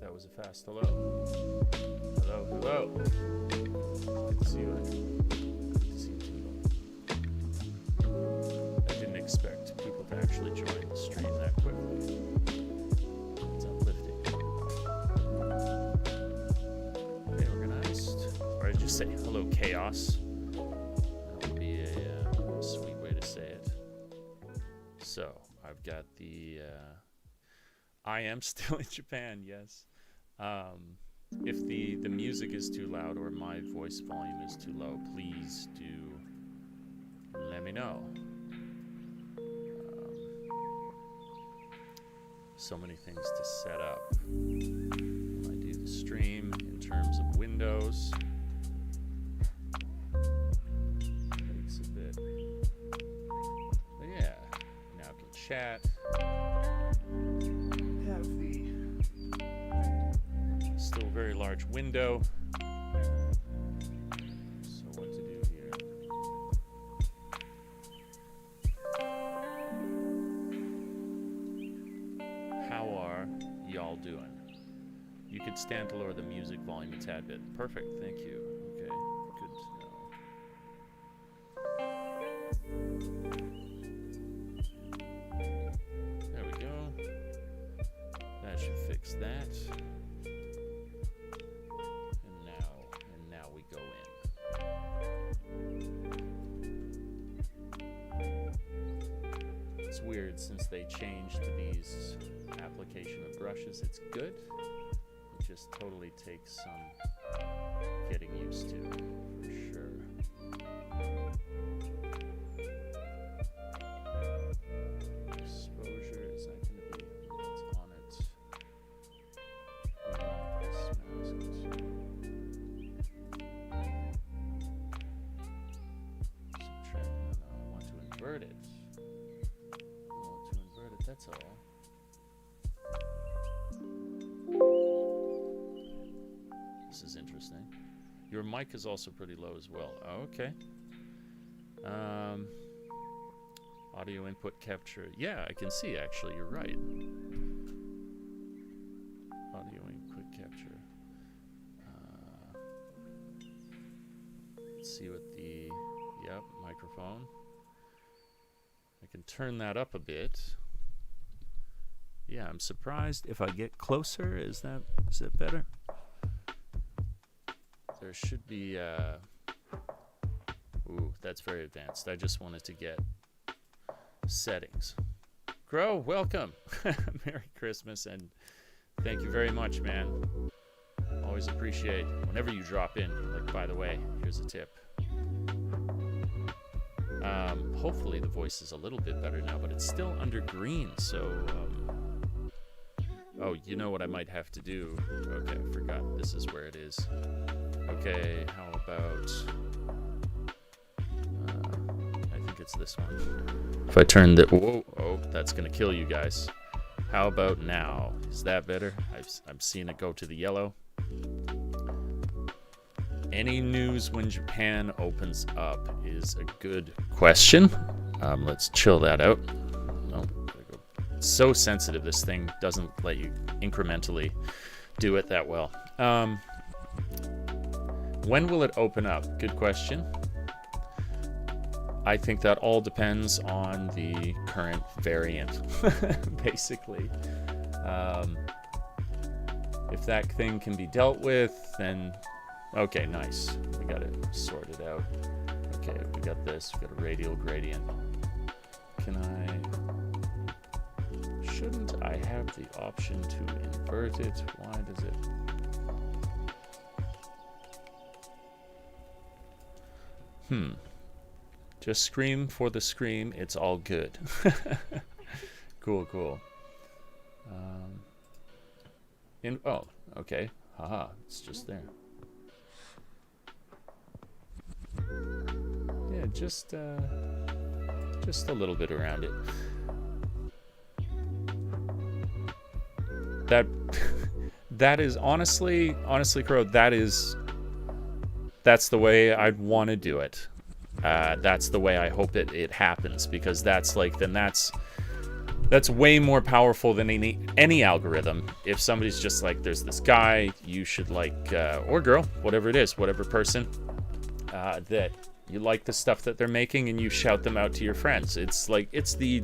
That was a fast hello. Hello, hello. Good to see you. Good to see you too. I didn't expect people to actually join the stream that quickly. It's uplifting. Okay, organized. Or did you say hello, chaos? That would be a sweet way to say it. So, I've got the... I am still in Japan, yes. If the music is too loud or my voice volume is too low, please do let me know. So many things to set up. When I do the stream in terms of windows, takes a bit. But yeah, now I can chat. Have the still very large window. So what to do here? How are y'all doing? You could stand to lower the music volume a tad bit. Perfect, thank you. Okay, good to know. There we go. That should fix that. And now we go in. It's weird since they changed to these application of brushes. It's good. It just totally takes some getting used to, for sure. Exposure, is that going to be what's on it? Subtract, no, I want to invert it. I want to invert it, that's all. This is interesting. Your mic is also pretty low as well. Oh, okay. Audio input capture. Yeah, I can see actually. You're right. Audio input capture. Let's see what the... Yep, microphone. I can turn that up a bit. Yeah, I'm surprised if I get closer. Is that better? There should be, ooh, that's very advanced. I just wanted to get settings. Grow, welcome. Merry Christmas, and thank you very much, man. Always appreciate whenever you drop in. Like, by the way, here's a tip. Hopefully the voice is a little bit better now, but it's still under green, so, oh, you know what I might have to do? Okay, I forgot. This is where it is. Okay, how about... I think it's this one. If I turn the... Whoa, oh, that's going to kill you guys. How about now? Is that better? I'm seeing it go to the yellow. Any news when Japan opens up is a good question. Let's chill that out. Oh, it's so sensitive, this thing doesn't let you incrementally do it that well. When will it open up? Good question. I think that all depends on the current variant, basically. If that thing can be dealt with, then okay, nice. We got it sorted out. Okay, we got this. We got a radial gradient. Shouldn't I have the option to invert it? Why does it? Just scream for the scream. It's all good. Cool, cool. Oh, okay. Haha, it's just there. Yeah, just a little bit around it. That is honestly, Crow, that's the way I'd want to do it. That's the way I hope it happens, because that's like, then that's That's way more powerful than any algorithm. If somebody's just like, there's this guy you should like, or girl, whatever it is, whatever person, that you like the stuff that they're making and you shout them out to your friends. It's like, it's the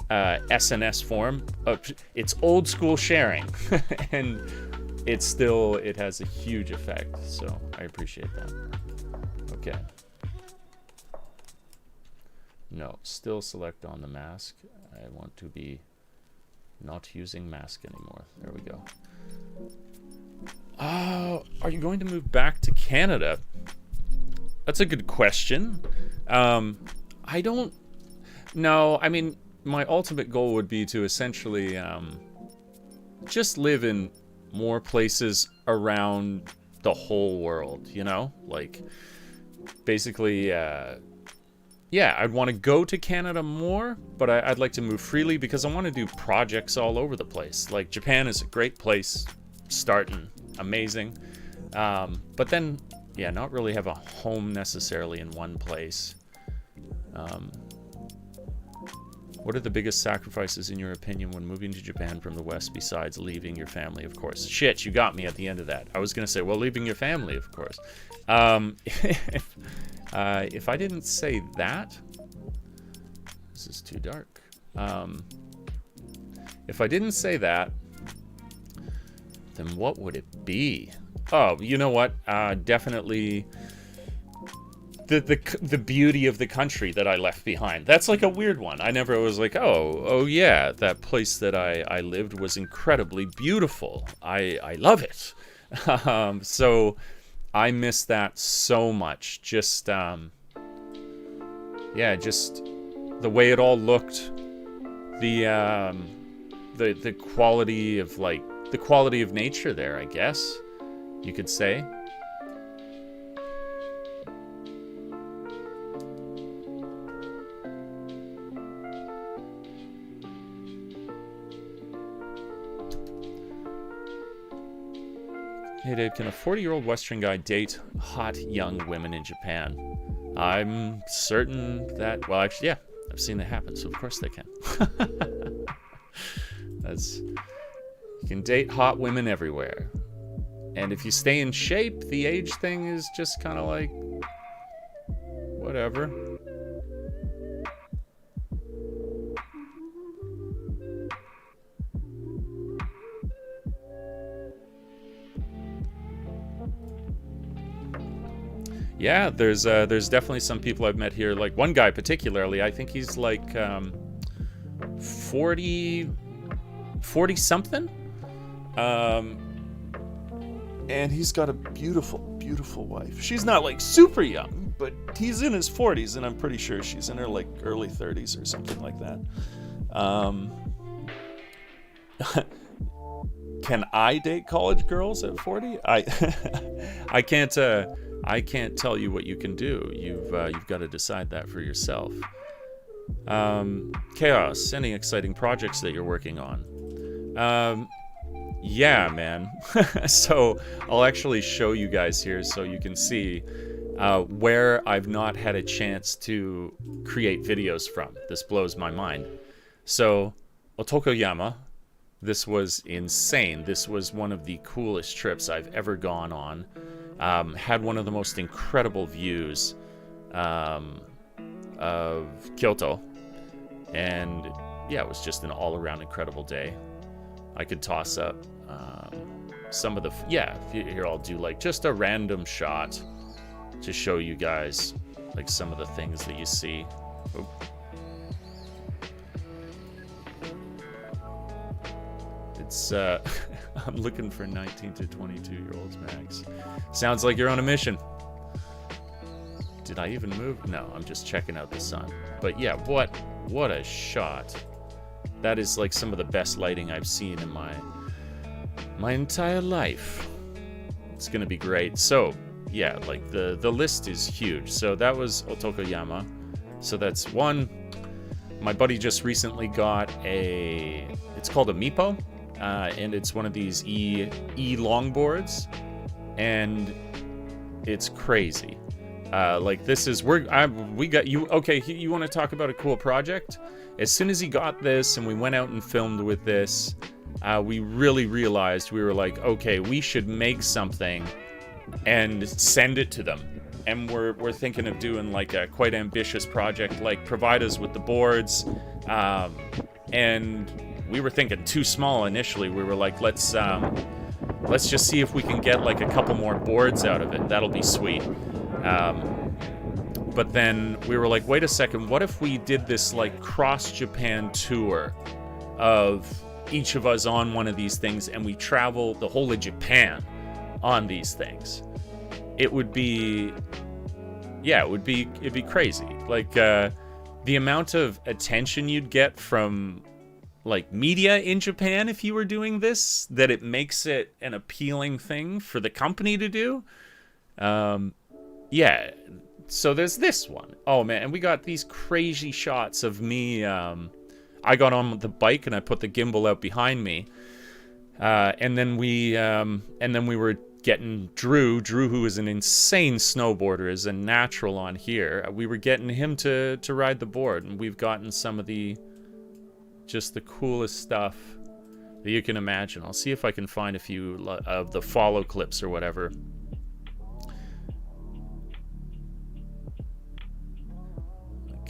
SNS form of, it's old school sharing. And it has a huge effect. So I appreciate that. Okay. No, still select on the mask. I want to be not using mask anymore. There we go. Are you going to move back to Canada? That's a good question. I don't know. I mean, my ultimate goal would be to essentially just live in more places around the whole world, you know? Like, basically, yeah, I'd want to go to Canada more, but I'd like to move freely because I want to do projects all over the place. Like, Japan is a great place, starting amazing. But then, yeah, not really have a home necessarily in one place. What are the biggest sacrifices, in your opinion, when moving to Japan from the West, besides leaving your family, of course? Shit, you got me at the end of that. I was going to say, well, leaving your family, of course. If I didn't say that, this is too dark. If I didn't say that, then what would it be? Oh, you know what? Definitely the beauty of the country that I left behind. That's like a weird one. I never was like, oh yeah, that place that I lived was incredibly beautiful. I love it. So I miss that so much. Just yeah, just the way it all looked, the quality of, like, the quality of nature there, I guess you could say. Hey Dave, can a 40-year-old Western guy date hot young women in Japan? I'm certain that, well, actually, yeah, I've seen that happen, so of course they can. You can date hot women everywhere. And if you stay in shape, the age thing is just kind of like, whatever. Yeah, there's definitely some people I've met here. Like one guy particularly, I think he's like 40 something, and he's got a beautiful wife. She's not like super young, but he's in his 40s, and I'm pretty sure she's in her like early 30s or something like that. Can I date college girls at 40? I can't tell you what you can do. You've got to decide that for yourself. Chaos, any exciting projects that you're working on? Yeah, man. So I'll actually show you guys here so you can see where I've not had a chance to create videos from. This blows my mind. So Otokoyama, this was insane. This was one of the coolest trips I've ever gone on. Had one of the most incredible views of Kyoto, and yeah, it was just an all-around incredible day. I could toss up some of the here I'll do like just a random shot to show you guys like some of the things that you see. Oh. It's I'm looking for 19 to 22-year-olds max. Sounds like you're on a mission. Did I even move? No, I'm just checking out the sun. But yeah, what a shot. That is like some of the best lighting I've seen in my entire life. It's gonna be great. So yeah, like the list is huge. So that was Otokoyama. So that's one. My buddy just recently got it's called a Mipo. And it's one of these e longboards, and it's crazy. Like this is we got you. Okay, you want to talk about a cool project? as soon as he got this and we went out and filmed with this, we really realized, we were like, okay, we should make something and send it to them. And we're thinking of doing like a quite ambitious project, like provide us with the boards. And we were thinking too small initially. We were like, let's just see if we can get like a couple more boards out of it. That'll be sweet. But then we were like, wait a second, what if we did this like cross-Japan tour of each of us on one of these things, and we travel the whole of Japan on these things? It would be, yeah, it'd be crazy. Like, the amount of attention you'd get from like media in Japan if you were doing this, that it makes it an appealing thing for the company to do. Yeah. So there's this one. Oh man, and we got these crazy shots of me. I got on the bike and I put the gimbal out behind me, and then we were getting Drew, who is an insane snowboarder, is a natural on here. We were getting him to ride the board, and we've gotten some of the coolest stuff that you can imagine. I'll see if I can find a few of the follow clips or whatever.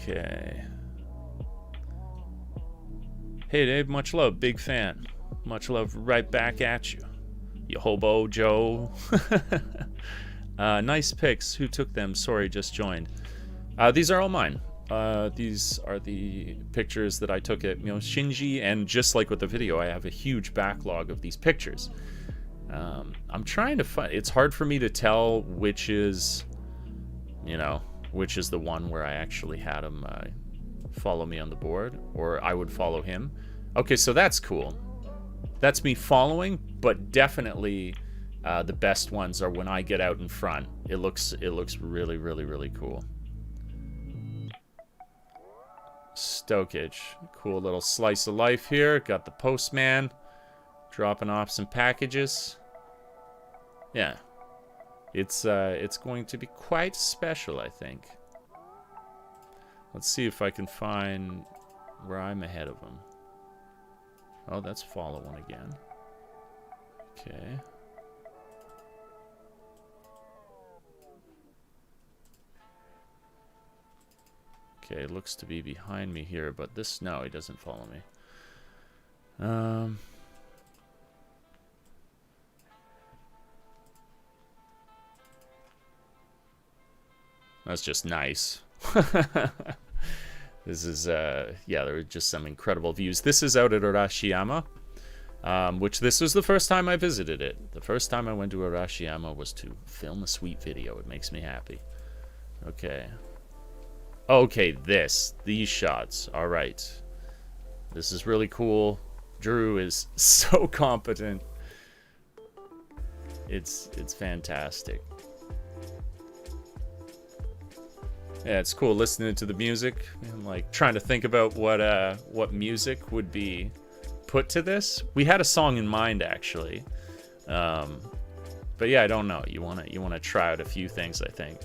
Okay. Hey Dave, much love, big fan. Much love right back at you. You hobo Joe. Nice pics. Who took them? Sorry, just joined. These are all mine. These are the pictures that I took at Shinji, and just like with the video, I have a huge backlog of these pictures. I'm trying to find. It's hard for me to tell which is, which is the one where I actually had him follow me on the board, or I would follow him. Okay, so that's cool. That's me following, but definitely the best ones are when I get out in front. It looks really, really, really cool. Stokage. Cool little slice of life here. Got the postman dropping off some packages. Yeah. It's going to be quite special, I think. Let's see if I can find where I'm ahead of him. Oh, that's following again. Okay. Okay, it looks to be behind me here, but this, no, he doesn't follow me. That's just nice. This is, yeah, there were just some incredible views. This is out at Arashiyama, which this was the first time I visited it. The first time I went to Arashiyama was to film a sweet video. It makes me happy. Okay. Okay, these shots. All right. This is really cool. Drew is so competent. It's fantastic. Yeah, it's cool listening to the music. I'm like trying to think about what music would be put to this. We had a song in mind actually, but yeah, I don't know. You wanna try out a few things, I think.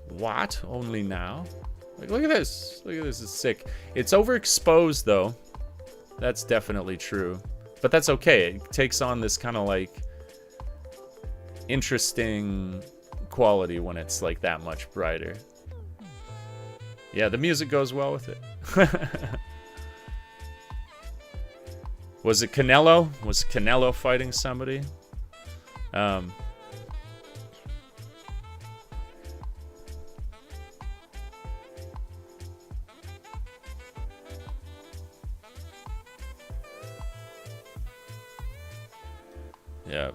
What? Only now? Like, look at this. Look at this. It's sick. It's overexposed though. That's definitely true, but that's okay. It takes on this kind of like interesting quality when it's like that much brighter. Yeah, the music goes well with it. Was it Canelo? Was Canelo fighting somebody? Yeah.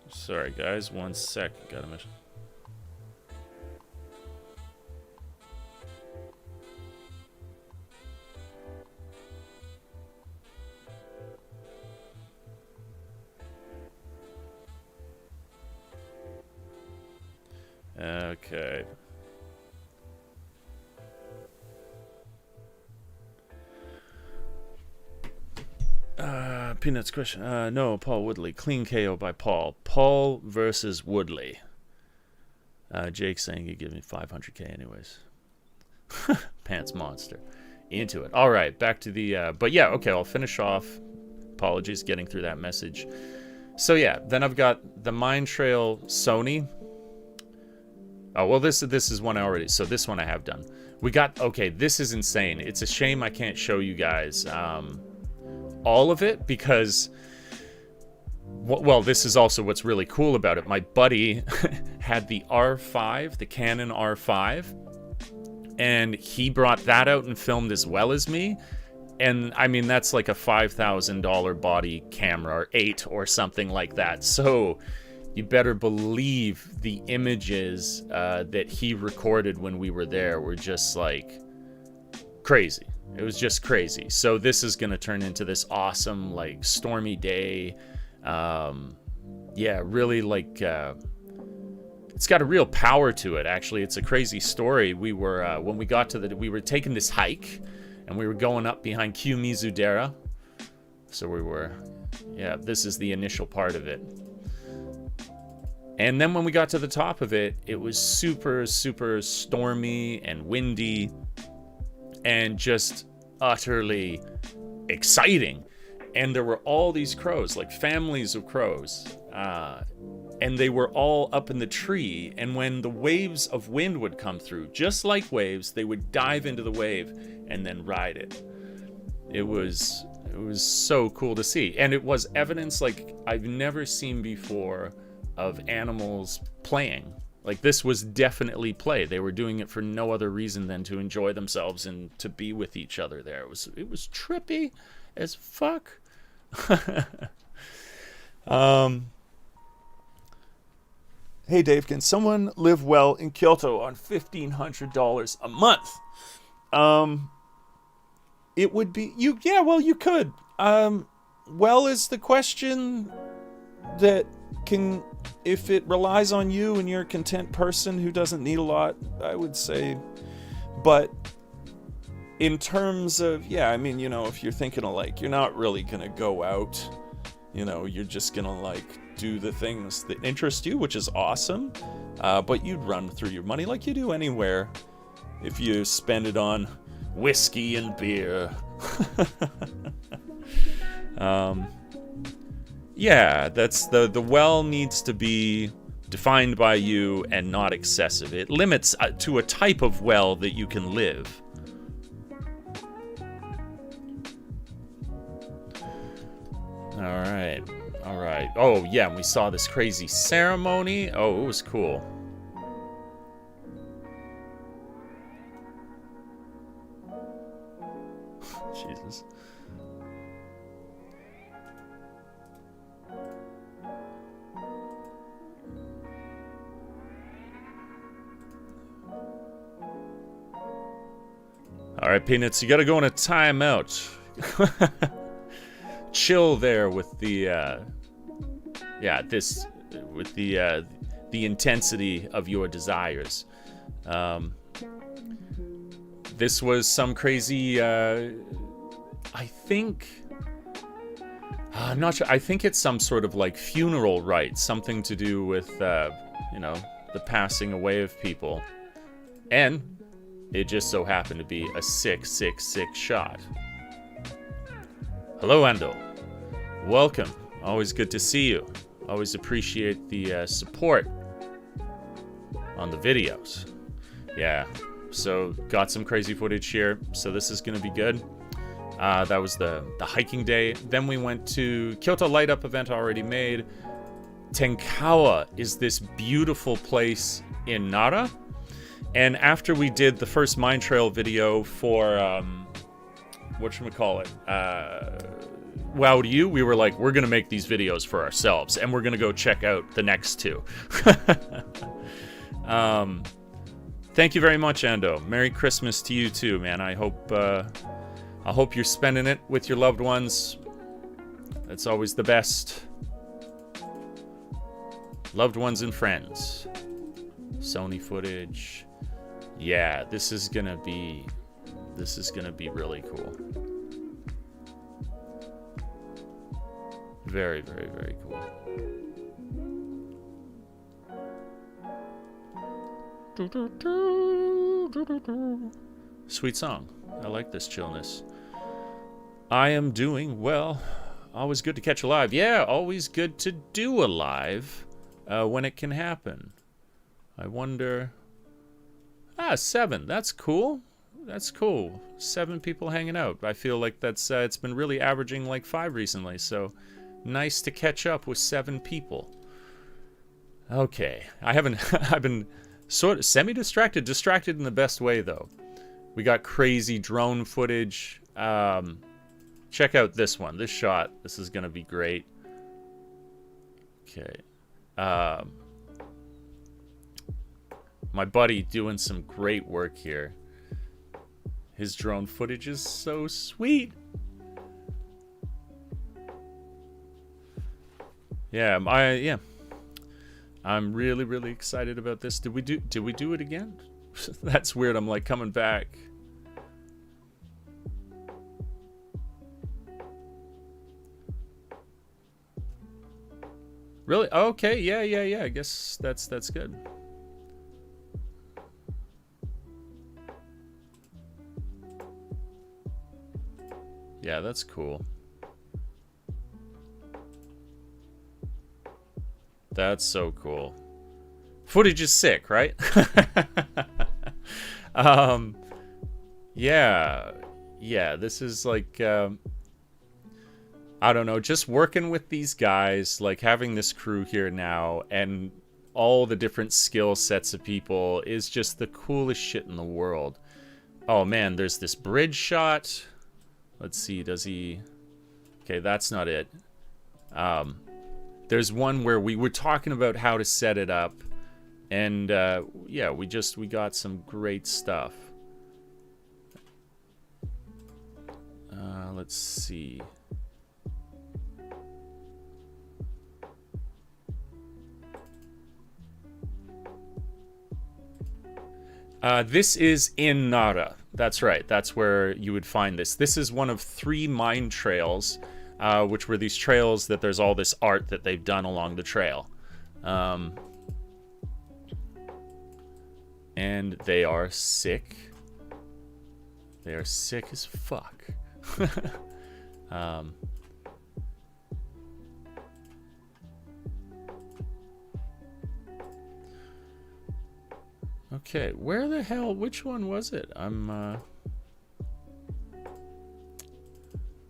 Sorry, guys. 1 sec. Got a mission. Okay. Peanuts question. No, Paul Woodley. Clean KO by Paul. Paul versus Woodley. Jake saying he'd give me 500k anyways. Pants monster. Into it. All right, back to the... but yeah, okay, I'll finish off. Apologies getting through that message. So yeah, then I've got the Mind Trail Sony. Oh, well, this is one I already... So this one I have done. We got... Okay, this is insane. It's a shame I can't show you guys all of it because... Well, this is also what's really cool about it. My buddy had the R5, the Canon R5. And he brought that out and filmed as well as me. And, I mean, that's like a $5,000 body camera, or 8 or something like that. So, you better believe the images that he recorded when we were there were just, like, crazy. It was just crazy. So, this is going to turn into this awesome, like, stormy day. Yeah, really, like... It's got a real power to it, actually. It's a crazy story. We were, when we got to we were taking this hike, and we were going up behind Kiyomizu-dera. So we were, yeah, this is the initial part of it. And then when we got to the top of it, it was super, super stormy and windy, and just utterly exciting. And there were all these crows, like families of crows, and they were all up in the tree, and when the waves of wind would come through, just like waves, they would dive into the wave and then ride it. It was so cool to see, and it was evidence like I've never seen before of animals playing. Like, this was definitely play. They were doing it for no other reason than to enjoy themselves and to be with each other there. It was trippy as fuck. Hey Dave, can someone live well in Kyoto on $1,500 a month? It would be you. Yeah, well, you could. Well, is the question that can, if it relies on you and you're a content person who doesn't need a lot, I would say. But in terms of, yeah, I mean, you know, if you're thinking of like, you're not really gonna go out, you know, you're just gonna like do the things that interest you, which is awesome, but you'd run through your money like you do anywhere if you spend it on whiskey and beer. Yeah, that's the well needs to be defined by you and not excessive. It limits to a type of well that you can live. All right. Oh, yeah, and we saw this crazy ceremony. Oh, it was cool. Jesus. All right, Peanuts, you gotta go on a timeout. Chill there with the the intensity of your desires. This was some crazy I think I'm not sure. I think it's some sort of like funeral rite, something to do with you know, the passing away of people. And it just so happened to be a 666 shot. Hello, Ando. Welcome. Always good to see you. Always appreciate the support on the videos. Yeah, so got some crazy footage here, so this is going to be good. That was the hiking day. Then we went to Kyoto Light Up event already made. Tenkawa is this beautiful place in Nara. And after we did the first Mind Trail video for, whatchamacallit, Wow to You, we were like, we're going to make these videos for ourselves, and we're going to go check out the next two. Thank you very much, Ando. Merry Christmas to you too, man. I hope you're spending it with your loved ones. That's always the best. Loved ones and friends. Sony footage. Yeah, this is gonna be really cool. Very, very, very cool. Sweet song. I like this chillness. I am doing well. Always good to catch a live. Yeah, always good to do a live when it can happen. I wonder... 7. That's cool. That's cool. 7 people hanging out. I feel like that's it's been really averaging like 5 recently, so nice to catch up with 7 people. Okay. I've been sort of semi-distracted. Distracted in the best way, though. We got crazy drone footage. Check out this one. This shot. This is going to be great. Okay. My buddy doing some great work here. His drone footage is so sweet. Yeah, I'm really, really excited about this. Did we do it again? That's weird. I'm like coming back. Really? Okay, yeah. I guess that's good. Yeah, that's cool. That's so cool. Footage is sick, right? Yeah, this is like, I don't know, just working with these guys, like having this crew here now, and all the different skill sets of people is just the coolest shit in the world. Oh man, there's this bridge shot. Let's see, does he... Okay, that's not it. There's one where we were talking about how to set it up, and yeah, we got some great stuff. Let's see. This is in Nara. That's right. That's where you would find this. This is one of 3 mine trails, which were these trails that there's all this art that they've done along the trail. And they are sick. They are sick as fuck. Okay, where the hell, which one was it? I'm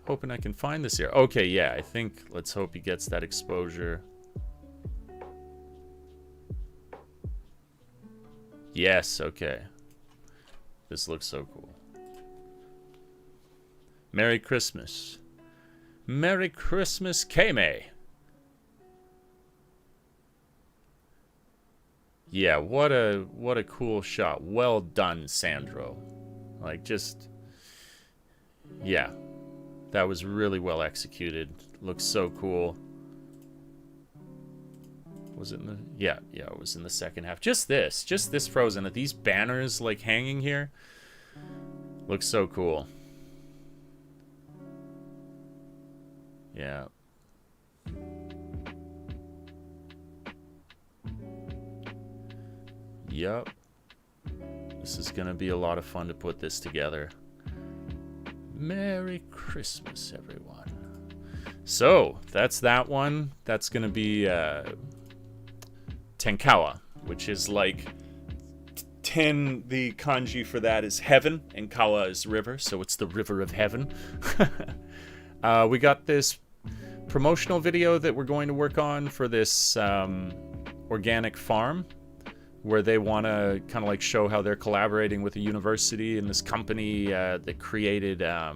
hoping I can find this here. Okay, yeah, I think, let's hope he gets that exposure. Yes, okay. This looks so cool. Merry Christmas. Merry Christmas, K-May. Yeah, what a cool shot. Well done, Sandro. Like, just... Yeah. That was really well executed. Looks so cool. Was it in the... Yeah, it was in the second half. Just this Frozen. These banners, like, hanging here. Looks so cool. Yeah. Yup. This is gonna be a lot of fun to put this together. Merry Christmas, everyone. So, that's that one. That's gonna be Tenkawa, which is like the kanji for that is heaven, and kawa is river, so it's the river of heaven. We got this promotional video that we're going to work on for this organic farm, where they want to kind of like show how they're collaborating with a university and this company that created a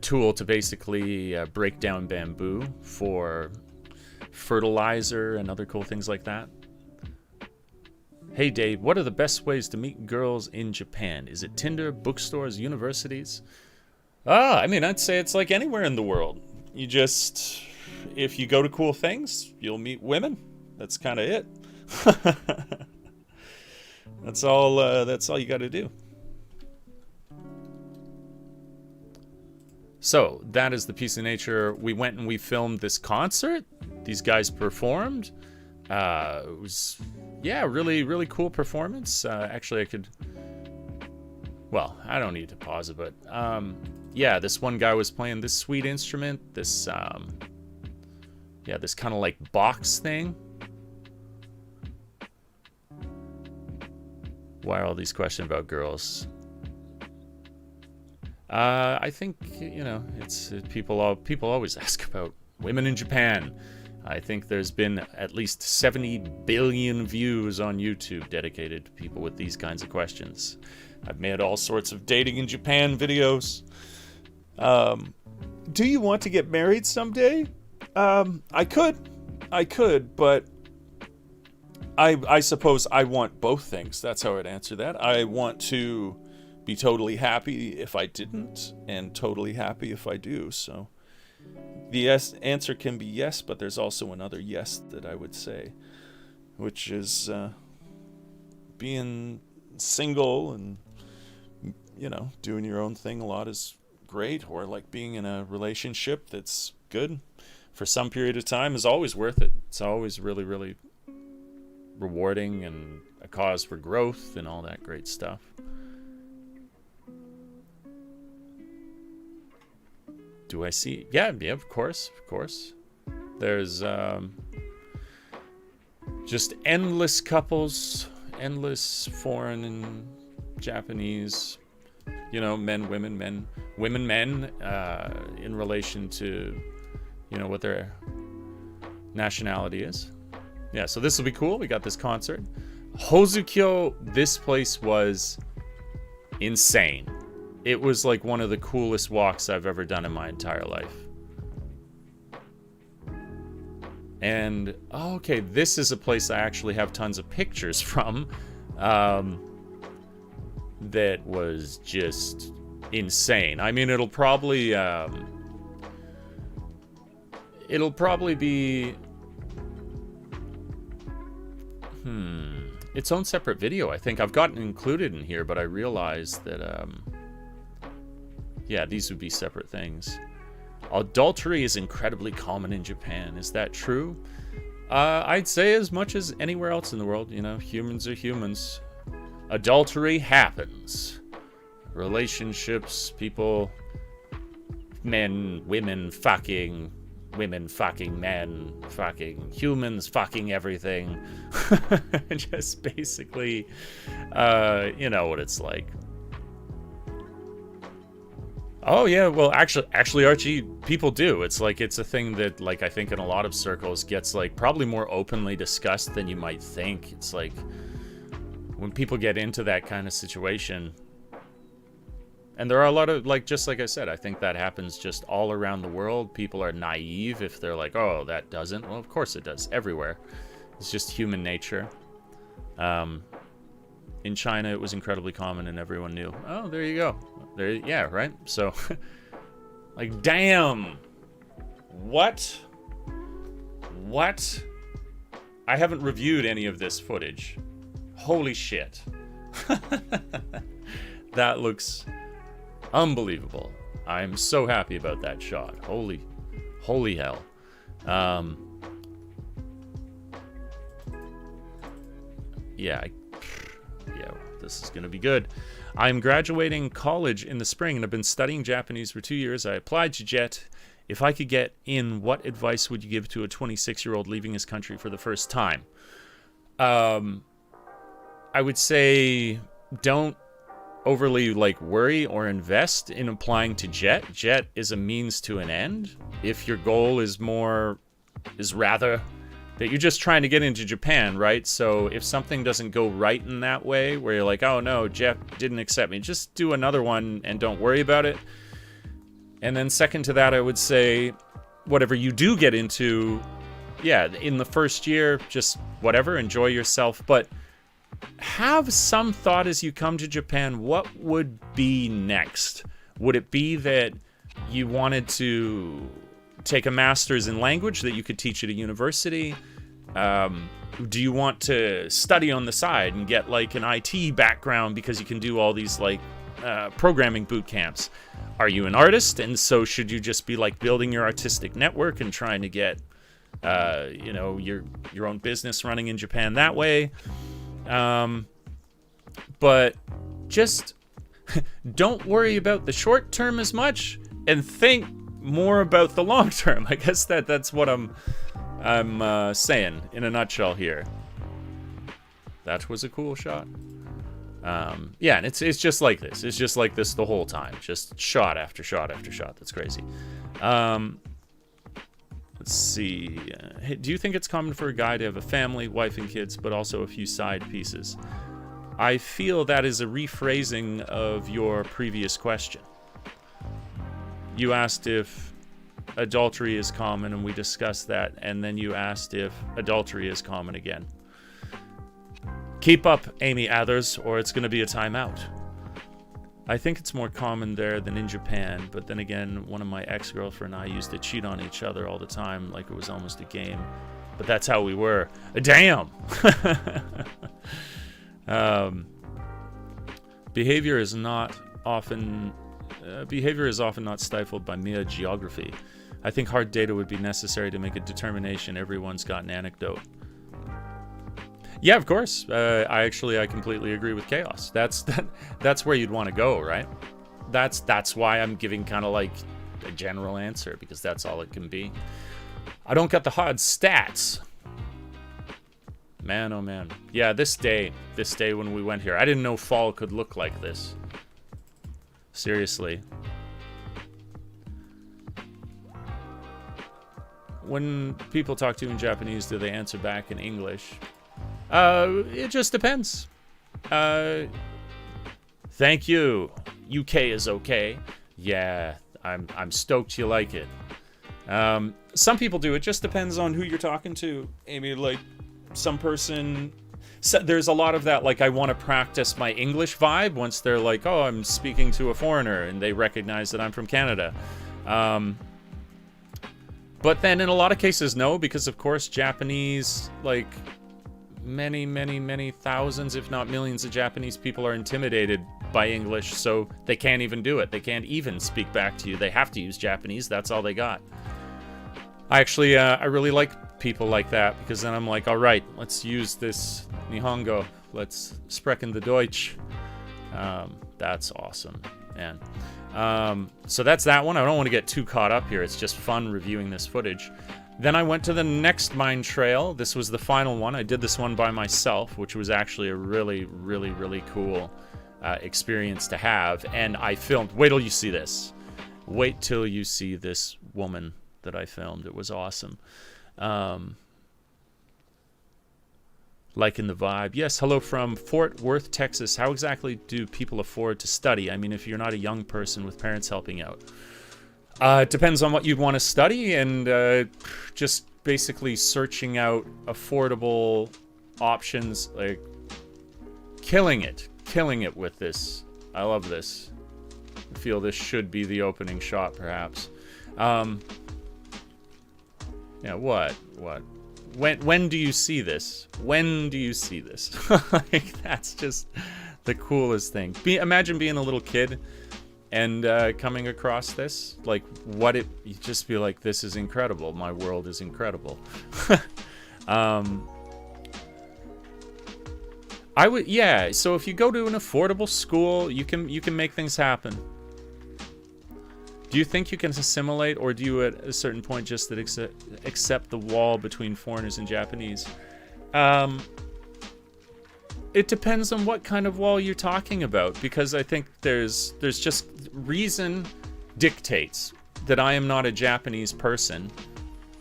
tool to basically break down bamboo for fertilizer and other cool things like that. Hey Dave, what are the best ways to meet girls in Japan? Is it Tinder, bookstores, universities? I mean, I'd say it's like anywhere in the world. You just, if you go to cool things, you'll meet women. That's kind of it. That's all you got to do. So that is the piece of nature. We went and we filmed this concert. These guys performed. It was, yeah, really, really cool performance. Actually, I could, well, I don't need to pause it, but yeah, this one guy was playing this sweet instrument, this, yeah, this kind of like box thing. Why are all these questions about girls? I think, you know, it's people always ask about women in Japan. I think there's been at least 70 billion views on YouTube dedicated to people with these kinds of questions. I've made all sorts of dating in Japan videos. Do you want to get married someday? I could, but I suppose I want both things. That's how I'd answer that. I want to be totally happy if I didn't, and totally happy if I do. So the yes answer can be yes, but there's also another yes that I would say, which is being single and, you know, doing your own thing a lot is great, or like being in a relationship that's good for some period of time is always worth it. It's always really, really rewarding and a cause for growth and all that great stuff. Do I see? Yeah, of course. There's just endless couples, endless foreign and Japanese, you know, men, women, men, in relation to, you know, what their nationality is. Yeah, so this will be cool. We got this concert. Hozukyo, this place was insane. It was like one of the coolest walks I've ever done in my entire life. And, oh, okay, this is a place I actually have tons of pictures from. That was just insane. I mean, it'll probably be its own separate video. I think I've gotten included in here, but I realized that yeah, these would be separate things. Adultery is incredibly common in Japan. Is that true? I'd say as much as anywhere else in the world. You know, humans are humans. Adultery happens. Relationships, people, men, women fucking men, fucking humans, fucking everything. Just basically, you know what it's like. Oh yeah, well actually Archie, people do. It's like, it's a thing that, like, I think in a lot of circles gets like probably more openly discussed than you might think. It's like when people get into that kind of situation, and there are a lot of, like, just like I said, I think that happens just all around the world. People are naive if they're like, oh, that doesn't. Well, of course it does, everywhere. It's just human nature. In China, it was incredibly common and everyone knew. Oh, there you go. There, yeah, right? So, like, damn. What? I haven't reviewed any of this footage. Holy shit. That looks unbelievable. I'm so happy about that shot. Holy hell. Yeah, this is going to be good. I'm graduating college in the spring and I've been studying Japanese for 2 years. I applied to JET. If I could get in, what advice would you give to a 26-year-old leaving his country for the first time? I would say don't overly, like, worry or invest in applying to JET. JET is a means to an end. If your goal is rather that you're just trying to get into Japan, right? So if something doesn't go right in that way, where you're like, oh no, Jeff didn't accept me, just do another one and don't worry about it. And then second to that, I would say, whatever you do get into, yeah, in the first year, just whatever, enjoy yourself. But have some thought as you come to Japan, what would be next? Would it be that you wanted to take a master's in language that you could teach at a university? Do you want to study on the side and get like an IT background because you can do all these like programming boot camps? Are you an artist, and so should you just be like building your artistic network and trying to get your own business running in Japan that way? But just don't worry about the short term as much and think more about the long term. I guess that's what I'm saying in a nutshell here. That was a cool shot. Yeah, and it's just like this. It's just like this the whole time. Just shot after shot after shot. That's crazy. Let's see. Hey, do you think it's common for a guy to have a family, wife and kids, but also a few side pieces? I feel that is a rephrasing of your previous question. You asked if adultery is common, and we discussed that, and then you asked if adultery is common again. Keep up, Amy Athers, or it's going to be a timeout. I think it's more common there than in Japan, but then again, one of my ex-girlfriend and I used to cheat on each other all the time like it was almost a game. But that's how we were. Damn! Behavior is often not stifled by mere geography. I think hard data would be necessary to make a determination everyone's got an anecdote. Yeah, of course. I completely agree with Chaos. That's where you'd want to go, right? That's why I'm giving kind of like a general answer, because that's all it can be. I don't get the hard stats. Man, oh man. Yeah, this day when we went here, I didn't know fall could look like this. Seriously. When people talk to you in Japanese, do they answer back in English? It just depends. Thank you. UK is okay. Yeah, I'm stoked you like it. Some people do. It just depends on who you're talking to, Amy. Like, some person... So there's a lot of that, like, I want to practice my English vibe once they're like, oh, I'm speaking to a foreigner, and they recognize that I'm from Canada. But then in a lot of cases, no, because, of course, Japanese, like... many thousands, if not millions of Japanese people are intimidated by English, so they can't even do it. They can't even speak back to you. They have to use Japanese. That's all they got. I really like people like that, because then I'm like, all right, let's use this Nihongo. Let's sprechen the Deutsch. That's awesome, man. So that's that one. I don't want to get too caught up here. It's just fun reviewing this footage. Then I went to the next mine trail. This was the final one. I did this one by myself, which was actually a really cool experience to have. And I filmed. Wait till you see this. Wait till you see this woman that I filmed. It was awesome. Liking the vibe. Yes, hello from Fort Worth, Texas. How exactly do people afford to study? I mean, if you're not a young person with parents helping out. It depends on what you'd want to study, and just basically searching out affordable options, like killing it with this. I love this. I feel this should be the opening shot, perhaps. Yeah, what? When do you see this? When do you see this? Like, that's just the coolest thing. Imagine being a little kid and coming across this, like, you just be like, this is incredible. My world is incredible. So if you go to an affordable school, you can make things happen. Do you think you can assimilate, or do you at a certain point just accept the wall between foreigners and Japanese? It depends on what kind of wall you're talking about, because I think there's just reason dictates that I am not a Japanese person,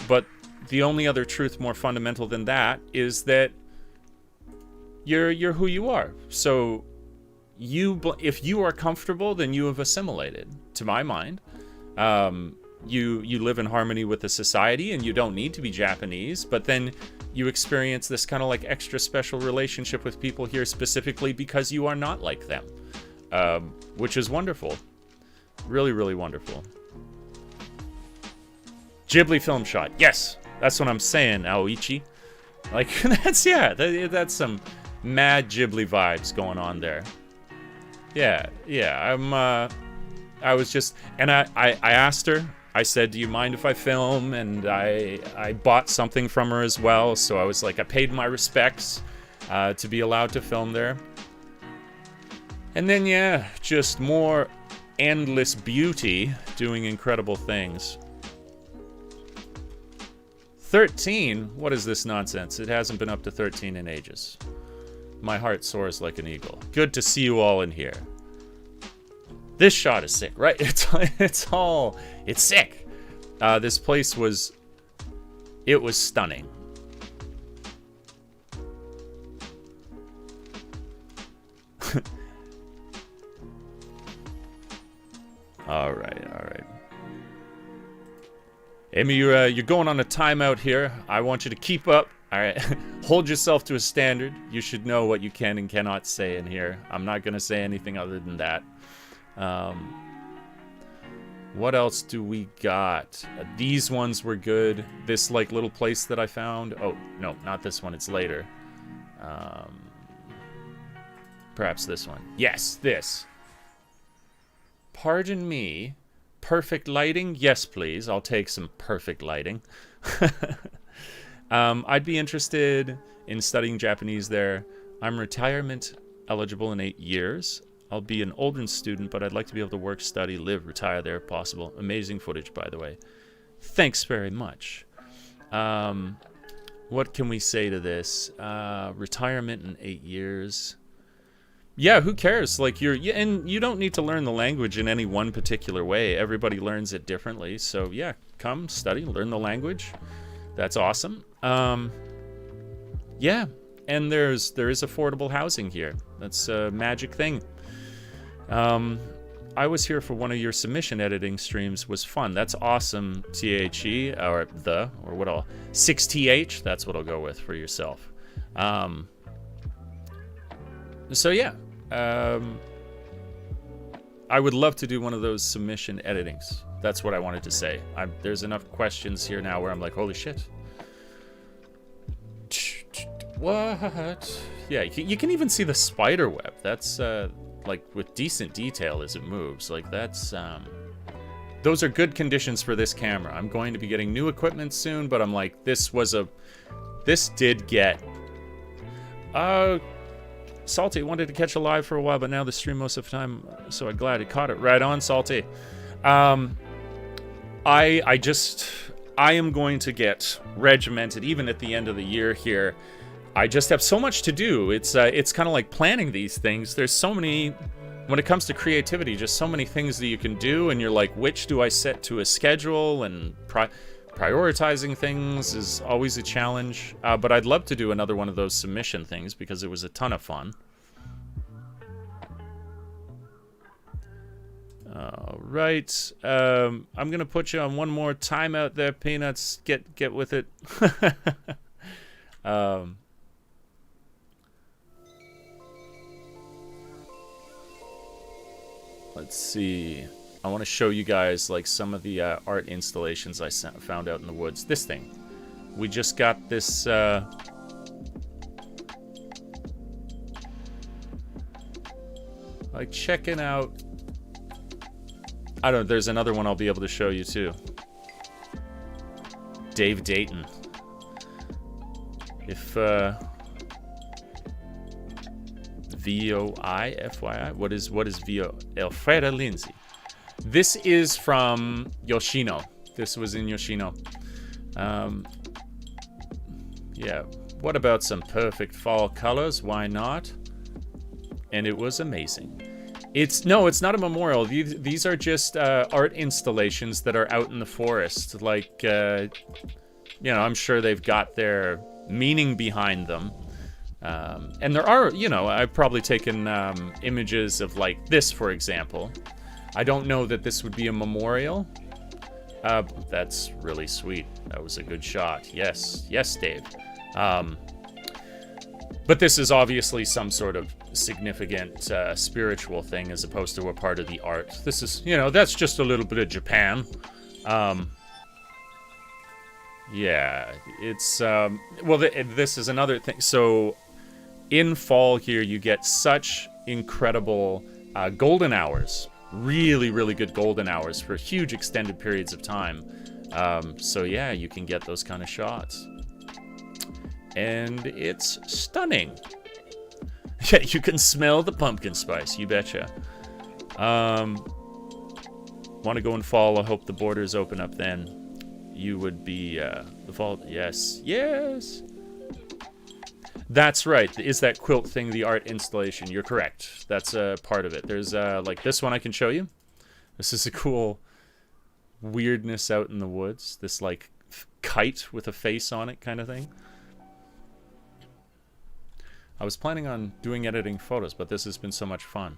but the only other truth more fundamental than that is that you're who you are. So if you are comfortable, then you have assimilated, to my mind. You live in harmony with the society, and you don't need to be Japanese, but then you experience this kind of like extra special relationship with people here specifically because you are not like them, which is wonderful. Really wonderful. Ghibli film shot. Yes, that's what I'm saying, Aoichi. Like, that's some mad Ghibli vibes going on there. Yeah, I was just, and I asked her, I said, do you mind if I film? And I bought something from her as well, so I was like, I paid my respects to be allowed to film there. And then, yeah, just more endless beauty doing incredible things. 13? What is this nonsense? It hasn't been up to 13 in ages. My heart soars like an eagle. Good to see you all in here. This shot is sick, right? It's sick. This place was stunning. All right. Amy, you're going on a timeout here. I want you to keep up. All right, hold yourself to a standard. You should know what you can and cannot say in here. I'm not going to say anything other than that. What else do we got? These ones were good. This like little place that I found. Oh, no, not this one. It's later. Perhaps this one. Yes, this. Pardon me. Perfect lighting? Yes, please. I'll take some perfect lighting. I'd be interested in studying Japanese there. I'm retirement eligible in 8 years. I'll be an Oldham student, but I'd like to be able to work, study, live, retire there if possible. Amazing footage, by the way. Thanks very much. What can we say to this? Retirement in 8 years. Yeah, who cares? Like and you don't need to learn the language in any one particular way. Everybody learns it differently. So yeah, come study, learn the language. That's awesome. Yeah, and there is affordable housing here. That's a magic thing. I was here for one of your submission editing streams. Was fun. That's awesome. THE or what all 6TH. That's what I'll go with for yourself. So yeah, I would love to do one of those submission editings. That's what I wanted to say. There's enough questions here now where I'm like, holy shit. What? Yeah, you can even see the spider web. That's like with decent detail as it moves. Like that's those are good conditions for this camera. I'm going to be getting new equipment soon, but I'm like, this did get Salty wanted to catch a live for a while, but now the stream most of the time, so I'm glad he caught it. Right on, Salty. I am going to get regimented even at the end of the year here. I just have so much to do. It's kind of like planning these things. There's so many, when it comes to creativity, just so many things that you can do, and you're like, which do I set to a schedule? And prioritizing things is always a challenge. But I'd love to do another one of those submission things because it was a ton of fun. All right. I'm going to put you on one more timeout there, Peanuts. Get with it. Let's see. I want to show you guys like some of the art installations I found out in the woods. This thing. We just got this... like checking out... I don't know, there's another one I'll be able to show you too. Dave Dayton. If, V-O-I, F-Y-I? What is V-O? Elfreda Lindsay. This is from Yoshino. This was in Yoshino. Yeah. What about some perfect fall colors? Why not? And it was amazing. It's not a memorial. These are just art installations that are out in the forest. Like, I'm sure they've got their meaning behind them. And there are, I've probably taken images of like this, for example. I don't know that this would be a memorial. That's really sweet. That was a good shot. Yes, Dave. But this is obviously some sort of significant spiritual thing as opposed to a part of the art. This is, that's just a little bit of Japan. Yeah, it's well, this is another thing. So in fall here, you get such incredible golden hours, really good golden hours for huge extended periods of time. So yeah, you can get those kind of shots, and it's stunning. Yeah, you can smell the pumpkin spice, you betcha. Want to go in fall? I hope the borders open up then. You would be the fall. Yes. That's right. Is that quilt thing the art installation? You're correct. That's a part of it. There's like this one I can show you. This is a cool weirdness out in the woods. This like kite with a face on it kind of thing. I was planning on doing editing photos, but this has been so much fun.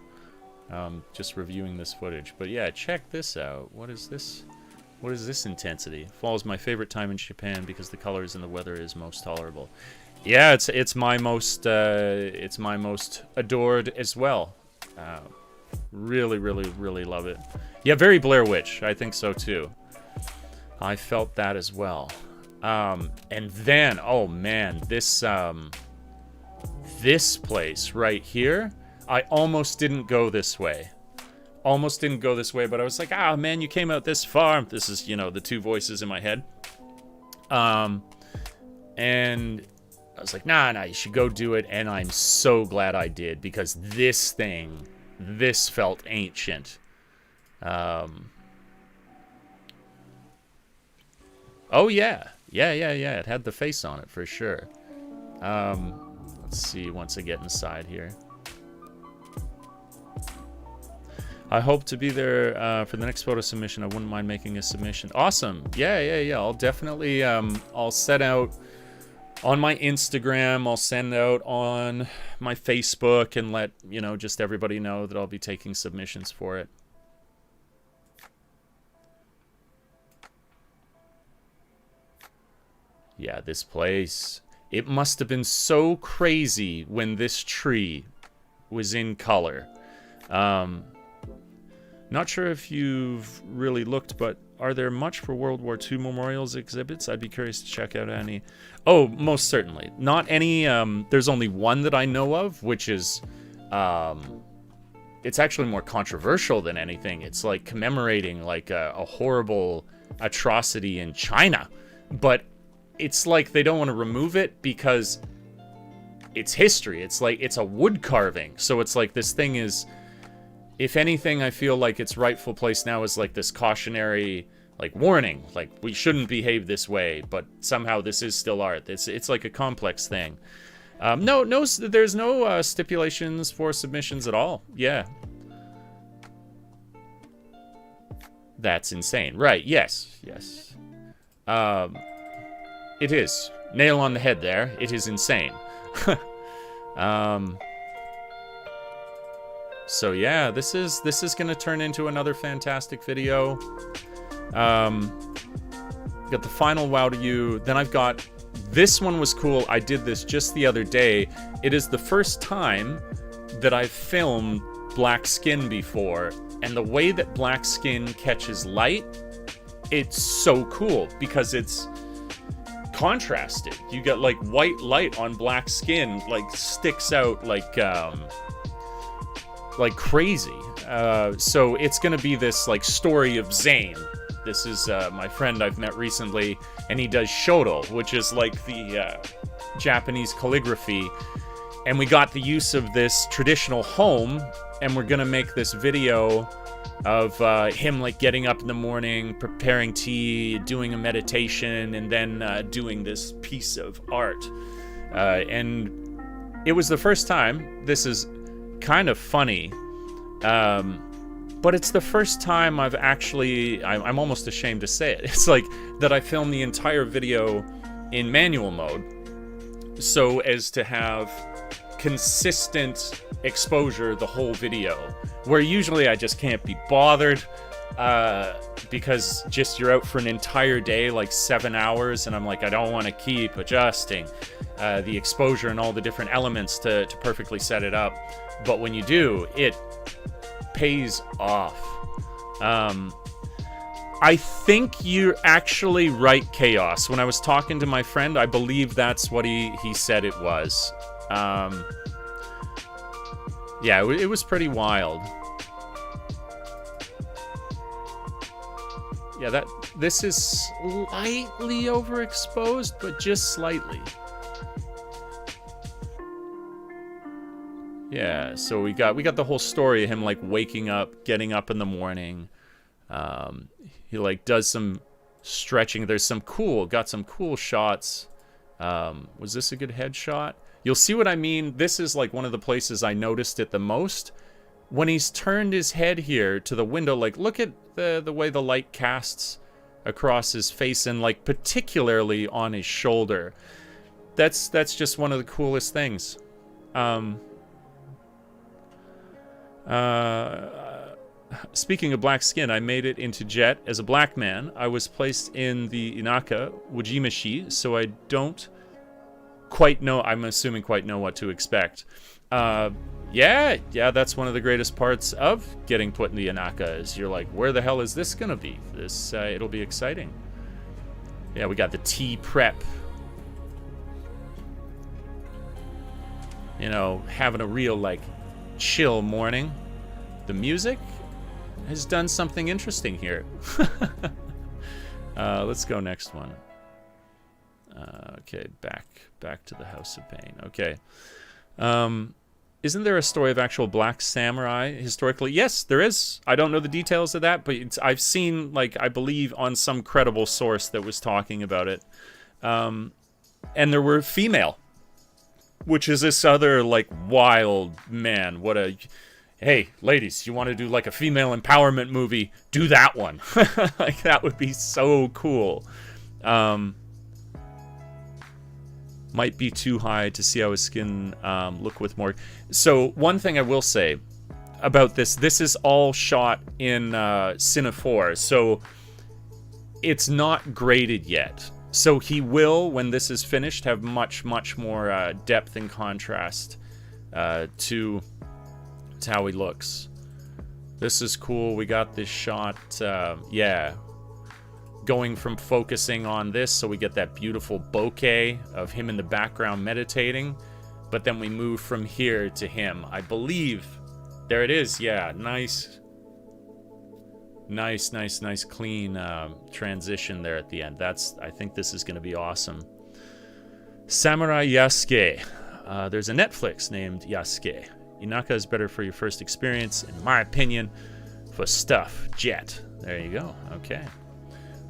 Just reviewing this footage. But yeah, check this out. What is this? What is this intensity? Fall is my favorite time in Japan because the colors and the weather is most tolerable. Yeah, it's my most adored as well. Really love it. Yeah, very Blair Witch. I think so too. I felt that as well. And then, oh man, this place right here. I almost didn't go this way. But I was like, ah, man, you came out this far. This is, you know, the two voices in my head. And I was like, nah, you should go do it. And I'm so glad I did, because this felt ancient. Oh, yeah. It had the face on it for sure. Let's see once I get inside here. I hope to be there for the next photo submission. I wouldn't mind making a submission. Awesome. Yeah. I'll definitely, I'll set out on my Instagram. I'll send out on my Facebook and let, you know, just everybody know that I'll be taking submissions for it. Yeah, this place. It must have been so crazy when this tree was in color. Not sure if you've really looked, but are there much for World War II memorials exhibits? I'd be curious to check out any. Oh, most certainly. Not any. There's only one that I know of, which is, it's actually more controversial than anything. It's like commemorating like a horrible atrocity in China, but it's like they don't want to remove it because it's history. It's like it's a wood carving, so it's like this thing is. If anything, I feel like its rightful place now is like this cautionary, like warning, like we shouldn't behave this way, but somehow this is still art. It's like a complex thing. No, there's no stipulations for submissions at all. Yeah. That's insane. Right, yes. It is. Nail on the head there. It is insane. So yeah, this is gonna turn into another fantastic video. Got the final wow to you. Then I've got this one was cool. I did this just the other day. It is the first time that I've filmed black skin before, and the way that black skin catches light, it's so cool because it's contrasted. You got like white light on black skin, like sticks out like crazy. So it's gonna be this like story of Zane. This is my friend I've met recently, and he does shoto, which is like the Japanese calligraphy. And we got the use of this traditional home, and we're gonna make this video of him like getting up in the morning, preparing tea, doing a meditation, and then doing this piece of art. And it was the first time. This is kind of funny, but it's the first time I've actually, I'm almost ashamed to say it, it's like that I filmed the entire video in manual mode so as to have consistent exposure the whole video, where usually I just can't be bothered because just you're out for an entire day, like 7 hours, and I'm like, I don't want to keep adjusting the exposure and all the different elements to perfectly set it up. But when you do, it pays off. I think you're actually right, Chaos. When I was talking to my friend, I believe that's what he said it was. Yeah, it was pretty wild. Yeah, this is slightly overexposed, but just slightly. Yeah, so we got the whole story of him like waking up, getting up in the morning. He like does some stretching. There's got some cool shots. Was this a good headshot? You'll see what I mean. This is like one of the places I noticed it the most. When he's turned his head here to the window, like look at the way the light casts across his face and like particularly on his shoulder. That's just one of the coolest things. Speaking of black skin, I made it into Jet as a black man. I was placed in the Inaka Wujimashi, so I don't quite know, I'm assuming quite know what to expect. Yeah, that's one of the greatest parts of getting put in the Inaka is you're like, where the hell is this gonna be? This, it'll be exciting. Yeah, we got the tea prep. You know, having a real, like, chill morning. The music has done something interesting here. Let's go next one. Okay, back to the House of Pain. Okay. Isn't there a story of actual black samurai historically? Yes, there is. I don't know the details of that, but I've seen, like, I believe on some credible source that was talking about it. And there were female, which is this other, like, wild, man, what a... Hey, ladies, you want to do, like, a female empowerment movie? Do that one. Like, that would be so cool. Might be too high to see how his skin look with more. So one thing I will say about this is all shot in Cine 4, so it's not graded yet. So he will, when this is finished, have much more depth and contrast to how he looks. This is cool. We got this shot, yeah. Going from focusing on this, so we get that beautiful bokeh of him in the background meditating, but then we move from here to him. I believe, there it is, yeah, nice clean transition there at the end. I think this is going to be awesome. Samurai Yasuke. There's a Netflix named Yasuke. Inaka is better for your first experience, in my opinion, for stuff. Jet. There you go. Okay.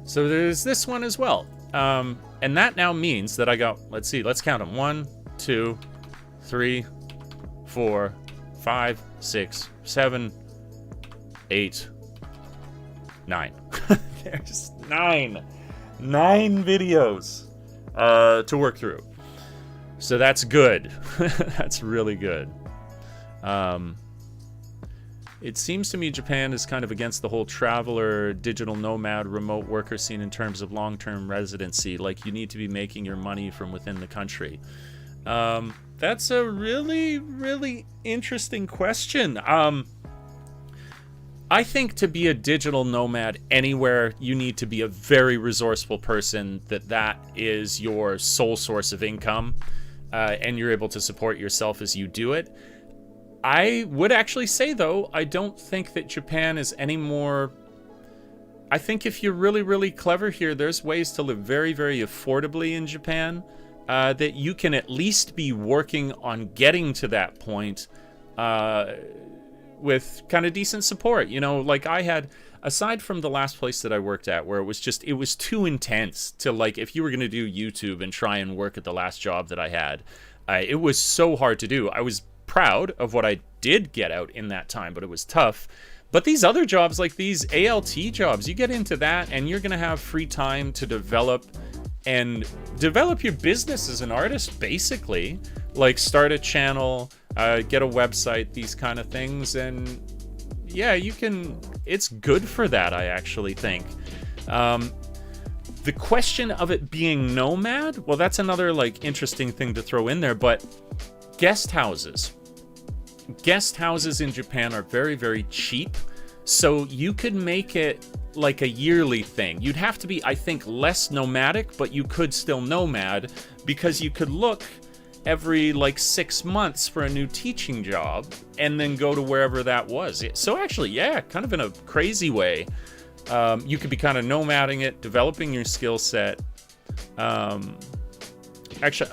So there's this one as well. And that now means that I got, let's see, let's count them. 1, 2, 3, 4, 5, 6, 7, 8, 9. There's 9 videos to work through. So that's good. That's really good. It seems to me Japan is kind of against the whole traveler, digital nomad, remote worker scene in terms of long-term residency. Like, you need to be making your money from within the country. That's a really interesting question. I think to be a digital nomad anywhere, you need to be a very resourceful person that is your sole source of income, and you're able to support yourself as you do it. I would actually say, though, I don't think that Japan is any more... I think if you're really clever here, there's ways to live very affordably in Japan, that you can at least be working on getting to that point with kind of decent support. You know, like I had, aside from the last place that I worked at, where it was too intense to, like, if you were going to do YouTube and try and work at the last job that I had, it was so hard to do. I was proud of what I did get out in that time, but it was tough. But these other jobs, like these ALT jobs, you get into that and you're gonna have free time to develop your business as an artist, basically. Like, start a channel, get a website, these kind of things. And yeah, it's good for that, I actually think. The question of it being nomad, well, that's another, like, interesting thing to throw in there, but guest houses in Japan are very cheap, so you could make it like a yearly thing. You'd have to be, I think, less nomadic, but you could still nomad, because you could look every like 6 months for a new teaching job and then go to wherever that was. So actually, yeah, kind of in a crazy way, you could be kind of nomading it, developing your skill set. Actually,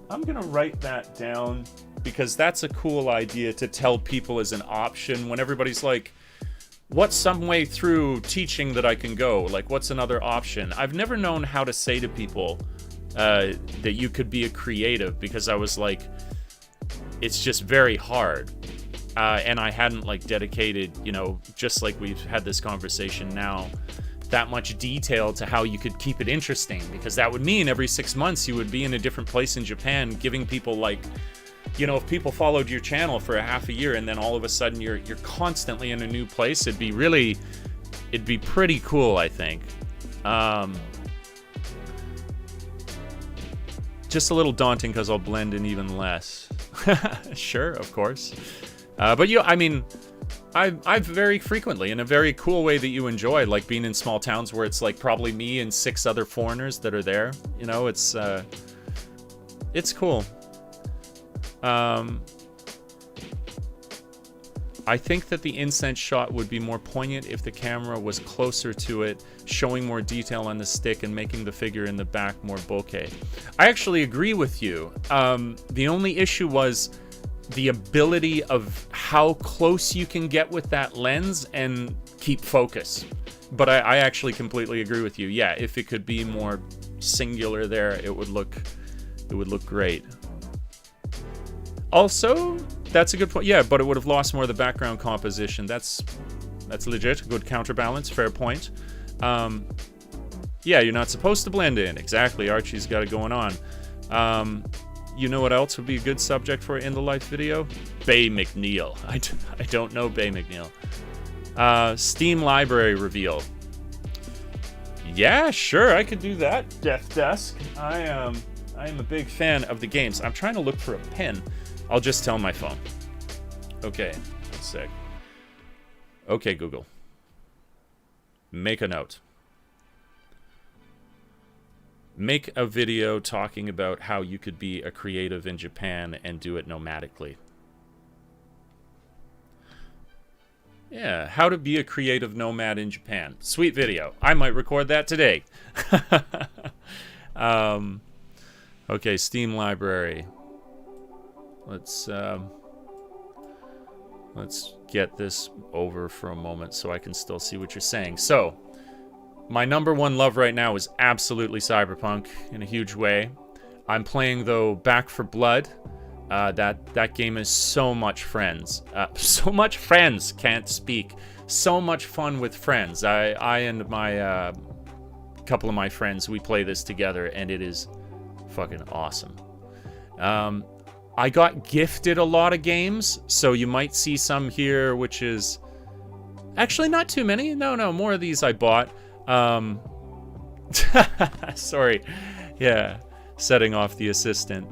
I'm gonna write that down, because that's a cool idea to tell people as an option when everybody's like, what's some way through teaching that I can go? Like, what's another option? I've never known how to say to people that you could be a creative, because I was like, it's just very hard. And I hadn't like dedicated, you know, just like we've had this conversation now, that much detail to how you could keep it interesting, because that would mean every 6 months you would be in a different place in Japan, giving people like, you know, if people followed your channel for a half a year and then all of a sudden you're constantly in a new place, it'd be pretty cool, I think. Just a little daunting because I'll blend in even less. Sure, of course. But I mean, I've very frequently, in a very cool way that you enjoy, like being in small towns where it's like probably me and 6 other foreigners that are there. You know, it's cool. I think that the incense shot would be more poignant if the camera was closer to it, showing more detail on the stick and making the figure in the back more bokeh. I actually agree with you. The only issue was the ability of how close you can get with that lens and keep focus. But I actually completely agree with you. Yeah, if it could be more singular there, it would look great. Also, that's a good point. Yeah, but it would have lost more of the background composition. That's legit. Good counterbalance. Fair point. Yeah, you're not supposed to blend in. Exactly. Archie's got it going on. You know what else would be a good subject for an In the Life video? Bay McNeil. I don't know Bay McNeil. Steam library reveal. Yeah, sure. I could do that. Death Desk. I am a big fan of the games. I'm trying to look for a pen. I'll just tell my phone. Okay, 1 sec. Okay, Google. Make a note. Make a video talking about how you could be a creative in Japan and do it nomadically. Yeah, how to be a creative nomad in Japan. Sweet video. I might record that today. Okay, Steam library. Let's get this over for a moment so I can still see what you're saying. So, my number one love right now is absolutely Cyberpunk in a huge way. I'm playing, though, Back 4 Blood. That game is so much friends. So much friends, can't speak. So much fun with friends. I and my couple of my friends, we play this together, and it is fucking awesome. I got gifted a lot of games, so you might see some here, which is actually not too many. No, more of these I bought. Sorry. Yeah, setting off the assistant.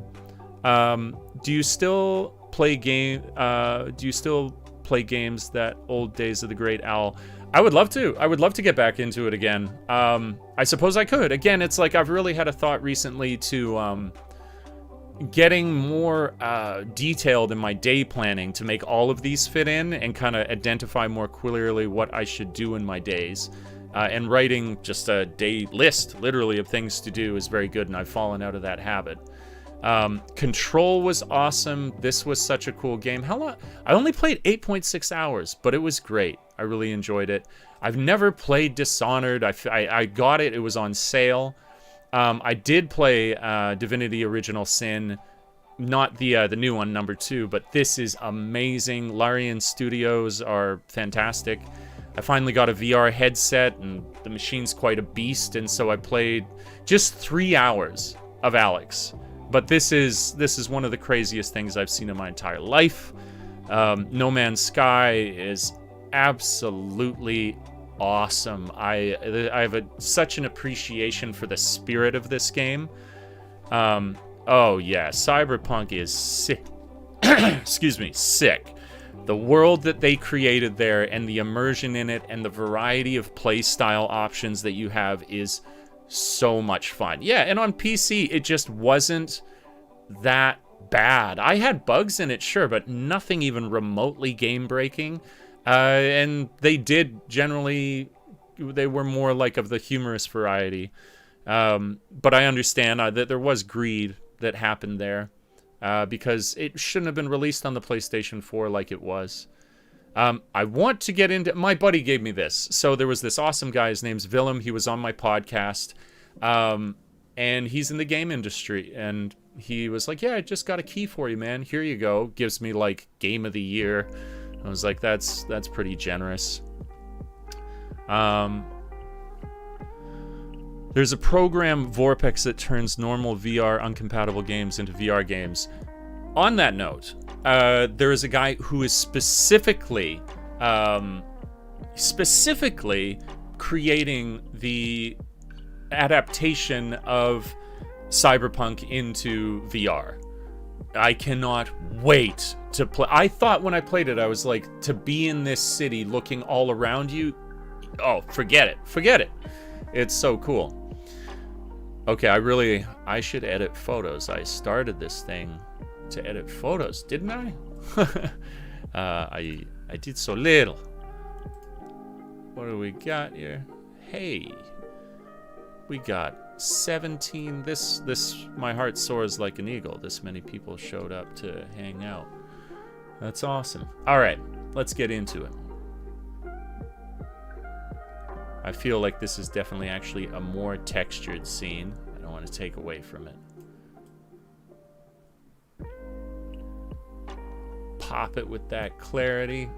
Do you still play games that old days of the Great Owl? I would love to. I would love to get back into it again. I suppose I could. Again, it's like I've really had a thought recently to getting more detailed in my day planning to make all of these fit in and kind of identify more clearly what I should do in my days. And writing just a day list, literally, of things to do is very good, and I've fallen out of that habit. Control was awesome. This was such a cool game. How long? I only played 8.6 hours, but it was great. I really enjoyed it. I've never played Dishonored. I got it. It was on sale. I did play Divinity Original Sin, not the new one, number 2, but this is amazing. Larian Studios are fantastic. I finally got a VR headset, and the machine's quite a beast, and so I played just 3 hours of Alex. But this is one of the craziest things I've seen in my entire life. No Man's Sky is absolutely awesome. I have such an appreciation for the spirit of this game. Oh yeah, Cyberpunk is sick. Excuse me, sick. The world that they created there and the immersion in it and the variety of play style options that you have is so much fun. Yeah, and on PC, it just wasn't that bad. I had bugs in it, sure, but nothing even remotely game-breaking. And they did generally... They were more like of the humorous variety. But I understand that there was greed that happened there. Because it shouldn't have been released on the PlayStation 4 like it was. I want to get into... My buddy gave me this. So there was this awesome guy. His name's Willem. He was on my podcast. And he's in the game industry. And he was like, yeah, I just got a key for you, man. Here you go. Gives me, like, Game of the Year. I was like, that's pretty generous. There's a program, Vorpex, that turns normal VR uncompatible games into VR games. On that note, there is a guy who is specifically creating the adaptation of Cyberpunk into VR. I cannot wait to play. I thought when I played it, I was like, to be in this city looking all around you, oh, forget it. It's so cool. Okay, I should edit photos. I started this thing to edit photos, didn't I? I did so little. What do we got here? Hey, we got 17. This my heart soars like an eagle. This many people showed up to hang out. That's awesome. All right, let's get into it. I feel like this is definitely actually a more textured scene. I don't want to take away from it. Pop it with that clarity.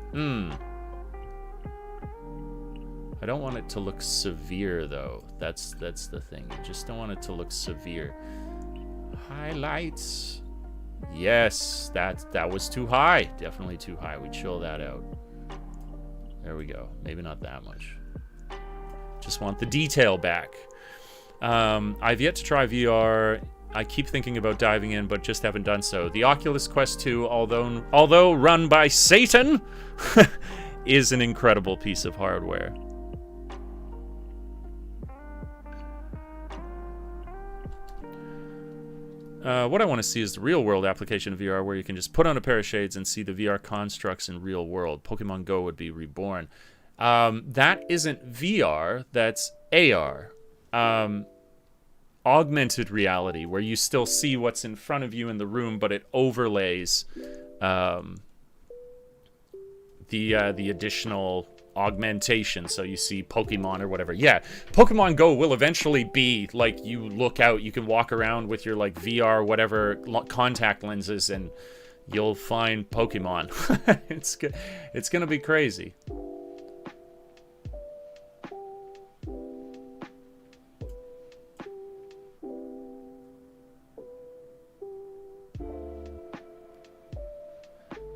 I don't want it to look severe, though. That's the thing. You just don't want it to look severe. Highlights. Yes, that was too high. Definitely too high. We chill that out. There we go. Maybe not that much. Just want the detail back. I've yet to try VR. I keep thinking about diving in, but just haven't done so. The Oculus Quest 2, although run by Satan, is an incredible piece of hardware. What I want to see is the real-world application of VR, where you can just put on a pair of shades and see the VR constructs in real world. Pokemon Go would be reborn. That isn't VR, that's AR. Augmented reality, where you still see what's in front of you in the room, but it overlays the additional augmentation, so you see Pokemon or whatever. Yeah, Pokemon Go will eventually be like, you look out, you can walk around with your like VR whatever contact lenses, and you'll find Pokemon. It's gonna be crazy.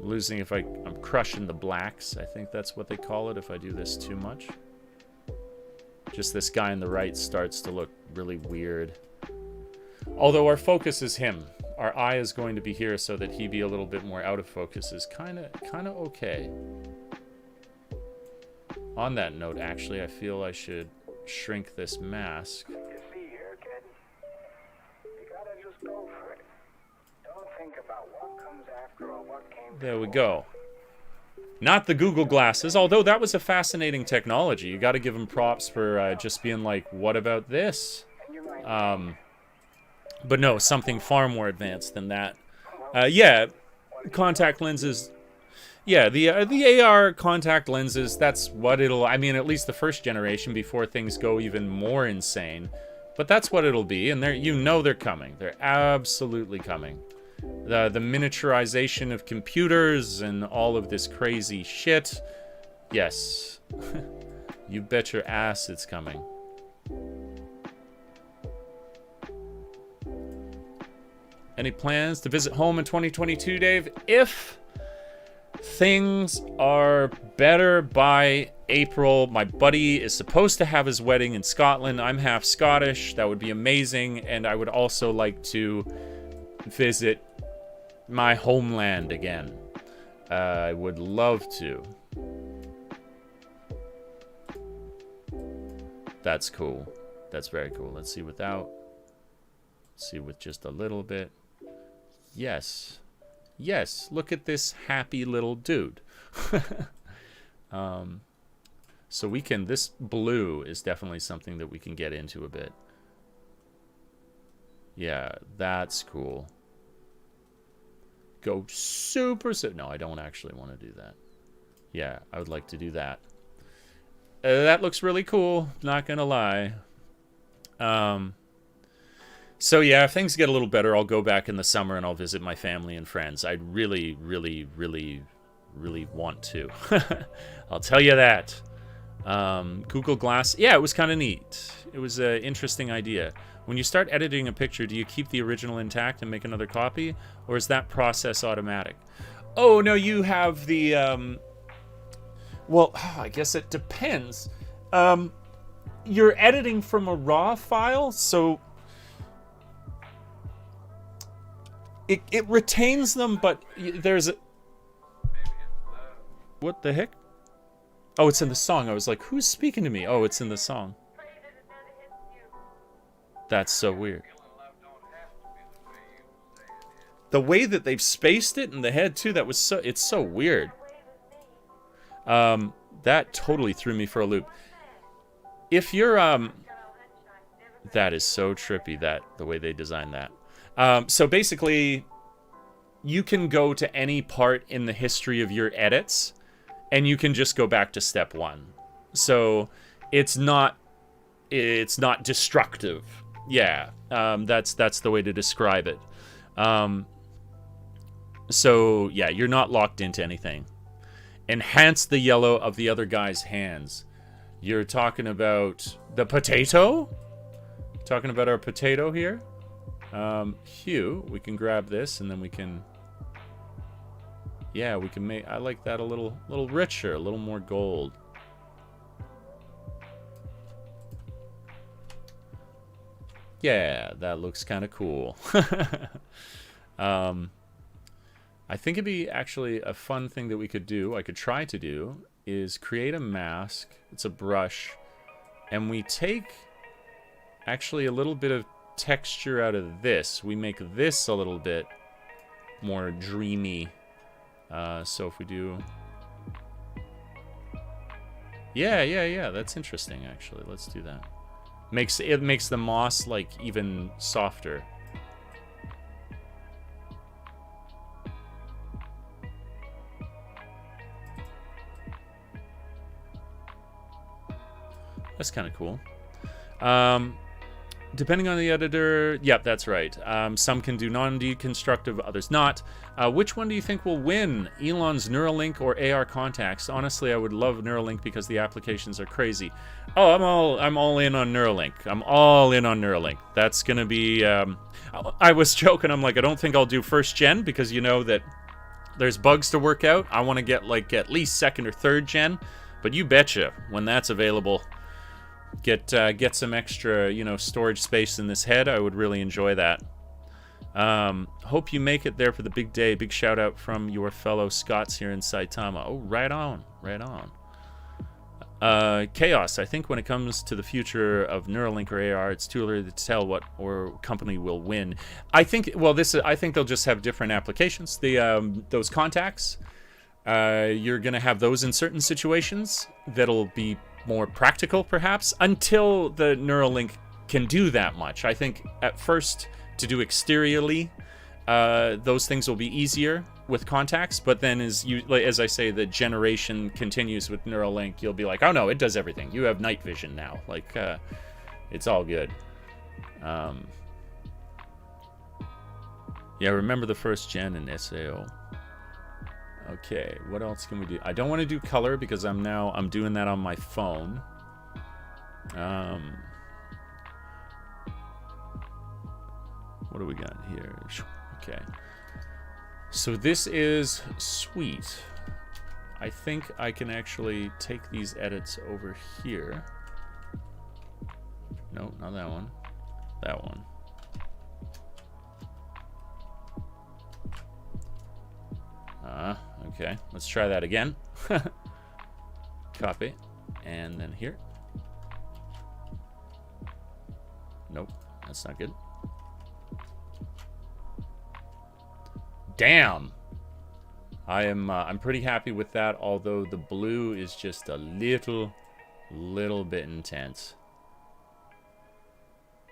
Losing if I'm crushing the blacks. I think that's what they call it if I do this too much. Just this guy on the right starts to look really weird. Although our focus is him. Our eye is going to be here so that he be a little bit more out of focus is kind of okay. On that note, actually, I feel I should shrink this mask. You see here, kid? You gotta just go for it. Don't think about what comes after or what came before. There we go. Not the Google glasses, although that was a fascinating technology. You got to give them props for just being like, what about this? But no, something far more advanced than that. Yeah, contact lenses. Yeah, the AR contact lenses, that's what it'll... I mean, at least the first generation before things go even more insane. But that's what it'll be, and you know they're coming. They're absolutely coming. The miniaturization of computers and all of this crazy shit. Yes. You bet your ass it's coming. Any plans to visit home in 2022, Dave? If things are better by April, my buddy is supposed to have his wedding in Scotland. I'm half Scottish. That would be amazing. And I would also like to visit my homeland again. I would love to. That's cool. That's very cool. Let's see without. Let's see with just a little bit. Yes. Yes. Look at this happy little dude. So we can, this blue is definitely something that we can get into a bit. Yeah, that's cool. Go super, no, I don't actually want to do that. Yeah, I would like to do that. That looks really cool, not gonna lie. So yeah, if things get a little better, I'll go back in the summer and I'll visit my family and friends. I really, really, really, really want to. I'll tell you that. Google Glass, yeah, it was kind of neat. It was an interesting idea. When you start editing a picture, do you keep the original intact and make another copy? Or is that process automatic? Oh, no, you have the... Well, I guess it depends. You're editing from a RAW file, so... It retains them, but there's a... What the heck? Oh, it's in the song. I was like, who's speaking to me? Oh, it's in the song. That's so weird. The way that they've spaced it in the head, too, that was so... It's so weird. That totally threw me for a loop. If you're... That is so trippy, the way they designed that. So basically, you can go to any part in the history of your edits, and you can just go back to step one. So it's not destructive. Yeah, that's the way to describe it. So yeah, you're not locked into anything. Enhance the yellow of the other guy's hands. You're talking about the potato? Talking about our potato here? Hue, we can grab this and then we can... Yeah, we can make... I like that a little richer, a little more gold. Yeah, that looks kind of cool. I think it'd be actually a fun thing that we could do, I could try to do, is create a mask. It's a brush. And we take actually a little bit of texture out of this. We make this a little bit more dreamy. So if we do... Yeah, that's interesting, actually. Let's do that. It makes the moss, like, even softer. That's kind of cool. Depending on the editor, yep, that's right. Some can do non-deconstructive, others not. Which one do you think will win? Elon's Neuralink or AR contacts? Honestly, I would love Neuralink because the applications are crazy. Oh, I'm all in on Neuralink. I'm all in on Neuralink. That's gonna be. I was joking. I'm like, I don't think I'll do first gen because you know that there's bugs to work out. I want to get like at least second or third gen, but you betcha when that's available. Get some extra, storage space in this head. I would really enjoy that. Hope you make it there for the big day. Big shout out from your fellow Scots here in Saitama. Oh, right on. Chaos. I think when it comes to the future of Neuralink or AR, it's too early to tell what company will win. I think they'll just have different applications. Those contacts, you're gonna have those in certain situations that'll be more practical, perhaps, until the Neuralink can do that much. I think at first to do exteriorly, those things will be easier with contacts, but then as I say, the generation continues with Neuralink, you'll be like, oh no, it does everything. You have night vision now. Like, it's all good. Yeah, remember the first gen in SAO. Okay, what else can we do? I don't want to do color because I'm doing that on my phone. What do we got here? Okay. So this is sweet. I think I can actually take these edits over here. No, not that one. That one. Okay, let's try that again. Copy. And then here. Nope, that's not good. Damn! I'm pretty happy with that, although the blue is just a little bit intense.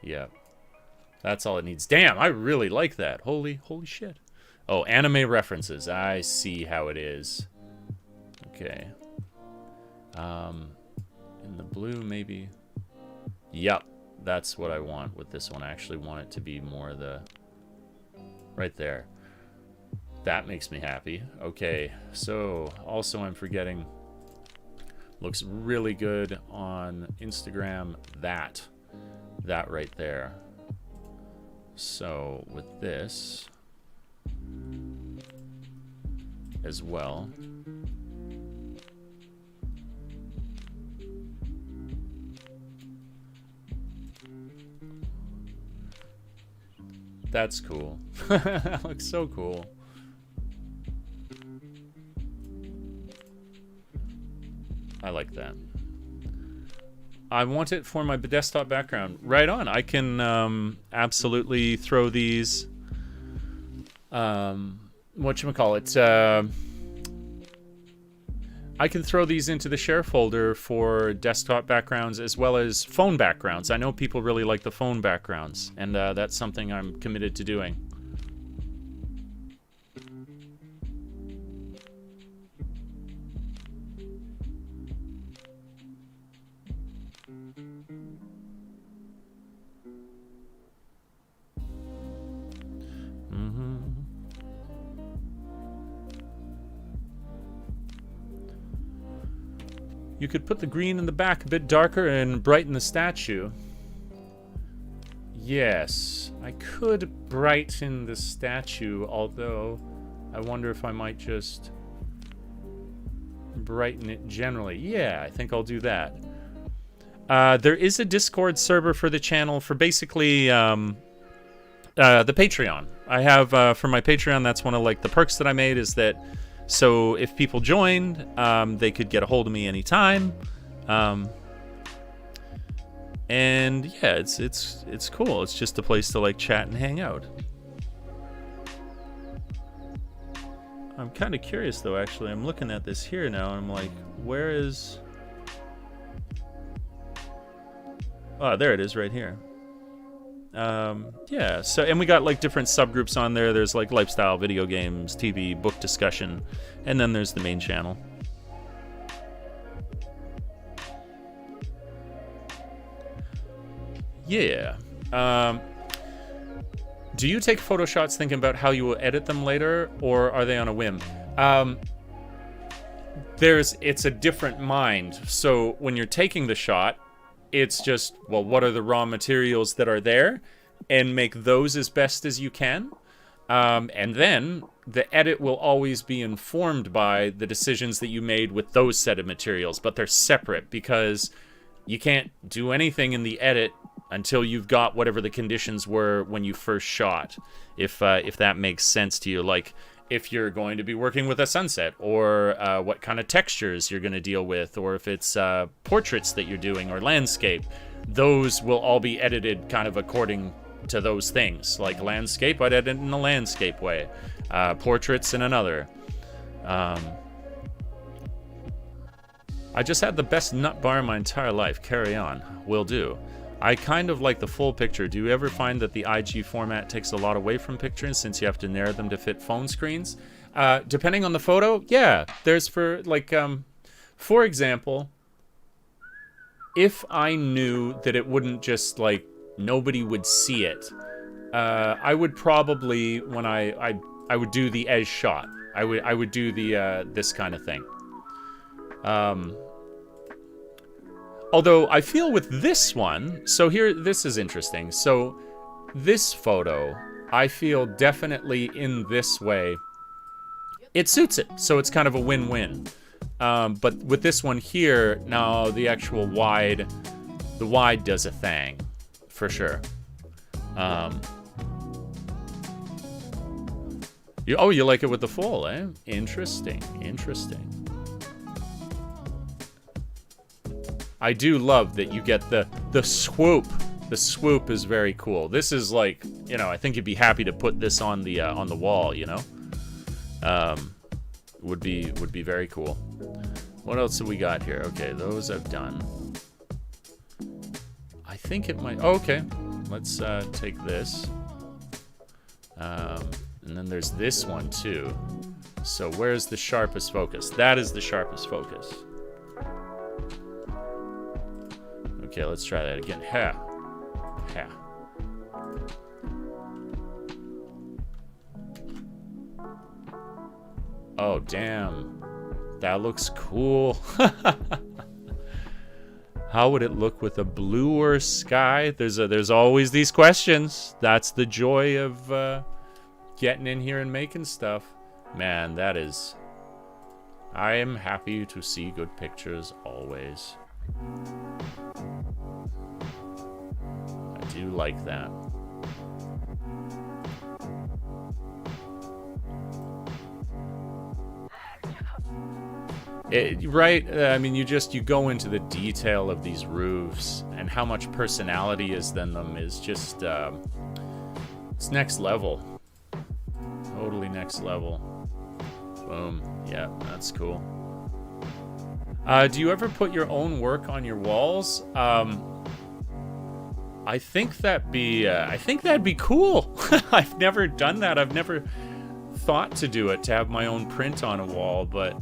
Yep. That's all it needs. Damn, I really like that. Holy shit. Oh, anime references. I see how it is. Okay. In the blue, maybe. Yep, that's what I want with this one. I actually want it to be more the... right there. That makes me happy. Okay, so also I'm forgetting... looks really good on Instagram. That right there. So with this as well. That's cool. That looks so cool. I like that. I want it for my desktop background. Right on. I can absolutely throw these. Whatchamacallit? I can throw these into the share folder for desktop backgrounds as well as phone backgrounds. I know people really like the phone backgrounds, and that's something I'm committed to doing. You could put the green in the back a bit darker and brighten the statue. Yes, I could brighten the statue, although I wonder if I might just brighten it generally. Yeah, I think I'll do that. There is a Discord server for the channel for basically the Patreon. I have, for my Patreon, that's one of like the perks that I made is that so if people joined, they could get a hold of me anytime. And yeah, it's cool. It's just a place to like chat and hang out. I'm kind of curious though, actually. I'm looking at this here now and I'm like, where is... Oh, there it is right here. Yeah, so, and we got like different subgroups on there. There's like lifestyle, video games, TV, book discussion, and then there's the main channel. Yeah. Do you take photo shots thinking about how you will edit them later, or are they on a whim? It's a different mind. So when you're taking the shot, it's just, well, what are the raw materials that are there, and make those as best as you can. And then the edit will always be informed by the decisions that you made with those set of materials, but they're separate because you can't do anything in the edit until you've got whatever the conditions were when you first shot. If that makes sense to you, like if you're going to be working with a sunset, or what kind of textures you're going to deal with, or if it's portraits that you're doing or landscape, those will all be edited kind of according to those things. Like landscape, I'd edit in a landscape way. Portraits in another. I just had the best nut bar in my entire life. Carry on. Will do. I kind of like the full picture. Do you ever find that the IG format takes a lot away from pictures since you have to narrow them to fit phone screens? Depending on the photo, yeah. There's for example, if I knew that it wouldn't just like, nobody would see it, I would probably, when I would do the edge shot. I would do the this kind of thing. Although I feel with this one, so here, this is interesting. So this photo, I feel definitely in this way, it suits it. So it's kind of a win-win. But with this one here, now the actual wide, the wide does a thing, You like it with the full, eh? Interesting. I do love that you get the swoop. The swoop is very cool. This is like, you know, I think you'd be happy to put this on the wall, you know? Would be very cool. What else have we got here? Okay, those I've done. I think it might... Oh, okay. Let's take this. And then there's this one, too. So where's the sharpest focus? That is the sharpest focus. Okay, let's try that again. Ha. Oh, damn. That looks cool. How would it look with a bluer sky? There's always these questions. That's the joy of getting in here and making stuff. Man, that is... I am happy to see good pictures always. I do like that. Right? I mean, you go into the detail of these roofs and how much personality is in them is just, it's next level. Totally next level. Boom. Yeah, that's cool. Do you ever put your own work on your walls? I think that'd be cool. I've never done that. I've never thought to do it, to have my own print on a wall, but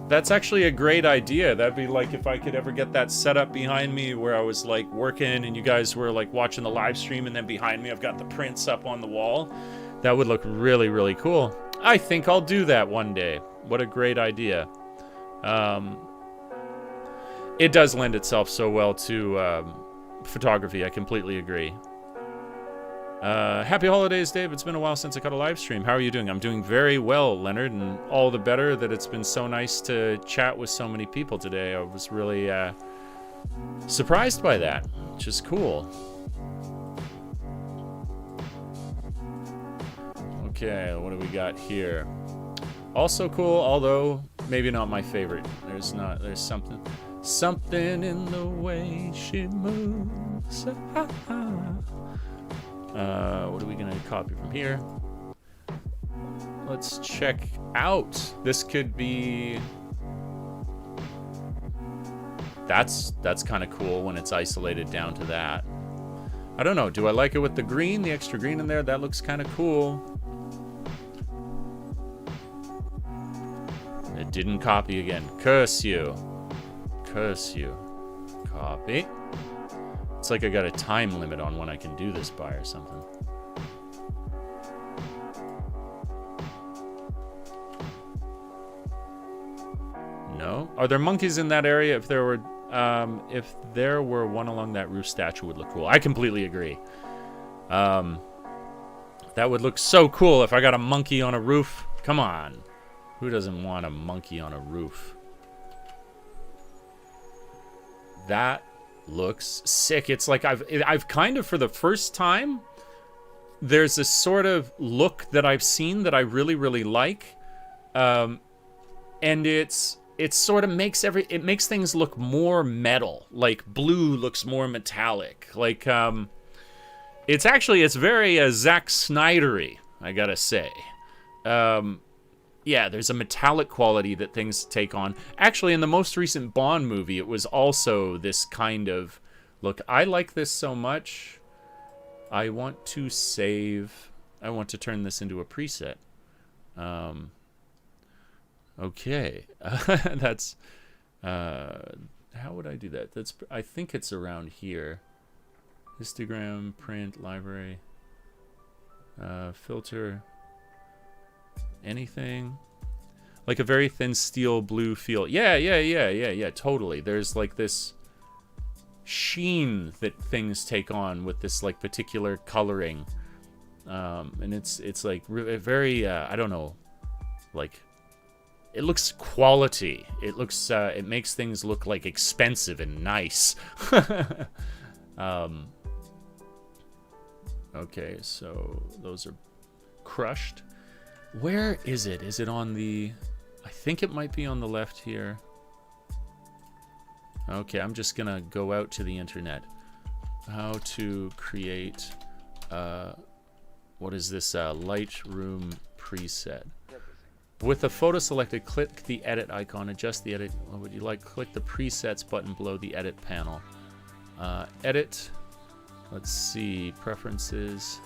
that's actually a great idea. That'd be like if I could ever get that set up behind me where I was like working and you guys were like watching the live stream, and then behind me I've got the prints up on the wall. That would look really, really cool. I think I'll do that one day. What a great idea. It does lend itself so well to photography. I completely agree. Happy holidays, Dave. It's been a while since I caught a live stream. How are you doing? I'm doing very well, Leonard, and all the better that it's been so nice to chat with so many people today. I was really surprised by that, which is cool. Okay, what do we got here? Also cool, although maybe not my favorite. There's something in the way she moves. What are we gonna copy from here? Let's check out. This could be... That's kind of cool when it's isolated down to that. I don't know. Do I like it with the green, the extra green in there? That looks kind of cool. It didn't copy again. Curse you. Curse you. Copy. It's like I got a time limit on when I can do this by or something. No? Are there monkeys in that area? If there were one along that roof, statue would look cool. I completely agree. That would look so cool if I got a monkey on a roof. Come on. Who doesn't want a monkey on a roof? That looks sick. It's like I've kind of, for the first time, there's a sort of look that I've seen that I really, really like. And it sort of makes things look more metal. Like blue looks more metallic. Like it's very Zack Snyder-y, I gotta say. Yeah, there's a metallic quality that things take on. Actually, in the most recent Bond movie, it was also this kind of look. I like this so much. I want to turn this into a preset. Okay. That's how would I do that? I think it's around here. Histogram, print, library, filter. Anything like a very thin steel blue feel. Yeah, totally. There's like this sheen that things take on with this like particular coloring, and it's like very I don't know, like it looks quality. It looks it makes things look like expensive and nice. Okay, so those are crushed. Where is it? Is it on the... I think it might be on the left here. Okay, I'm just going to go out to the internet. How to create... what is this? Lightroom preset. With the photo selected, click the edit icon, adjust the edit. What would you like? Click the presets button below the edit panel. Edit. Let's see. Preferences.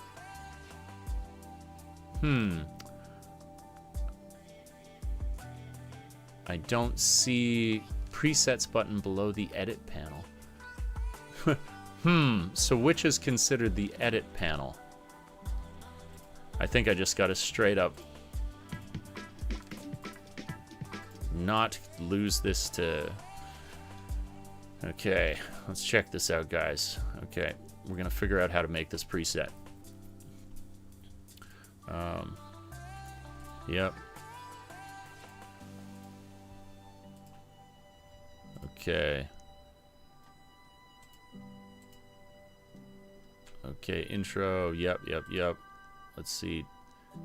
I don't see presets button below the edit panel. So which is considered the edit panel? I think I just got to straight up not lose this to... Okay, let's check this out, guys. Okay, we're gonna figure out how to make this preset. Yep. Okay. Okay, intro. Yep. Let's see.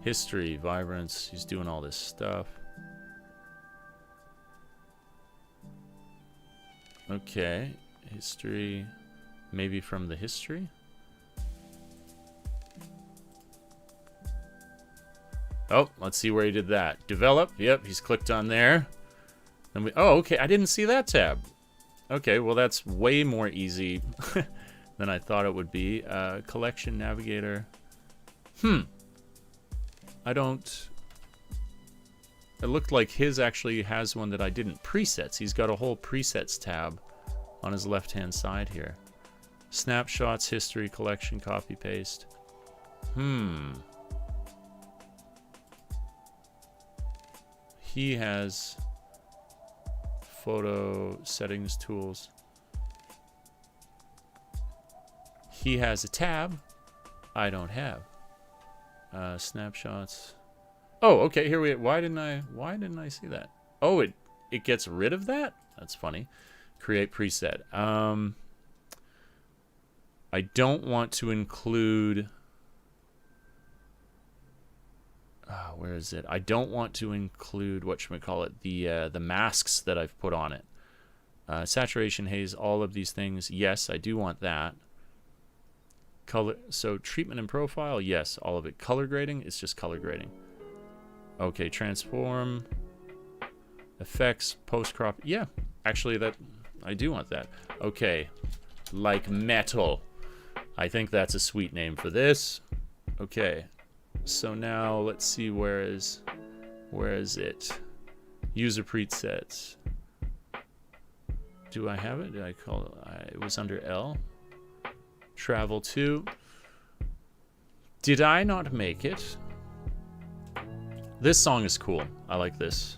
History, vibrance. He's doing all this stuff. Okay. History. Maybe from the history? Oh, let's see where he did that. Develop. Yep, he's clicked on there. Then we... Oh, okay. I didn't see that tab. Okay, well, that's way more easy than I thought it would be. Collection navigator. I don't... It looked like his actually has one that I didn't. Presets. He's got a whole presets tab on his left-hand side here. Snapshots, history, collection, copy, paste. He has photo settings tools. He has a tab I don't have. Snapshots. Oh, okay, here we... Why didn't I see that? Oh, it gets rid of that? That's funny. Create preset. I don't want to include... where is it? I don't want to include, whatchamacallit, the masks that I've put on it. Saturation, haze, all of these things. Yes, I do want that. Color, so treatment and profile, yes, all of it. Color grading, it's just color grading. Okay, transform, effects, post crop. Yeah, actually, that I do want that. Okay, like metal. I think that's a sweet name for this. Okay, so now let's see where is it? User presets. Do I have it? Did I call it? It was under L. Travel to. Did I not make it? This song is cool. I like this.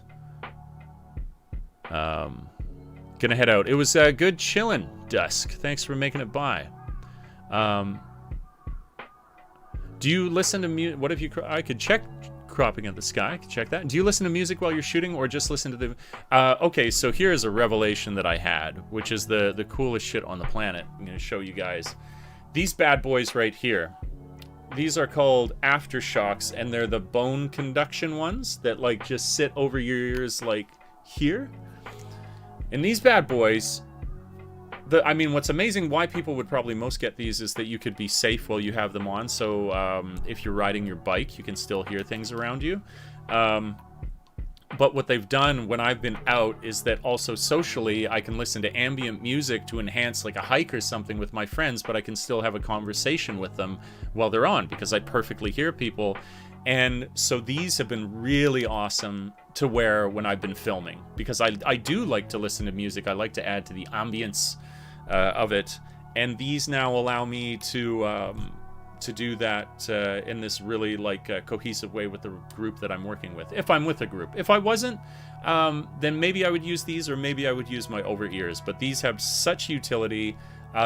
Gonna head out. It was good chillin', Dusk. Thanks for making it by. Do you listen to music? What if you... I could check cropping at the sky. I could check that. Do you listen to music while you're shooting or just listen to the... okay, so here's a revelation that I had, which is the coolest shit on the planet. I'm going to show you guys. These bad boys right here. These are called aftershocks, and they're the bone conduction ones that, like, just sit over your ears, like, here. And these bad boys... I mean, what's amazing, why people would probably most get these is that you could be safe while you have them on. So if you're riding your bike, you can still hear things around you. But what they've done when I've been out is that also socially, I can listen to ambient music to enhance like a hike or something with my friends, but I can still have a conversation with them while they're on because I perfectly hear people. And so these have been really awesome to wear when I've been filming because I do like to listen to music. I like to add to the ambience of it, and these now allow me to do that in this really like cohesive way with the group that I'm working with. If I'm with a group, if I wasn't, then maybe I would use these, or maybe I would use my over ears. But these have such utility.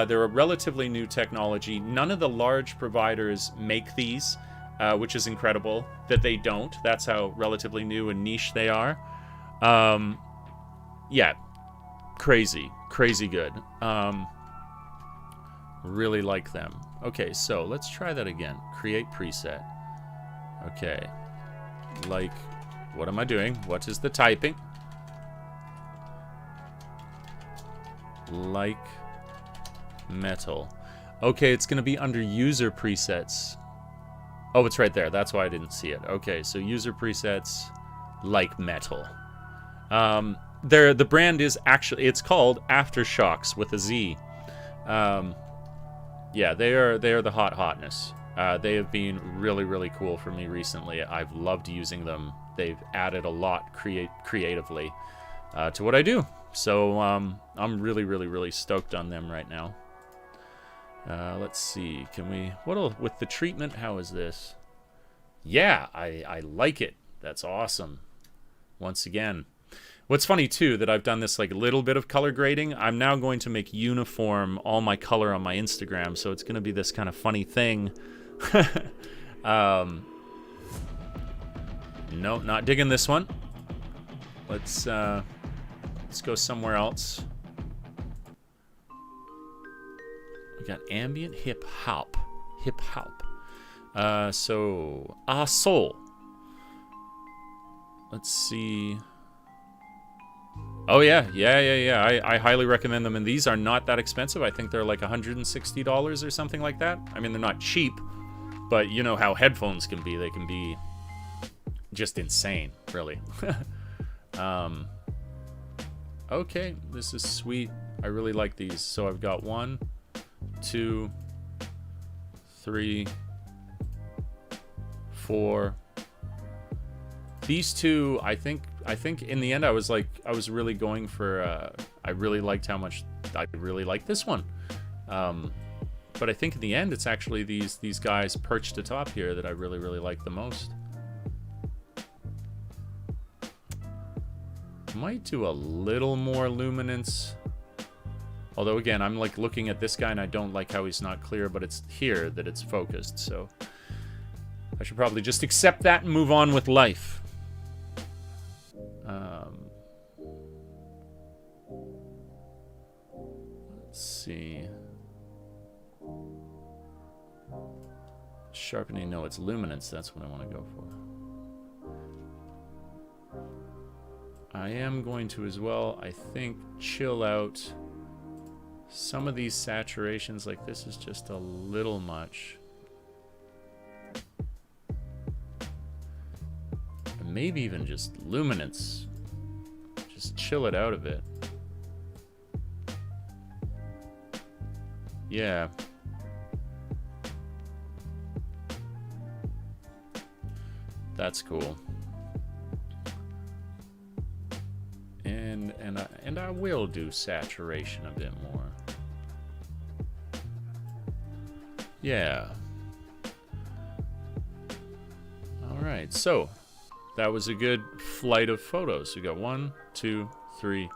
They're a relatively new technology. None of the large providers make these, which is incredible that they don't. That's how relatively new and niche they are. Yeah. Crazy good. Really like them. Okay, so let's try that again. Create preset. Okay. Like, what am I doing? What is the typing? Like metal. Okay, it's going to be under user presets. Oh, it's right there. That's why I didn't see it. Okay, so user presets, like metal. The brand is actually, it's called Aftershocks with a Z. Yeah, they are the hotness. They have been really, really cool for me recently. I've loved using them. They've added a lot creatively to what I do. So I'm really, really, really stoked on them right now. Let's see. Can we... with the treatment, how is this? Yeah, I like it. That's awesome. Once again. What's funny, too, that I've done this like little bit of color grading. I'm now going to make uniform all my color on my Instagram, so it's going to be this kind of funny thing. No, not digging this one. Let's go somewhere else. We got ambient hip hop. Soul. Let's see. Oh yeah. I highly recommend them, and these are not that expensive. I think they're like $160 or something like that. I mean, they're not cheap, but you know how headphones can be. They can be just insane, really. Okay, this is sweet. I really like these. So I've got 1, 2, 3, 4. These two, I think in the end I was really going for I really liked how much I really like this one. But I think in the end it's actually these guys perched atop here that I really, really like the most. Might do a little more luminance. Although again, I'm like looking at this guy and I don't like how he's not clear, but it's here that it's focused, so I should probably just accept that and move on with life. Let's see. Sharpening, no, it's luminance. That's what I want to go for. I am going to as well, I think, chill out some of these saturations. Like this is just a little much. And maybe even just luminance. Just chill it out a bit. Yeah. That's cool. And I will do saturation a bit more. Yeah. All right. So that was a good flight of photos. We got 1, 2, 3,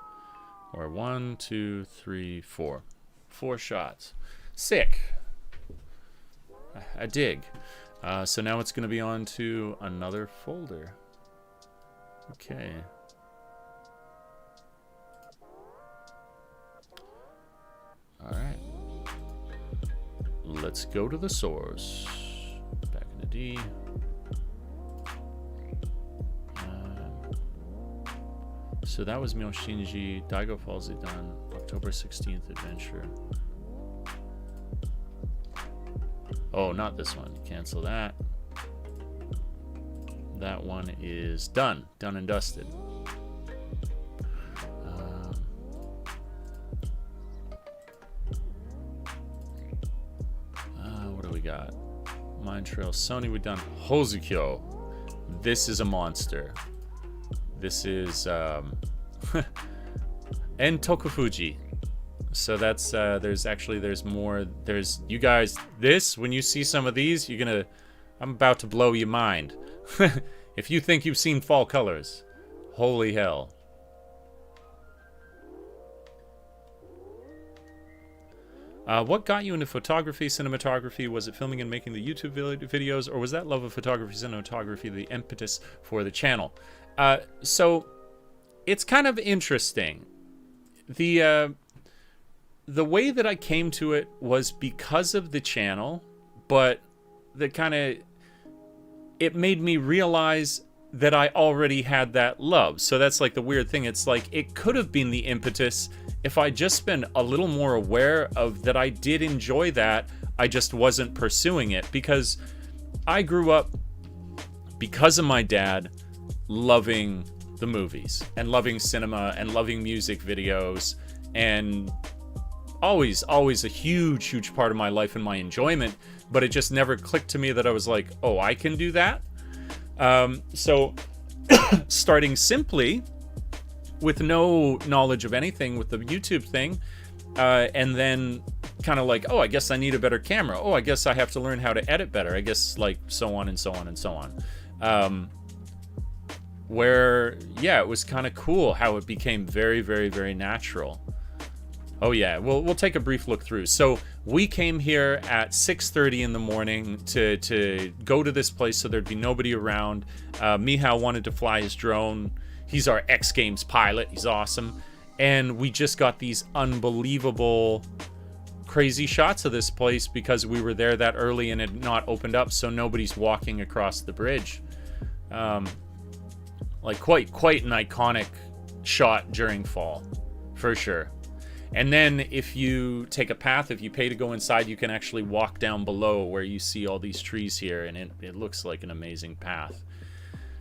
or 1, 2, 3, 4. 4 shots. Sick. I dig. So now it's going to be on to another folder. Okay. All right. Let's go to the source. Back into D. So that was Myoshinji, Daigo Falls done, October 16th adventure. Oh, not this one. Cancel that. That one is done. Done and dusted. What do we got? Mind Trail, Sony, we've done Hozukyo. This is a monster. This is and Tokufuji. So that's there's more. There's you guys. This when you see some of these, you're gonna. I'm about to blow your mind. If you think you've seen Fall Colors, holy hell. What got you into photography, cinematography? Was it filming and making the YouTube videos, or was that love of photography, cinematography the impetus for the channel? So it's kind of interesting. The way that I came to it was because of the channel, but it made me realize that I already had that love. So that's like the weird thing. It's like it could have been the impetus if I just been a little more aware of that I did enjoy that. I just wasn't pursuing it because I grew up, because of my dad, loving the movies and loving cinema and loving music videos, and always a huge part of my life and my enjoyment, but it just never clicked to me that I was like, oh, I can do that. So starting simply with no knowledge of anything with the YouTube thing, and then kind of like, oh, I guess I need a better camera. Oh, I guess I have to learn how to edit better. I guess, like, so on and so on and so on. Where, yeah, it was kind of cool how it became very natural. Oh yeah, we'll take a brief look through. So we came here at 6:30 in the morning to go to this place so there'd be nobody around. Mihal wanted to fly his drone. He's our X Games pilot. He's awesome. And we just got these unbelievable, crazy shots of this place because we were there that early and it had not opened up, so nobody's walking across the bridge. Like quite an iconic shot during fall, for sure. And then if you take a path, if you pay to go inside, you can actually walk down below where you see all these trees here, and it looks like an amazing path.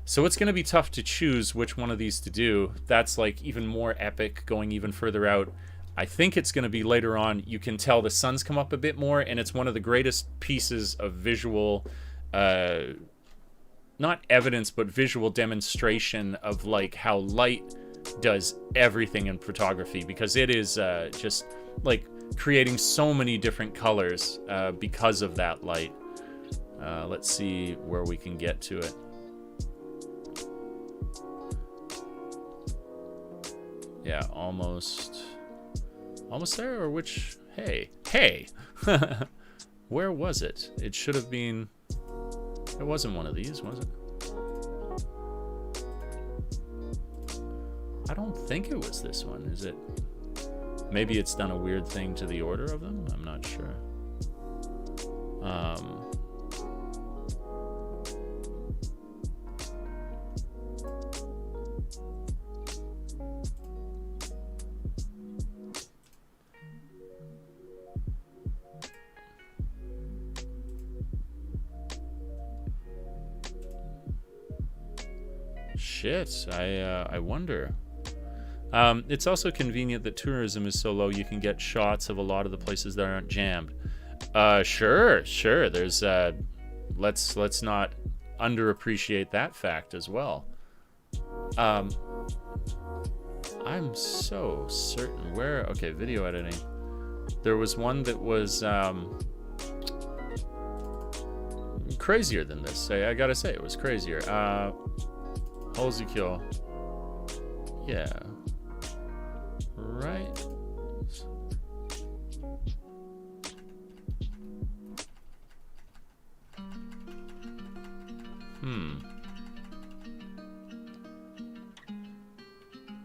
So it's going to be tough to choose which one of these to do. That's like even more epic, going even further out. I think it's going to be later on. You can tell the sun's come up a bit more, and it's one of the greatest pieces of visual, not evidence, but visual demonstration of like how light does everything in photography, because it is just like creating so many different colors because of that light. Let's see where we can get to it. Yeah, almost there. Or which? Hey, where was it? It should have been. It wasn't one of these, was it? I don't think it was this one, is it? Maybe it's done a weird thing to the order of them? I'm not sure. Shit, I wonder. It's also convenient that tourism is so low you can get shots of a lot of the places that aren't jammed. Sure. There's let's not underappreciate that fact as well. I'm so certain where. Okay, video editing. There was one that was crazier than this. I gotta say, it was crazier. Holzikyo. Yeah. Right.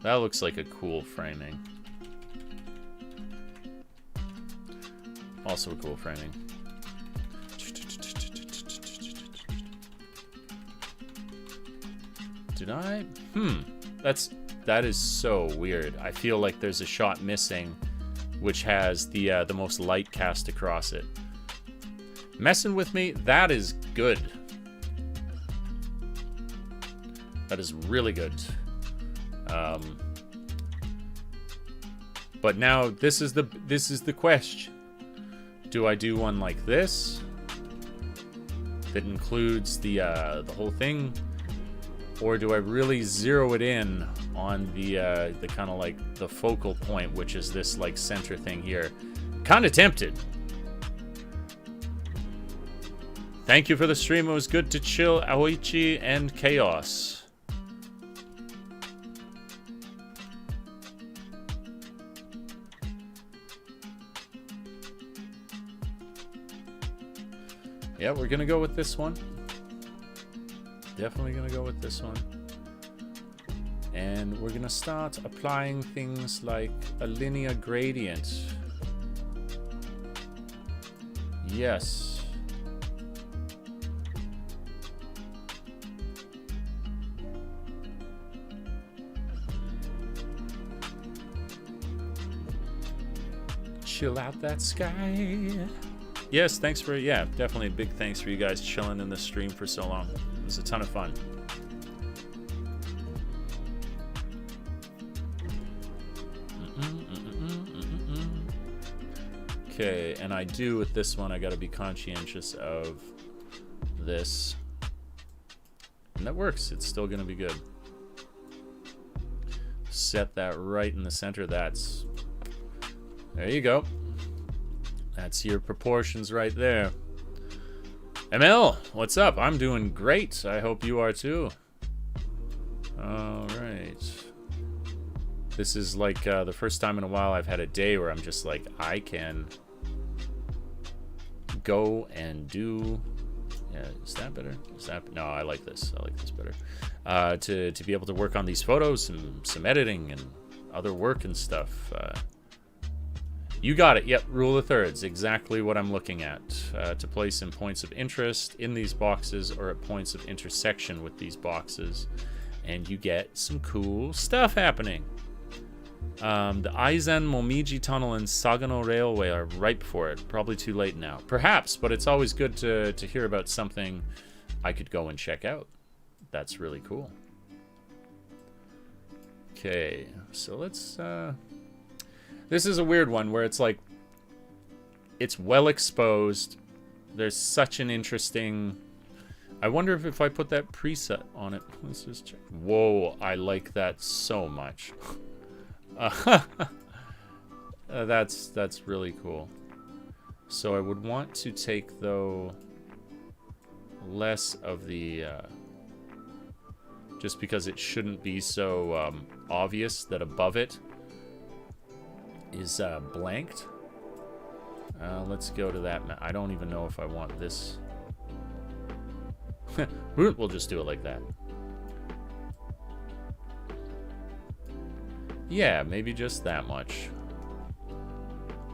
That looks like a cool framing. Also a cool framing. Did I? That is so weird. I feel like there's a shot missing, which has the most light cast across it. Messing with me? That is good. That is really good. But now this is the question. Do I do one like this that includes the whole thing? Or do I really zero it in on the kind of like the focal point, which is this like center thing here? Kind of tempted. Thank you for the stream. It was good to chill, Aoichi and Chaos. Yeah, we're gonna go with this one. Definitely gonna go with this one. And we're gonna start applying things like a linear gradient. Yes. chill out that sky. Yes, thanks for, yeah, definitely a big thanks for you guys chilling in the stream for so long. It was a ton of fun. Okay, and I do with this one, I gotta be conscientious of this. And that works, it's still gonna be good. Set that right in the center, that's, there you go. That's your proportions right there. ML, what's up? I'm doing great, I hope you are too. Alright. This is like the first time in a while I've had a day where I'm just like, I can go and do, yeah, is that better? Is that, no, I like this better. To be able to work on these photos and some editing and other work and stuff. You got it, yep, rule of thirds, exactly what I'm looking at. To place in points of interest in these boxes or at points of intersection with these boxes. And you get some cool stuff happening. The Aizen Momiji Tunnel and Sagano Railway are ripe for it. Probably too late now. Perhaps, but it's always good to hear about something I could go and check out. That's really cool. Okay, so let's... This is a weird one where it's like... It's well exposed. There's such an interesting... I wonder if I put that preset on it. Let's just check. Whoa, I like that so much. That's really cool. So I would want to take, though, less of the just because it shouldn't be so obvious that above it is blanked. Let's go to that. I don't even know if I want this. We'll just do it like that. Yeah, maybe just that much.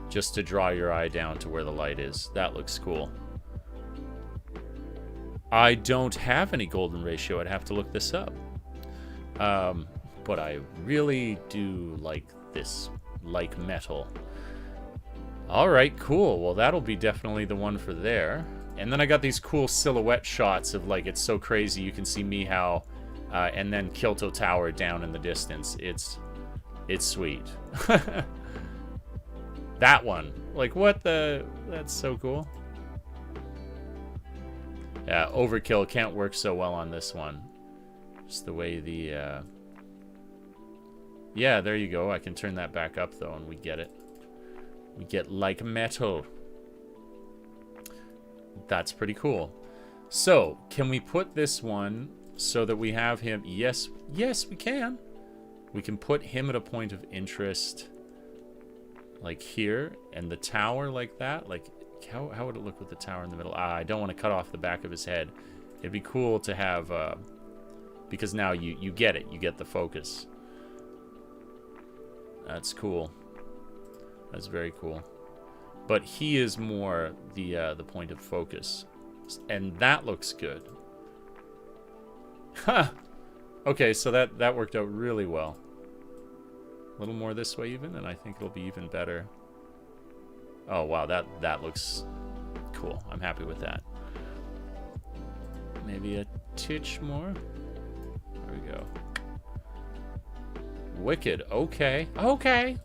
Just to draw your eye down to where the light is. That looks cool. I don't have any golden ratio. I'd have to look this up. But I really do like this. Like metal. Alright, cool. Well, that'll be definitely the one for there. And then I got these cool silhouette shots of, like, it's so crazy. You can see Mihao and then Kyoto Tower down in the distance. It's sweet. That one. Like, what the... That's so cool. Yeah, overkill can't work so well on this one. Just the way the... Yeah, there you go. I can turn that back up, though, and we get it. We get like metal. That's pretty cool. So, can we put this one so that we have him... Yes, we can. We can put him at a point of interest like here, and the tower like that. Like, how would it look with the tower in the middle? I don't want to cut off the back of his head. It'd be cool to have, because now you get it. You get the focus. That's cool. That's very cool. But he is more the point of focus. And that looks good. Huh! Okay, so that worked out really well. A little more this way even, and I think it'll be even better. Oh, wow, that looks cool. I'm happy with that. Maybe a titch more. There we go. Wicked. Okay. Okay.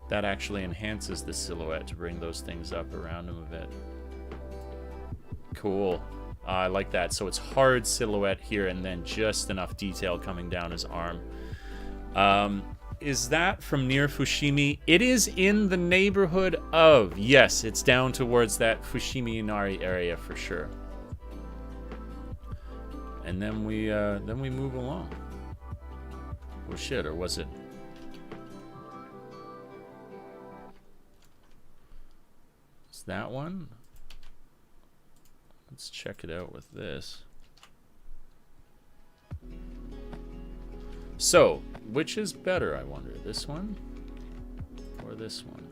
That actually enhances the silhouette to bring those things up around him a bit. Cool. I like that. So it's hard silhouette here and then just enough detail coming down his arm. Is that from near Fushimi? It is in the neighborhood of. Yes, it's down towards that Fushimi Inari area for sure. And then we move along. Oh shit, or was it? Is that one? Let's check it out with this. So, which is better, I wonder? This one? Or this one?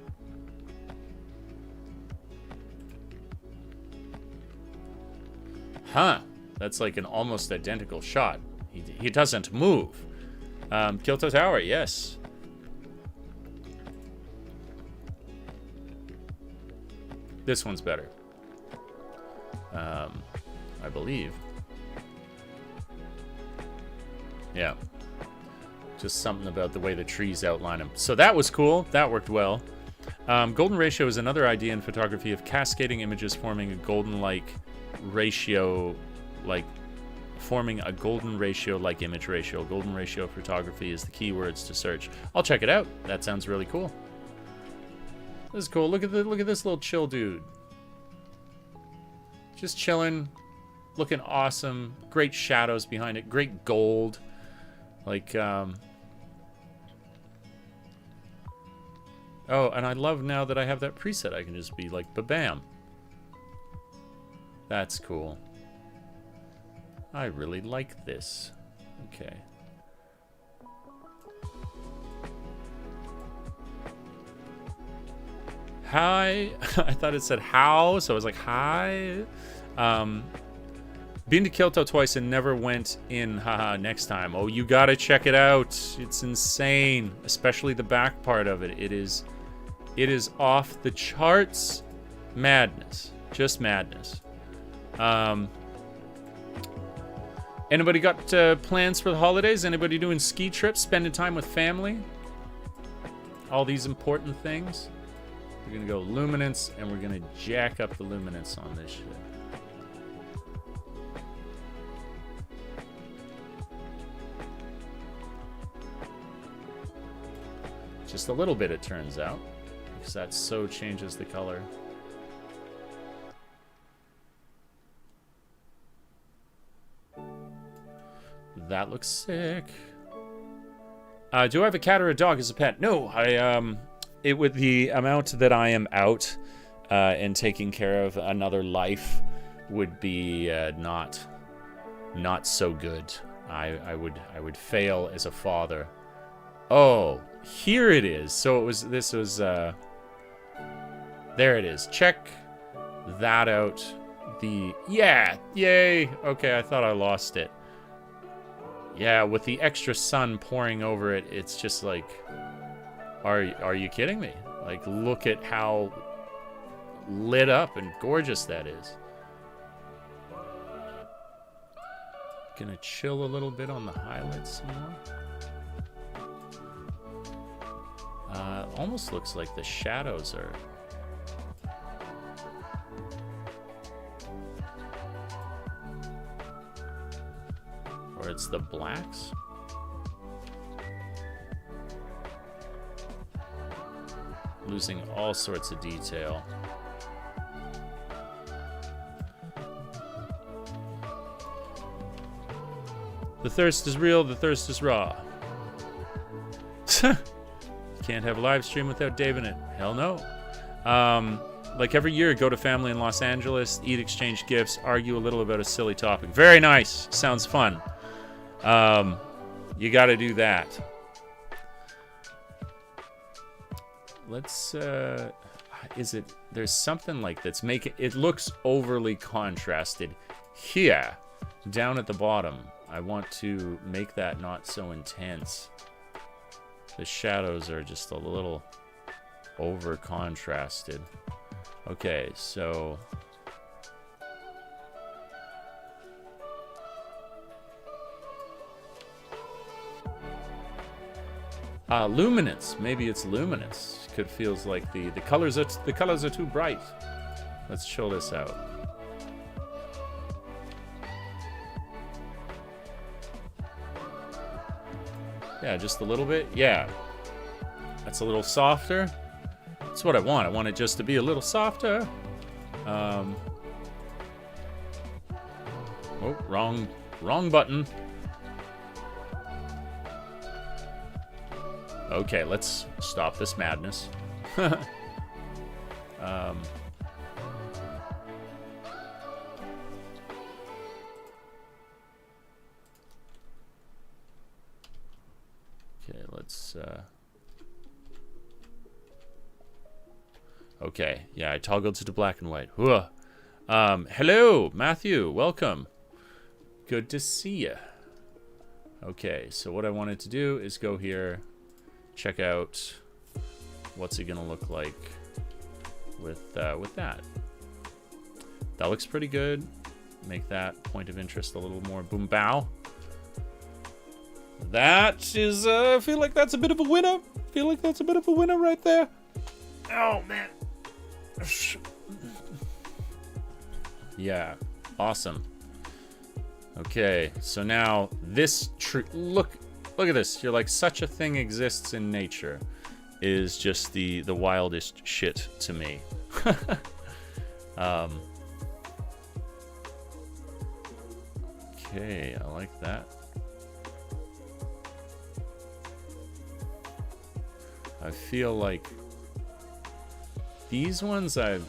Huh. That's like an almost identical shot. He doesn't move. Kyoto Tower, yes. This one's better. I believe. Yeah. Just something about the way the trees outline them. So that was cool. That worked well. Golden ratio is another idea in photography of cascading images forming a golden-like ratio, forming a golden ratio like image ratio. Golden ratio photography is the keywords to search. I'll check it out. That sounds really cool. This is cool. Look at this little chill dude. Just chilling, looking awesome. Great shadows behind it. Great gold. Like, oh, and I love now that I have that preset. I can just be like, ba-bam. That's cool. I really like this. Okay. Hi. I thought it said how, so I was like, hi. Been to Kyoto twice and never went in. Haha, next time. Oh, you gotta check it out. It's insane. Especially the back part of it. It is off the charts. Madness. Just madness. Anybody got plans for the holidays? Anybody doing ski trips? Spending time with family? All these important things. We're gonna go luminance, and we're gonna jack up the luminance on this shit. Just a little bit, it turns out, because that so changes the color. That looks sick. Do I have a cat or a dog as a pet? No, with the amount that I am out and taking care of another life would be not so good. I would fail as a father. Oh, here it is. So this was there it is. Check that out. Yay. Okay, I thought I lost it. Yeah, with the extra sun pouring over it, it's just like, are you kidding me? Like, look at how lit up and gorgeous that is. Gonna chill a little bit on the highlights some more. Almost looks like the shadows are... Or it's the blacks? Losing all sorts of detail. The thirst is real, the thirst is raw. Can't have a live stream without Dave in it. Hell no. Like every year, go to family in Los Angeles, eat, exchange gifts, argue a little about a silly topic. Very nice. Sounds fun. You got to do that. Let's, there's something like that's it looks overly contrasted here, down at the bottom. I want to make that not so intense. The shadows are just a little over contrasted. Okay, so luminance. Maybe it's luminance. Could feels like the colors are too bright. Let's chill this out. Yeah, just a little bit. Yeah. That's a little softer. That's what I want. I want it just to be a little softer. Oh, wrong button. Okay, let's stop this madness. Okay, let's okay, yeah, I toggled to the black and white. Hello, Matthew, welcome. Good to see you. Okay, so what I wanted to do is go here, check out what's it gonna look like with that. That looks pretty good. Make that point of interest a little more boom bow. That is, I feel like that's a bit of a winner. Feel like that's a bit of a winner right there. Oh man. Yeah, awesome. Okay, so now this tree, look at this. You're like, such a thing exists in nature, is just the wildest shit to me. Okay, I like that. I feel like these ones I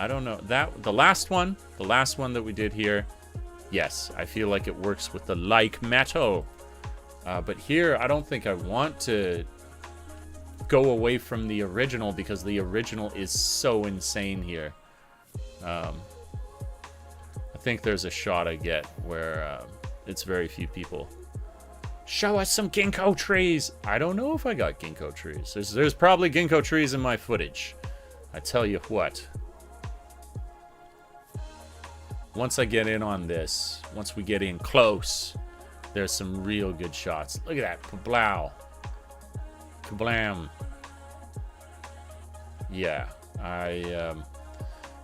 don't know, that the last one that we did here, yes, I feel like it works with the like metal. But here I don't think I want to go away from the original, because the original is so insane here. I think there's a shot I get where it's very few people. Show us some ginkgo trees. I don't know if I got ginkgo trees. There's probably ginkgo trees in my footage. I tell you what. Once I get in on this, once we get in close, there's some real good shots. Look at that. Kablow. Kablam. Yeah.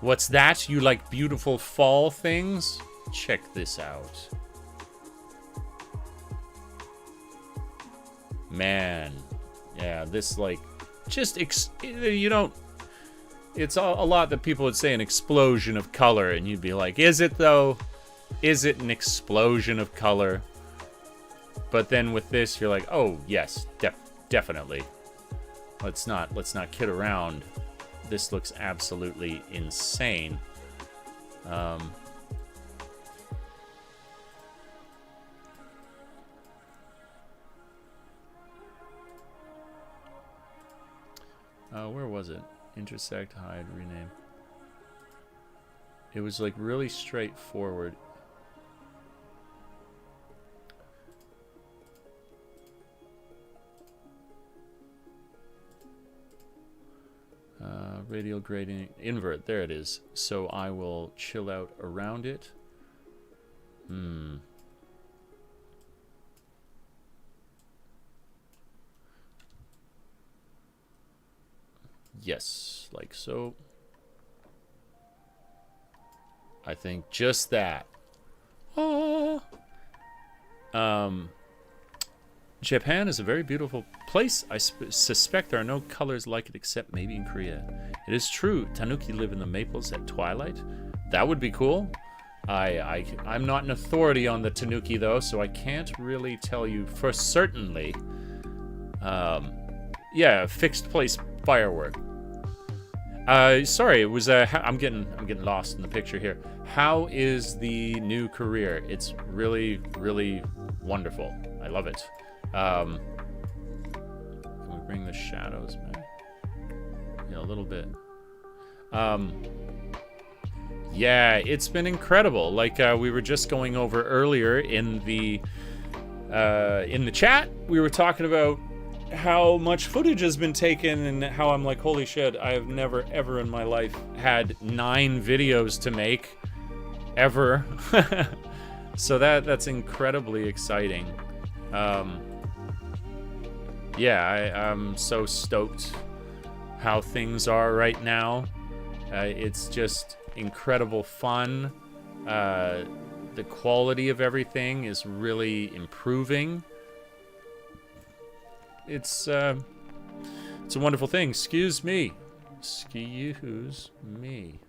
What's that? You like beautiful fall things? Check this out. Man. Yeah, this like just you don't, it's a lot that people would say an explosion of color, and you'd be like, is it though? Is it an explosion of color? But then with this, you're like, oh yes, definitely. Let's not kid around. This looks absolutely insane. Where was it? Intersect, hide, rename. It was like really straightforward. Radial gradient, invert, there it is. So I will chill out around it. Yes, like so. I think just that. Japan is a very beautiful place. I suspect there are no colors like it except maybe in Korea. It is true. Tanuki live in the maples at twilight. That would be cool. I'm not an authority on the Tanuki though, so I can't really tell you for certainly. Yeah, fixed place firework. Sorry, it was I'm getting lost in the picture here. How is the new career? It's really, really wonderful. I love it. Can we bring the shadows back? Yeah, a little bit. Yeah, it's been incredible. Like we were just going over earlier in the chat, we were talking about how much footage has been taken and how I'm like, holy shit, I have never ever in my life had 9 videos to make ever. So that's incredibly exciting. Yeah, I'm so stoked how things are right now. It's just incredible fun. The quality of everything is really improving. It's a wonderful thing. Excuse me. Excuse me.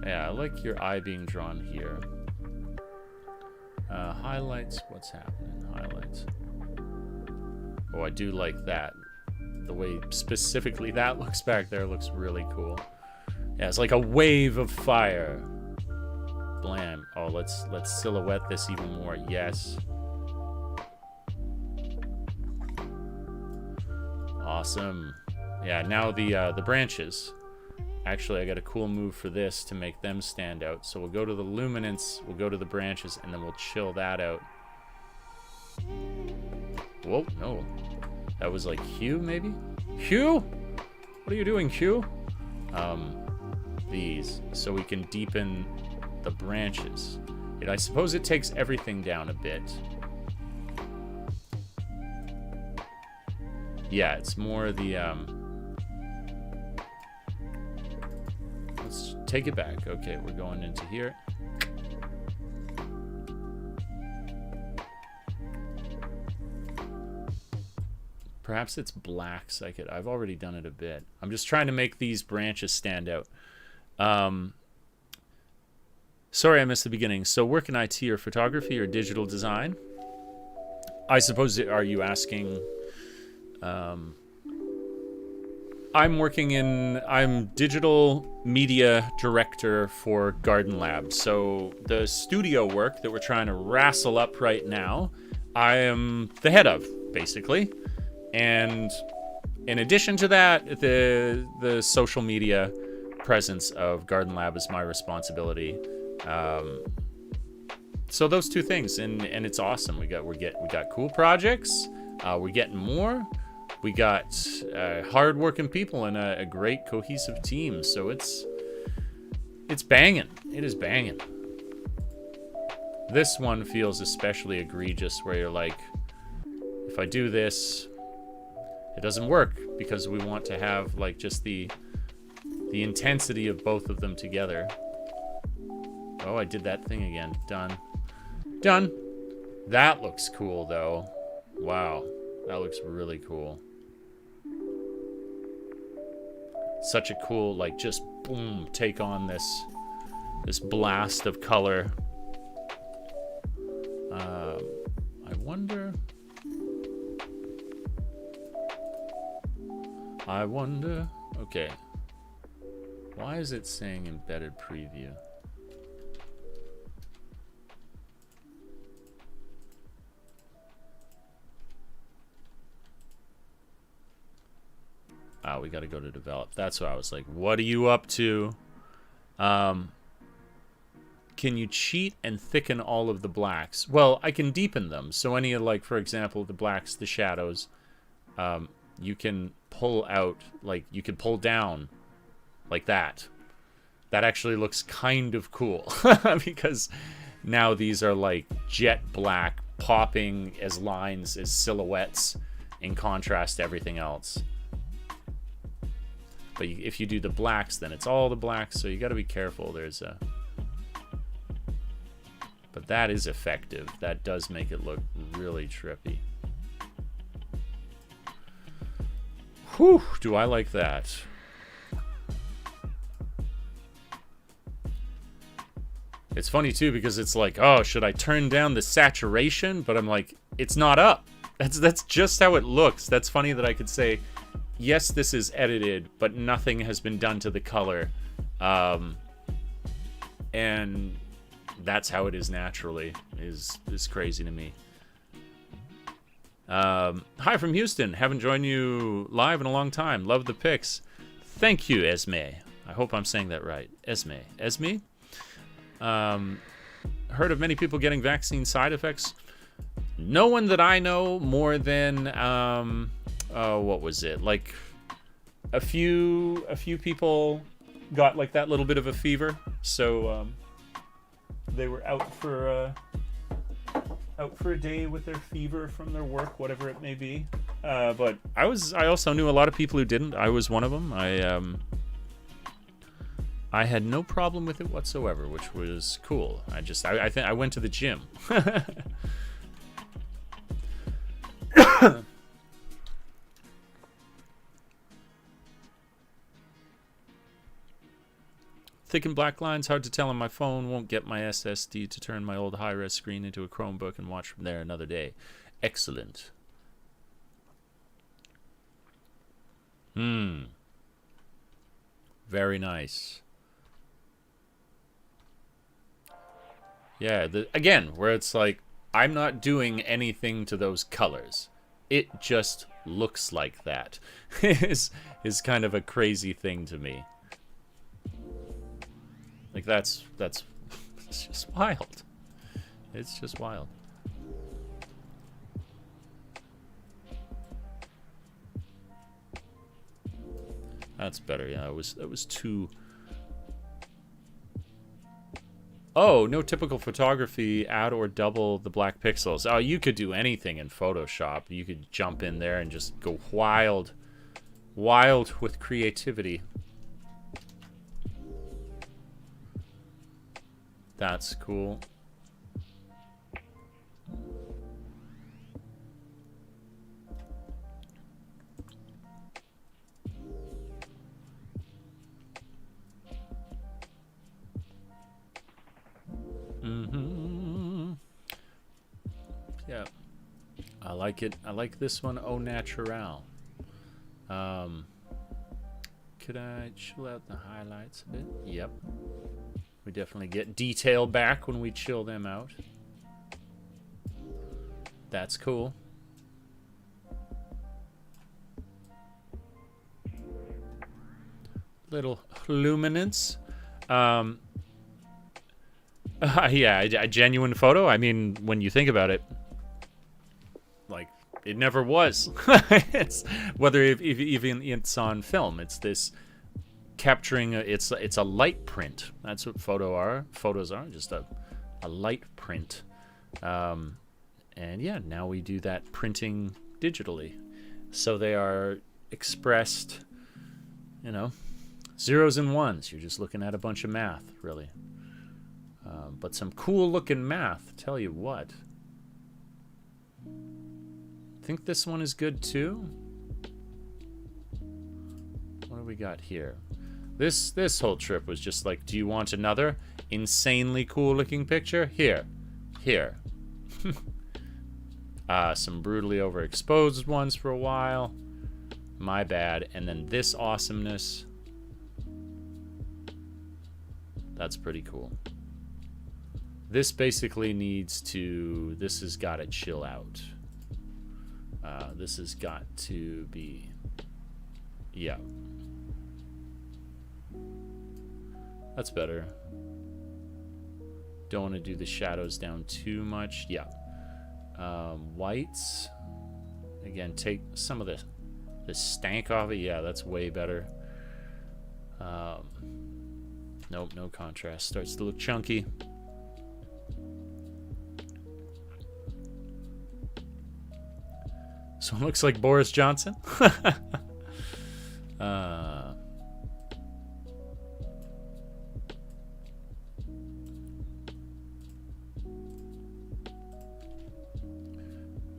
Yeah, I like your eye being drawn here. Highlights. What's happening? Highlights. Oh, I do like that. The way specifically that looks back there looks really cool. Yeah, it's like a wave of fire. Blam. Oh, let's silhouette this even more. Yes. Awesome. Yeah, now the branches. Actually, I got a cool move for this to make them stand out. So we'll go to the luminance, we'll go to the branches, and then we'll chill that out. Whoa, no. That was like Hue, maybe? Hue? What are you doing, Hue? These. So we can deepen the branches. I suppose it takes everything down a bit. Yeah, it's more the, let's take it back. Okay, we're going into here. Perhaps it's blacks. I've already done it a bit. I'm just trying to make these branches stand out. Sorry I missed the beginning. So work in IT or photography or digital design? I suppose, are you asking... I'm digital media director for Garden Lab. So the studio work that we're trying to wrestle up right now, I am the head of, basically. And in addition to that, the social media presence of Garden Lab is my responsibility. So those two things, and it's awesome. We got cool projects. We're getting more. We got hard-working people and a great cohesive team. So it's banging. It is banging. This one feels especially egregious, where you're like, if I do this, it doesn't work, because we want to have like just the intensity of both of them together. Oh, I did that thing again. Done. Done. That looks cool, though. Wow. That looks really cool. Such a cool, like, just boom, take on this blast of color. I wonder. Okay. Why is it saying embedded preview? Oh, we got to go to develop. That's why I was like, what are you up to? Can you cheat and thicken all of the blacks? Well, I can deepen them. So any of, like, for example, the blacks, the shadows, you can pull out, like, you can pull down like that. That actually looks kind of cool because now these are like jet black, popping as lines, as silhouettes, in contrast to everything else. But if you do the blacks, then it's all the blacks, so you got to be careful. But that is effective. That does make it look really trippy. Whew, do I like that. It's funny, too, because it's like, oh, should I turn down the saturation? But I'm like, it's not up. That's just how it looks. That's funny that I could say, yes, this is edited, but nothing has been done to the color. And that's how it is naturally, is crazy to me. Hi from Houston. Haven't joined you live in a long time. Love the pics. Thank you, Esme. I hope I'm saying that right. Esme. Esme? Heard of many people getting vaccine side effects. No one that I know, more than what was it? Like a few people got like that little bit of a fever, so they were out for a day with their fever from their work, whatever it may be. But I also knew a lot of people who didn't. I was one of them. I had no problem with it whatsoever, which was cool. I think I went to the gym. Thick and black lines, hard to tell on my phone. Won't get my SSD to turn my old high-res screen into a Chromebook and watch from there another day. Excellent. Very nice. Yeah, again, where it's like, I'm not doing anything to those colors. It just looks like that. is kind of a crazy thing to me. Like, that's it's just wild. It's just wild. That's better. Yeah, it was too. Oh, no typical photography, add or double the black pixels. Oh, you could do anything in Photoshop. You could jump in there and just go wild with creativity. That's cool. Yeah, I like it. I like this one, au naturel. Could I chill out the highlights a bit? Yep. We definitely get detail back when we chill them out. That's cool. Little luminance. Yeah, a genuine photo. I mean, when you think about it, like, it never was. It's, whether if even it's on film, it's this capturing. It's a light print. That's what photos are. Just a light print. And yeah, now we do that printing digitally, so they are expressed. You know, zeros and ones. You're just looking at a bunch of math, really. But some cool looking math, tell you what. Think this one is good too. What do we got here? This whole trip was just like, do you want another insanely cool looking picture? Here. Some brutally overexposed ones for a while. My bad. And then this awesomeness. That's pretty cool. This basically needs to... This has got to chill out. This has got to be... Yeah. That's better. Don't want to do the shadows down too much. Yeah. Whites. Again, take some of the stank off it. Yeah, that's way better. Nope, no contrast. Starts to look chunky. So it looks like Boris Johnson.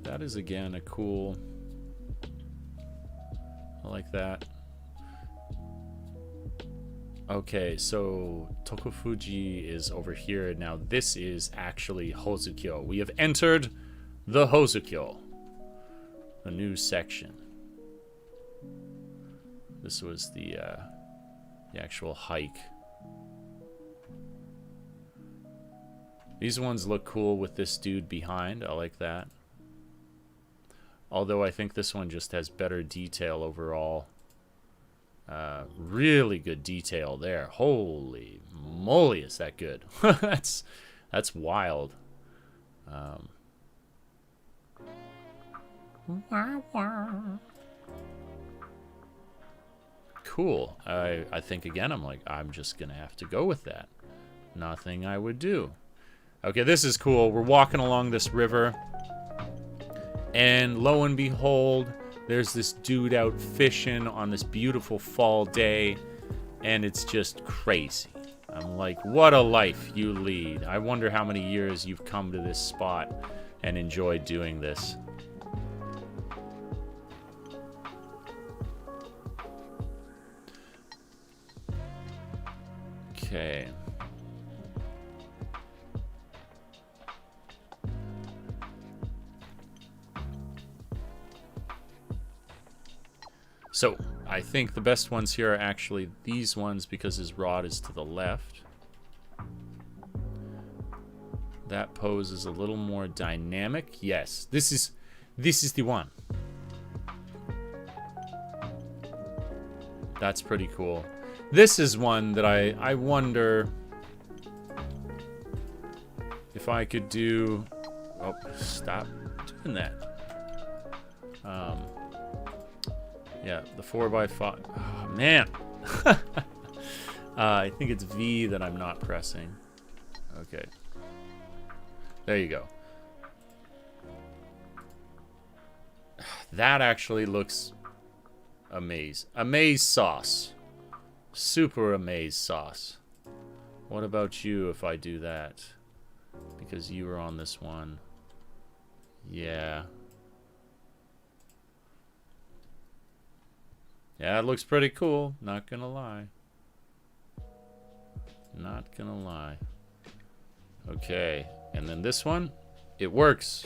That is, again, a cool... I like that. Okay, so Tokufuji is over here. Now this is actually Hozukyo. We have entered the Hozukyo. A new section. This was the actual hike. These ones look cool with this dude behind. I like that. Although I think this one just has better detail overall. Really good detail there. Holy moly, is that good? That's wild. Cool. I think, again, I'm just gonna have to go with that. Nothing I would do. Okay, this is cool. We're walking along this river, and lo and behold, there's this dude out fishing on this beautiful fall day, and it's just crazy. I'm like, what a life you lead. I wonder how many years you've come to this spot and enjoyed doing this. Okay. So, I think the best ones here are actually these ones because his rod is to the left. That pose is a little more dynamic. Yes, this is the one. That's pretty cool. This is one that I wonder if I could do... Oh, stop doing that. Yeah, the 4x5. Oh, man. I think it's V that I'm not pressing. Okay. There you go. That actually looks amaze. Amaze sauce. Super amaze sauce. What about you if I do that? Because you were on this one. Yeah. Yeah, it looks pretty cool. Not gonna lie. Not gonna lie. Okay. And then this one. It works.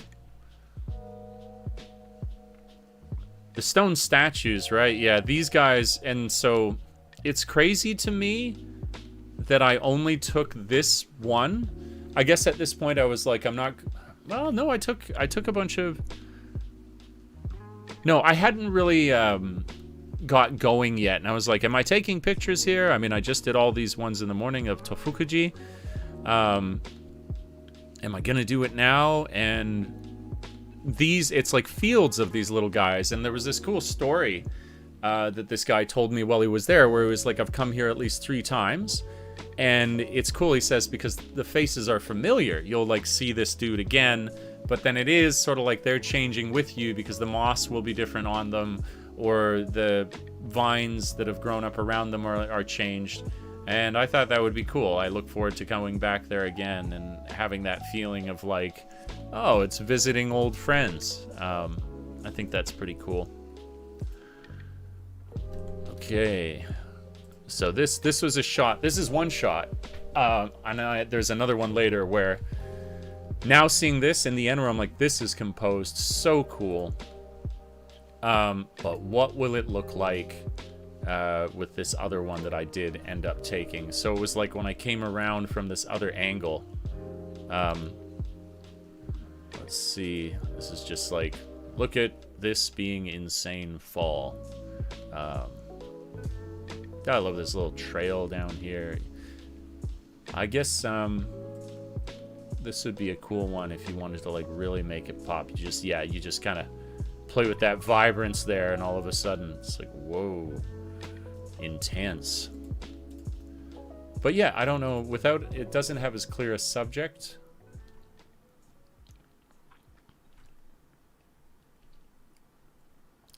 The stone statues, right? Yeah, these guys. And so it's crazy to me that I only took this one. I guess at this point I was like, I'm not... Well, no, I took a bunch of... No, I hadn't really got going yet. And I was like, am I taking pictures here? I mean, I just did all these ones in the morning of Tofukuji. Am I going to do it now? And these, it's like fields of these little guys. And there was this cool story that this guy told me while he was there, where he was like, I've come here at least 3 times. And it's cool, he says, because the faces are familiar. You'll like see this dude again, but then it is sort of like they're changing with you because the moss will be different on them, or the vines that have grown up around them are changed. And I thought that would be cool. I look forward to going back there again and having that feeling of like, oh, it's visiting old friends. I think that's pretty cool. Okay. So this was a shot. This is one shot. And there's another one later where now seeing this in the end where I'm like, this is composed so cool. But what will it look like with this other one that I did end up taking? So it was like when I came around from this other angle. Let's see. This is just like, look at this being insane fall. God, I love this little trail down here. I guess this would be a cool one if you wanted to like really make it pop. You just kind of play with that vibrance there, and all of a sudden it's like, whoa, intense. But yeah, I don't know, without it doesn't have as clear a subject.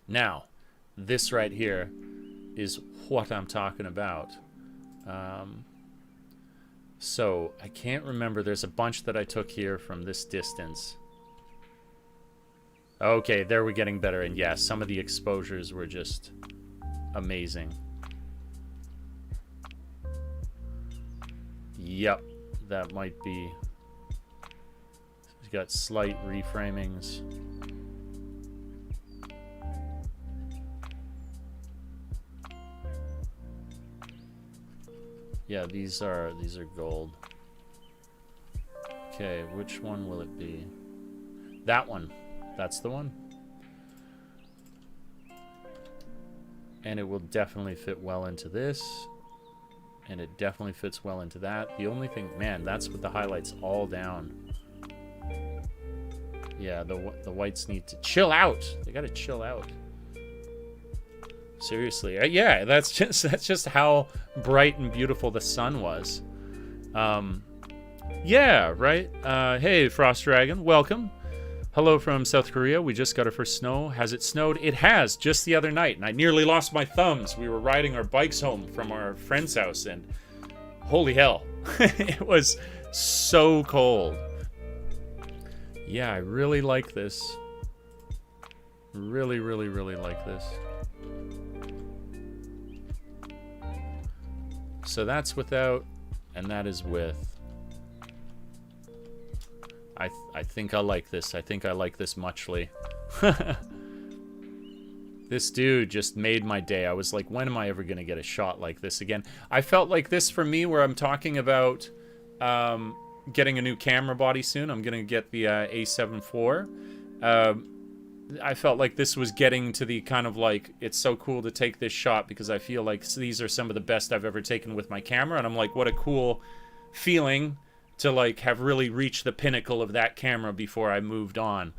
Now, this right here is what I'm talking about. So I can't remember. There's a bunch that I took here from this distance. Okay, there we're getting better. And yeah, some of the exposures were just amazing. Yep, that might be. It's got slight reframings. Yeah, these are gold. Okay, which one will it be? That one. That's the one. And it will definitely fit well into this. And it definitely fits well into that. The only thing, man, that's with the highlights all down. Yeah, the whites need to chill out. They gotta chill out. Seriously, yeah, that's just how bright and beautiful the sun was. Yeah, right. Hey, Frost Dragon, welcome. Hello from South Korea. We just got our first snow. Has it snowed? It has, just the other night, and I nearly lost my thumbs. We were riding our bikes home from our friend's house, and holy hell, it was so cold. Yeah, I really like this. Really, really, really like this. So that's without, and that is with. I think I like this. I think I like this muchly. This dude just made my day. I was like, when am I ever going to get a shot like this again? I felt like this for me where I'm talking about getting a new camera body soon. I'm going to get the A7 IV. I felt like this was getting to the kind of like, it's so cool to take this shot because I feel like these are some of the best I've ever taken with my camera. And I'm like, what a cool feeling to like have really reached the pinnacle of that camera before I moved on.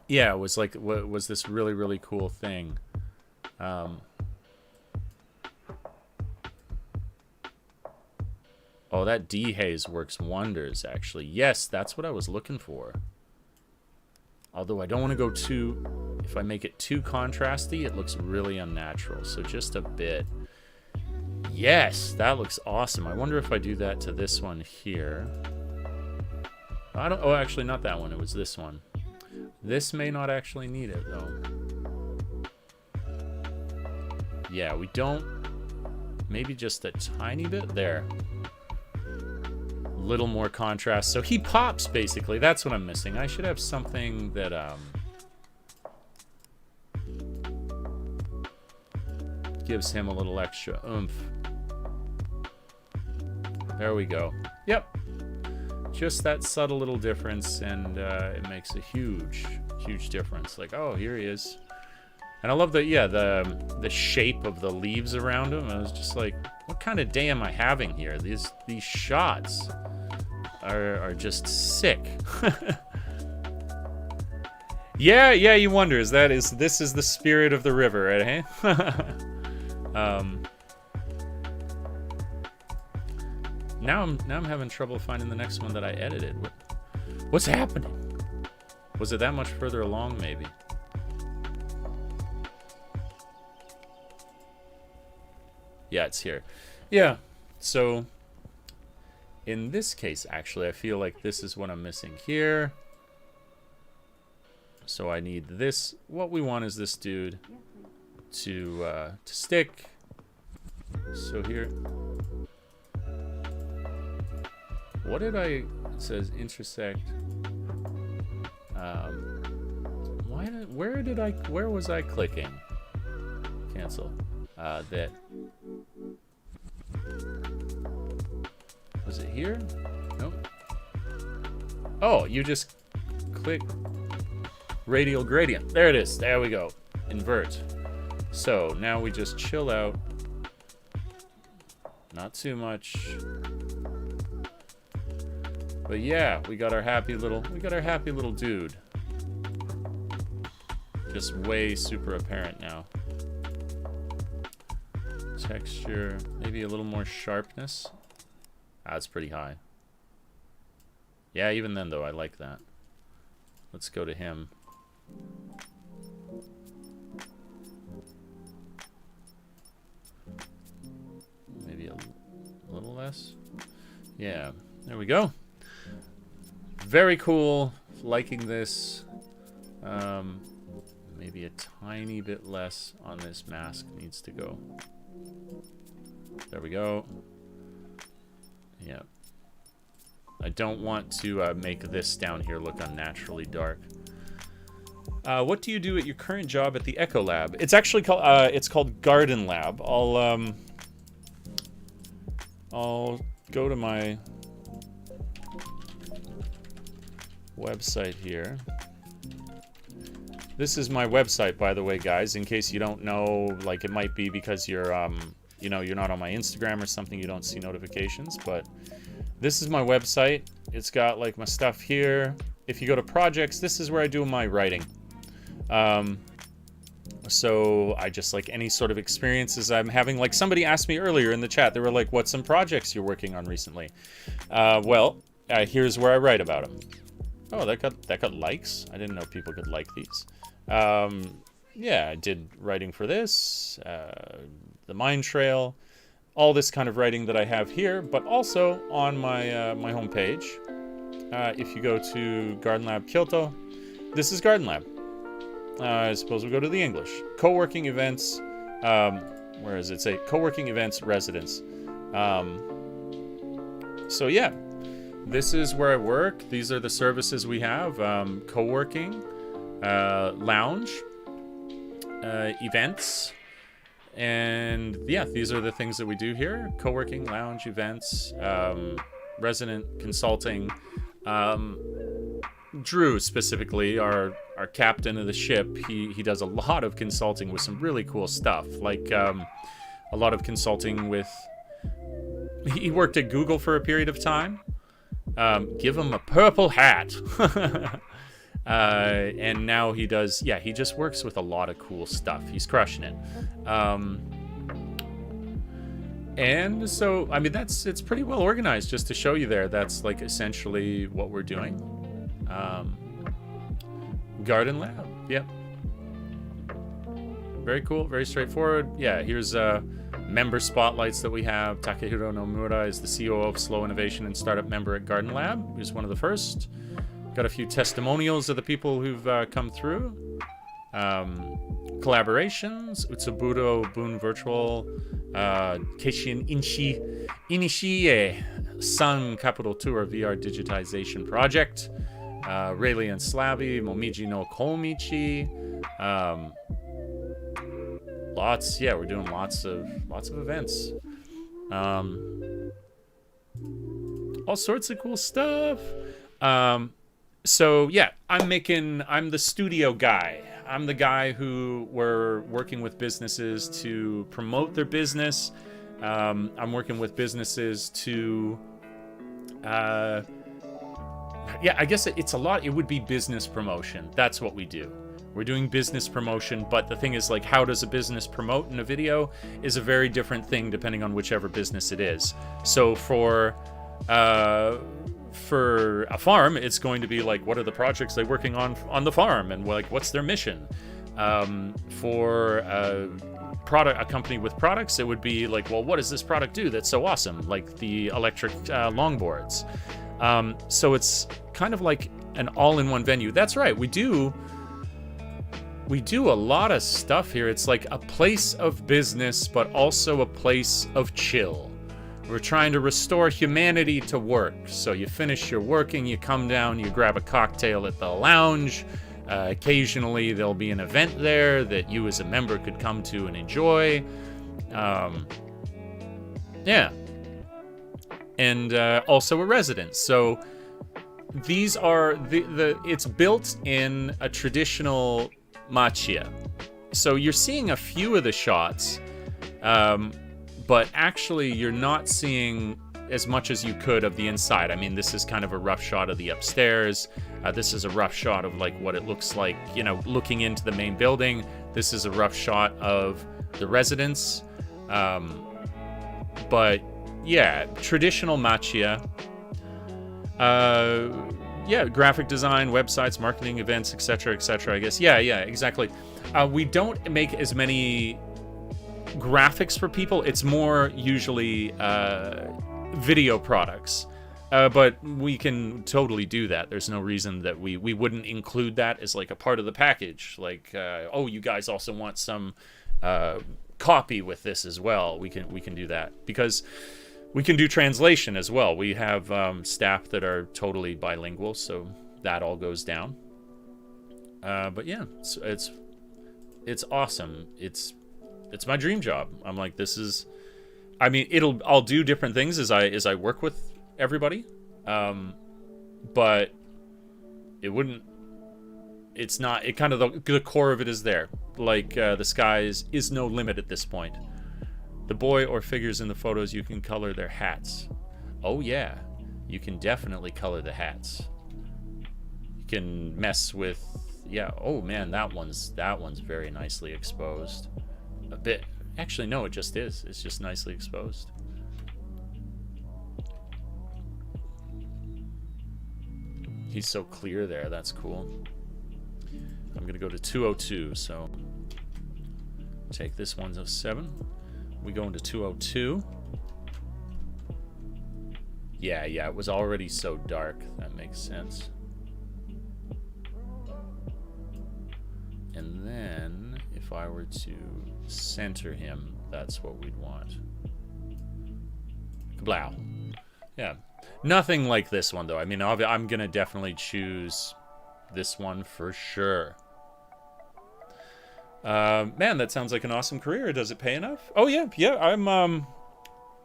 Yeah, it was like was this really, really cool thing. Oh, that dehaze works wonders, actually. Yes, that's what I was looking for. Although I don't want to go too... If I make it too contrasty, it looks really unnatural. So just a bit. Yes, that looks awesome. I wonder if I do that to this one here. I don't... Oh, actually, not that one. It was this one. This may not actually need it, though. Yeah, we don't... Maybe just a tiny bit there. Little more contrast. So he pops, basically. That's what I'm missing. I should have something that, gives him a little extra oomph. There we go. Yep. Just that subtle little difference, and it makes a huge, huge difference. Like, oh, here he is. And I love the, yeah, the shape of the leaves around him. I was just like, what kind of day am I having here? These shots are just sick. yeah, you wonder, this is the spirit of the river, right? Now I'm having trouble finding the next one that I edited. What's happening? Was it that much further along, maybe? Yeah, it's here. Yeah, so in this case, actually, I feel like this is what I'm missing here. So I need this. What we want is this dude to stick. So here. What did I... It says intersect. Where was I clicking? Cancel. That... Was it here? Nope. Oh, you just click radial gradient. There it is. There we go. Invert. So now we just chill out. Not too much. But yeah, we got our happy little dude. Just way super apparent now. Texture, maybe a little more sharpness. That's pretty high. Yeah, even then though, I like that. Let's go to him. Maybe a little less. Yeah, there we go. Very cool. Liking this. Maybe a tiny bit less on this mask needs to go. There we go. Yeah. I don't want to make this down here look unnaturally dark. What do you do at your current job at the Echo Lab? It's actually called it's called Garden Lab. I'll go to my website here. This is my website, by the way, guys, in case you don't know. Like, it might be because you're you know, you're not on my Instagram or something, you don't see notifications, but this is my website. It's got like my stuff here. If you go to projects, this is where I do my writing. So I just, like, any sort of experiences I'm having. Like, somebody asked me earlier in the chat, they were like, what's some projects you're working on recently? Well, here's where I write about them. Oh, that got likes. I didn't know people could like these. Yeah, I did writing for this, the Mine Trail, all this kind of writing that I have here, but also on my my homepage. If you go to Garden Lab Kyoto, this is Garden Lab. I suppose we'll go to the English. Co-working events, where does it say? Co-working events residence. So yeah, this is where I work. These are the services we have. Co-working, lounge, events, and yeah, these are the things that we do here. Co-working, lounge, events, resident consulting. Drew specifically, our captain of the ship, he does a lot of consulting with some really cool stuff, like a lot of consulting with he worked at Google for a period of time. Give him a purple hat. And now he does, yeah, he just works with a lot of cool stuff. He's crushing it. And so, I mean, it's pretty well organized, just to show you there. That's like essentially what we're doing. Garden Lab, yep. Very cool, very straightforward. Yeah, here's member spotlights that we have. Takehiro Nomura is the COO of Slow Innovation and Startup member at Garden Lab. He's one of the first. Got a few testimonials of the people who've come through. Collaborations. Utsuburo Bun Virtual. Keishin Inishie Sun Capital Tour VR Digitization Project. Rayleigh and Slavy. Momiji no Komichi. Yeah, we're doing lots of events. All sorts of cool stuff. So yeah, I'm the studio guy. I'm the guy who we're working with businesses to promote their business. I'm working with businesses to, yeah, I guess it's a lot. It would be business promotion. That's what we do. We're doing business promotion, but the thing is, like, how does a business promote in a video is a very different thing depending on whichever business it is. So for a farm, it's going to be like, what are the projects they're working on the farm, and like, what's their mission? For a company with products, it would be like, well, what does this product do that's so awesome? Like the electric longboards. So it's kind of like an all-in-one venue. That's right. We do a lot of stuff here. It's like a place of business, but also a place of chill. We're trying to restore humanity to work. So you finish your working, you come down, you grab a cocktail at the lounge. Occasionally there'll be an event there that you as a member could come to and enjoy. Yeah. And also a residence. So these are it's built in a traditional Machiya. So you're seeing a few of the shots, but actually you're not seeing as much as you could of the inside. I mean, this is kind of a rough shot of the upstairs. This is a rough shot of like what it looks like, you know, looking into the main building. This is a rough shot of the residence. But yeah, traditional Machiya. Yeah, graphic design, websites, marketing, events, etc., I guess. Yeah, exactly. We don't make as many graphics for people. It's more usually video products. But we can totally do that. There's no reason that we wouldn't include that as like a part of the package. Like, oh, you guys also want some copy with this as well. We can do that because we can do translation as well. We have staff that are totally bilingual, so that all goes down. But yeah, it's awesome. It's my dream job. I'm like, this is. I mean, I'll do different things as I work with everybody, but it wouldn't. It's not. It kind of the core of it is there. Like the sky is no limit at this point. The boy or figures in the photos, you can color their hats. Oh yeah, you can definitely color the hats. You can mess with, yeah. Oh man, that one's very nicely exposed. A bit. Actually, no, it just is. It's just nicely exposed. He's so clear there. That's cool. I'm gonna go to 202. So take this 107. We go into 202. Yeah, it was already so dark. That makes sense. And then, if I were to center him, that's what we'd want. Kablow. Yeah. Nothing like this one, though. I mean, I'm going to definitely choose this one for sure. Man, that sounds like an awesome career. Does it pay enough? Oh yeah,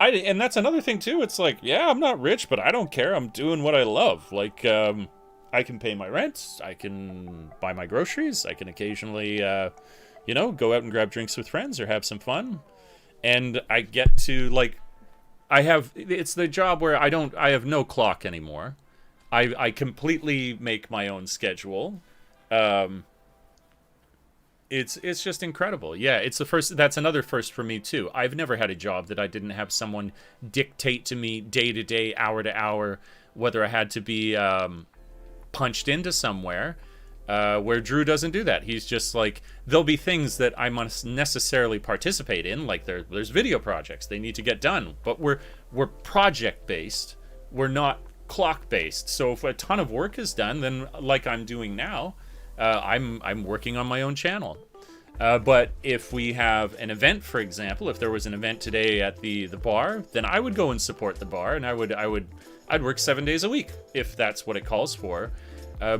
and that's another thing too. It's like, yeah, I'm not rich, but I don't care. I'm doing what I love. Like, I can pay my rent. I can buy my groceries. I can occasionally, go out and grab drinks with friends or have some fun. And I get to, like, it's the job where I have no clock anymore. I completely make my own schedule. It's just incredible. Yeah, it's the first. That's another first for me too. I've never had a job that I didn't have someone dictate to me day to day, hour to hour, whether I had to be punched into somewhere. Where Drew doesn't do that. He's just like, there'll be things that I must necessarily participate in, like there's video projects they need to get done, but we're project based. We're not clock based. So if a ton of work is done, then like I'm doing now. I'm working on my own channel. But if we have an event, for example, if there was an event today at the bar, then I would go and support the bar, and I'd work 7 days a week if that's what it calls for.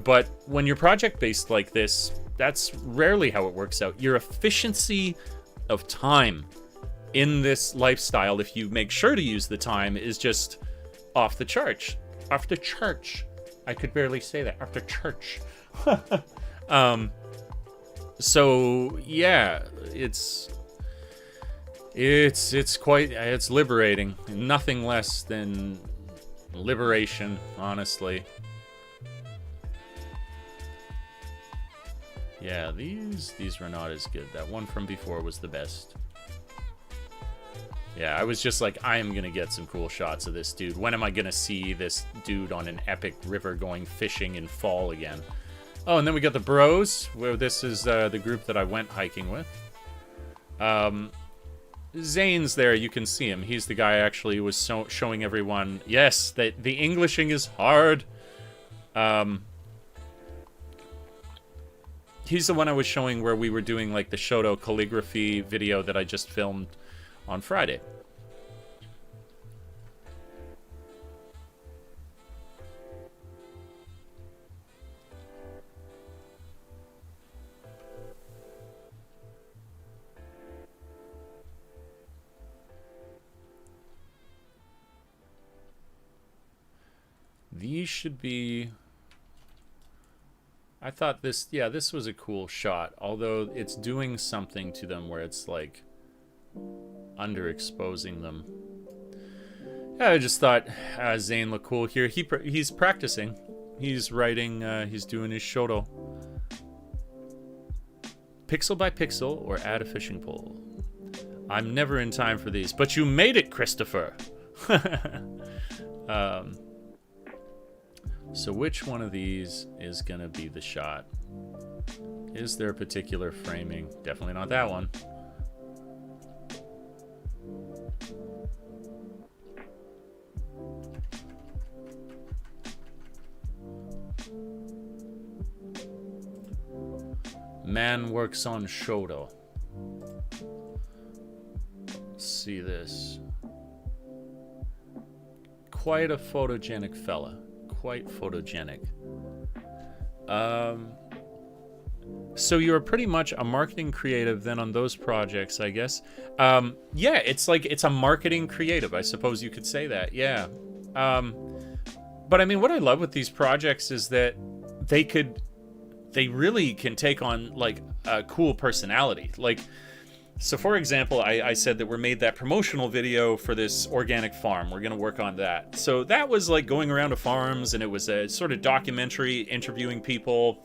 But when you're project based like this, that's rarely how it works out. Your efficiency of time in this lifestyle, if you make sure to use the time, is just off the charts. Off the church. I could barely say that. Off the church. So yeah, it's liberating. Nothing less than liberation, honestly. Yeah, these were not as good. That one from before was the best. Yeah, I was just like, I am gonna get some cool shots of this dude. When am I gonna see this dude on an epic river going fishing in fall again? Oh, and then we got the bros, where this is the group that I went hiking with. Zane's there, you can see him. He's the guy actually who was showing everyone, yes, that the Englishing is hard. He's the one I was showing where we were doing like the Shoto calligraphy video that I just filmed on Friday. These should be... I thought this, yeah, this was a cool shot, although it's doing something to them where it's like underexposing them. Yeah, I just thought Zane looked cool here. He's practicing. He's writing, he's doing his Shoto. Pixel by pixel or add a fishing pole. I'm never in time for these, but you made it, Christopher. So which one of these is gonna be the shot? Is there a particular framing? Definitely not that one. Man works on Shoto. Let's see this. Quite a photogenic fella. Quite photogenic. So you're pretty much a marketing creative then on those projects, I guess. Yeah, it's like it's a marketing creative, I suppose you could say that. Yeah. But I mean, what I love with these projects is that they really can take on like a cool personality. Like, so for example, I said that we made that promotional video for this organic farm. We're going to work on that. So that was like going around to farms, and it was a sort of documentary interviewing people.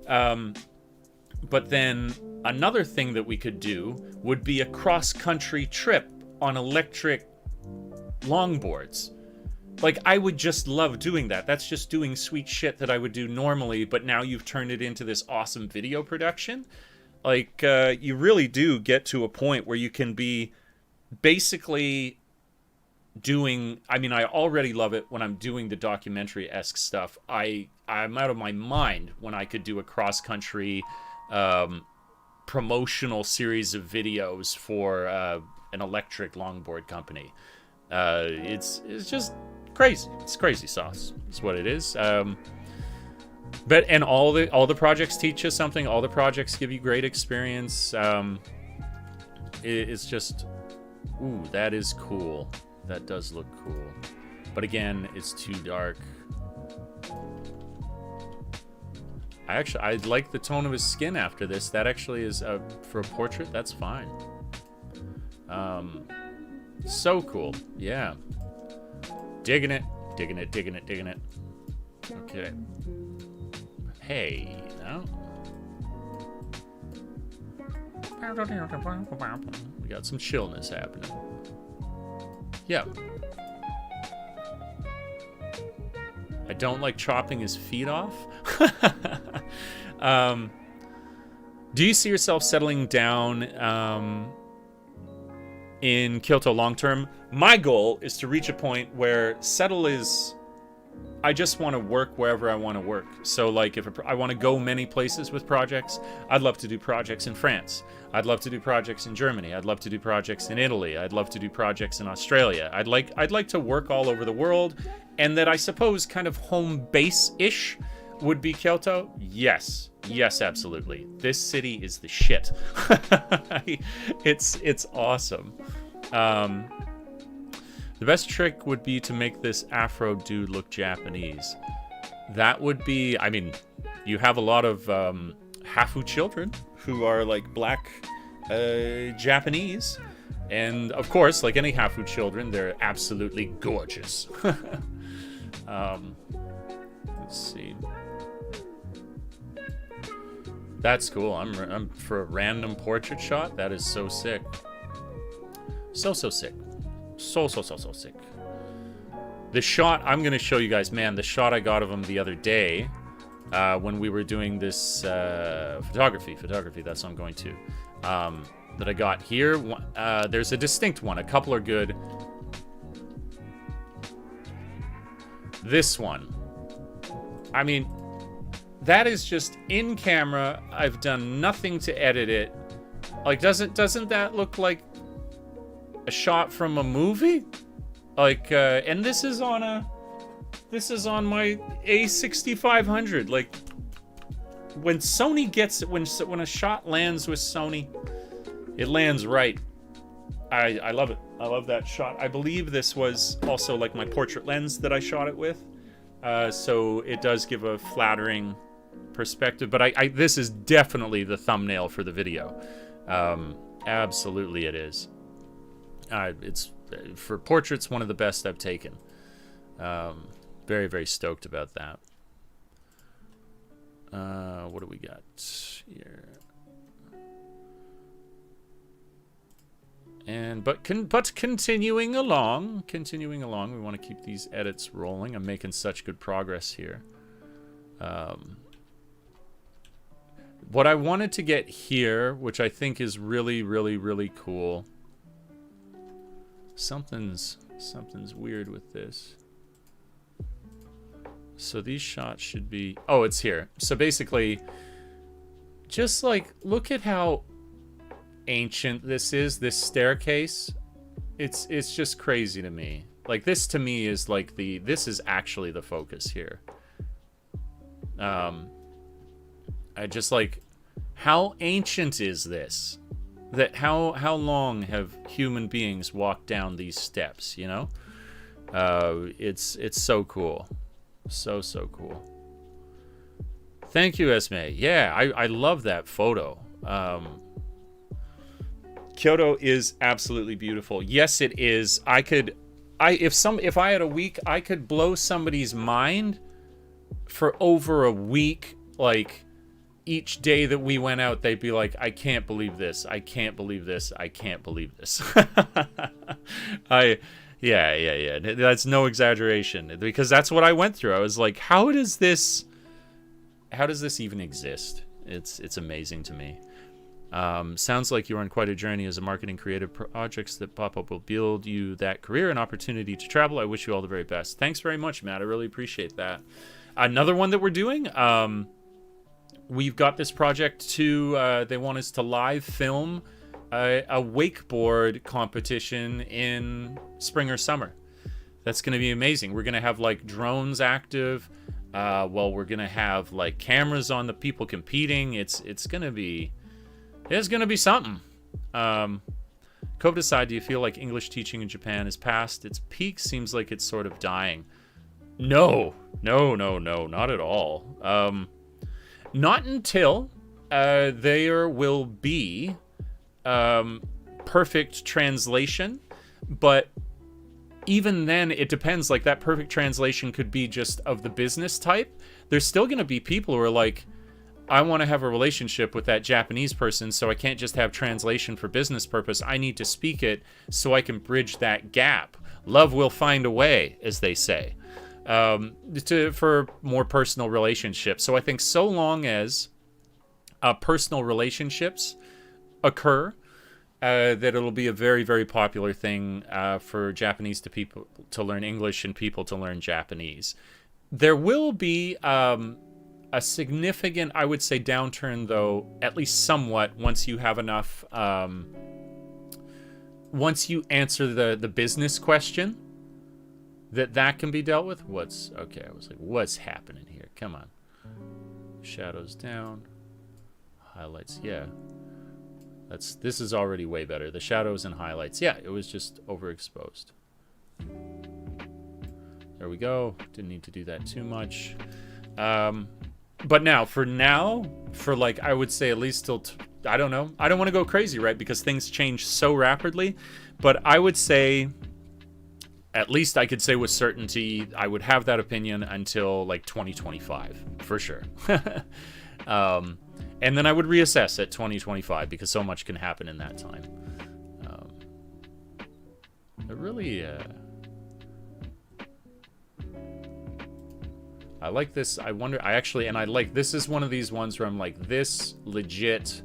But then another thing that we could do would be a cross-country trip on electric longboards. Like, I would just love doing that. That's just doing sweet shit that I would do normally, but now you've turned it into this awesome video production. Like, you really do get to a point where you can be basically doing... I mean, I already love it when I'm doing the documentary-esque stuff. I'm out of my mind when I could do a cross-country promotional series of videos for an electric longboard company. It's just crazy. It's crazy sauce. It's what it is. But and all the projects teach you something. All the projects give you great experience. It's just, ooh, that is cool. That does look cool. But again, it's too dark. I like the tone of his skin after this. That actually is for a portrait. That's fine. So cool. Yeah. Digging it. Digging it, digging it, digging it. Okay. Hey, now. We got some chillness happening. Yeah. I don't like chopping his feet off. Do you see yourself settling down in Kyoto long term? My goal is to reach a point where settle is, I just want to work wherever I want to work. So like if I want to go many places with projects, I'd love to do projects in France. I'd love to do projects in Germany. I'd love to do projects in Italy. I'd love to do projects in Australia. I'd like to work all over the world, and that I suppose kind of home base-ish would be Kyoto. Yes, absolutely. This city is the shit. It's awesome. The best trick would be to make this Afro dude look Japanese. That would be, I mean, you have a lot of Hafu children who are like black Japanese. And of course, like any Hafu children, they're absolutely gorgeous. Let's see. That's cool. I'm for a random portrait shot. That is so sick. So sick. So sick. The shot I'm going to show you guys, man, the shot I got of him the other day when we were doing this photography, that's what I'm going to, that I got here. There's a distinct one. A couple are good. This one. I mean, that is just in camera. I've done nothing to edit it. Like, doesn't that look like a shot from a movie? Like, and this is on my A6500. Like, when Sony gets it, when a shot lands with Sony, it lands right. I love it. I love that shot. I believe this was also like my portrait lens that I shot it with. So it does give a flattering perspective, but this is definitely the thumbnail for the video. Absolutely it is. It's for portraits one of the best I've taken. Very, very stoked about that. What do we got here? And but continuing along, we want to keep these edits rolling. I'm making such good progress here. What I wanted to get here, which I think is really, really, really cool. Something's weird with this. So these shots should be... Oh, it's here. So basically, just like, look at how ancient this is, this staircase. It's just crazy to me. Like, this to me is like this is actually the focus here. I just like, how ancient is this? That how long have human beings walked down these steps, you know? It's so cool. So cool. Thank you, Esme. Yeah, I love that photo. Kyoto is absolutely beautiful. Yes, it is. If I had a week, I could blow somebody's mind for over a week. Like, each day that we went out, they'd be like, I can't believe this. I can't believe this. I can't believe this. Yeah. That's no exaggeration, because that's what I went through. I was like, how does this even exist? It's amazing to me. Sounds like you're on quite a journey as a marketing creative. Projects that pop up will build you that career and opportunity to travel. I wish you all the very best. Thanks very much, Matt. I really appreciate that. Another one that we're doing, we've got this project to, they want us to live film a wakeboard competition in spring or summer. That's going to be amazing. We're going to have like drones active. We're going to have like cameras on the people competing. It's going to be something. Kobe aside, do you feel like English teaching in Japan is past its peak? Seems like it's sort of dying. No, not at all. Not until there will be perfect translation. But even then, it depends. Like, that perfect translation could be just of the business type. There's still going to be people who are like, I want to have a relationship with that Japanese person, so I can't just have translation for business purpose. I need to speak it so I can bridge that gap. Love will find a way, as they say, for more personal relationships. So I think so long as personal relationships occur, that it'll be a very, very popular thing for Japanese people to learn English and people to learn Japanese. There will be a significant, I would say, downturn, though, at least somewhat, once you have enough, once you answer the business question, that can be dealt with. Okay, I was like, what's happening here? Come on. Shadows down. Highlights, yeah. This is already way better. The shadows and highlights, yeah, it was just overexposed. There we go. Didn't need to do that too much. But now, for like, I would say at least till, I don't know. I don't want to go crazy, right? Because things change so rapidly. But I would say, at least I could say with certainty, I would have that opinion until like 2025, for sure. And then I would reassess at 2025 because so much can happen in that time. It really... I like this. I wonder... and I like... This is one of these ones where I'm like, this legit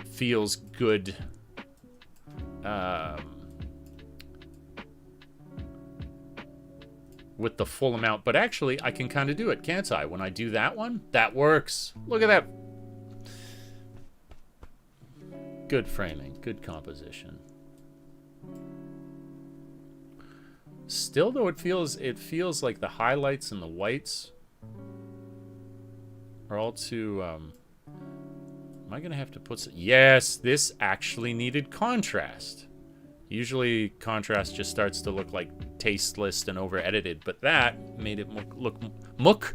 feels good. With the full amount, but actually I can kind of do it, can't I? When I do that one, that works. Look at that. Good framing, good composition. Still though, it feels like the highlights and the whites are all too am I gonna have to put some... Yes, this actually needed contrast. Usually contrast just starts to look like tasteless and over-edited, but that made it look mook.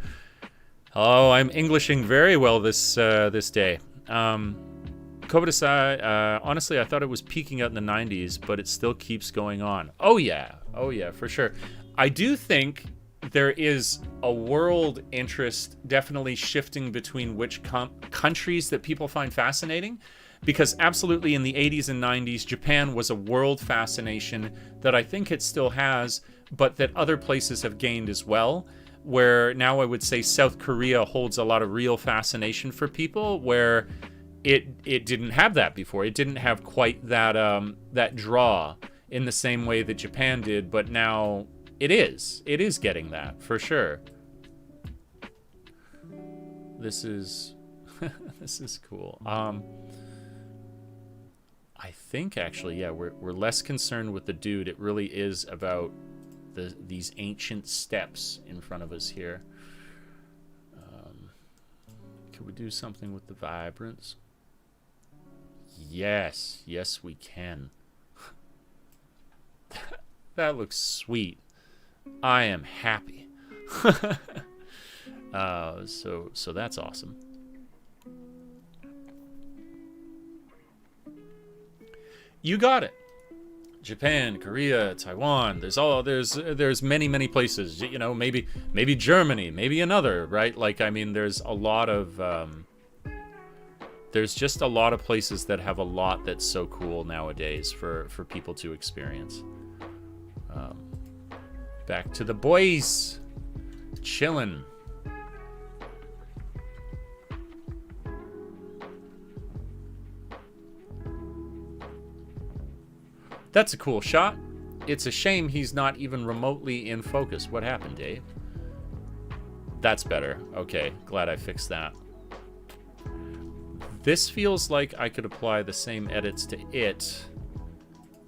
Oh, I'm Englishing very well this day. Kobodasai, honestly, I thought it was peaking out in the 90s, but it still keeps going on. Oh yeah, for sure. I do think there is a world interest definitely shifting between which countries that people find fascinating. Because absolutely in the 80s and 90s, Japan was a world fascination that I think it still has, but that other places have gained as well. Where now I would say South Korea holds a lot of real fascination for people, where it didn't have that before. It didn't have quite that draw in the same way that Japan did, but now it is. It is getting that, for sure. This is... this is cool. I think actually, yeah, we're less concerned with the dude. It really is about these ancient steps in front of us here. Could we do something with the vibrance? Yes, we can. That looks sweet. I am happy. So that's awesome. You got it. Japan, Korea, Taiwan. There's many places. You know, maybe Germany, maybe another, right? Like, I mean, there's a lot of there's just a lot of places that have a lot that's so cool nowadays for people to experience. Back to the boys, chillin'. That's a cool shot. It's a shame he's not even remotely in focus. What happened, Dave? That's better. Okay, glad I fixed that. This feels like I could apply the same edits to it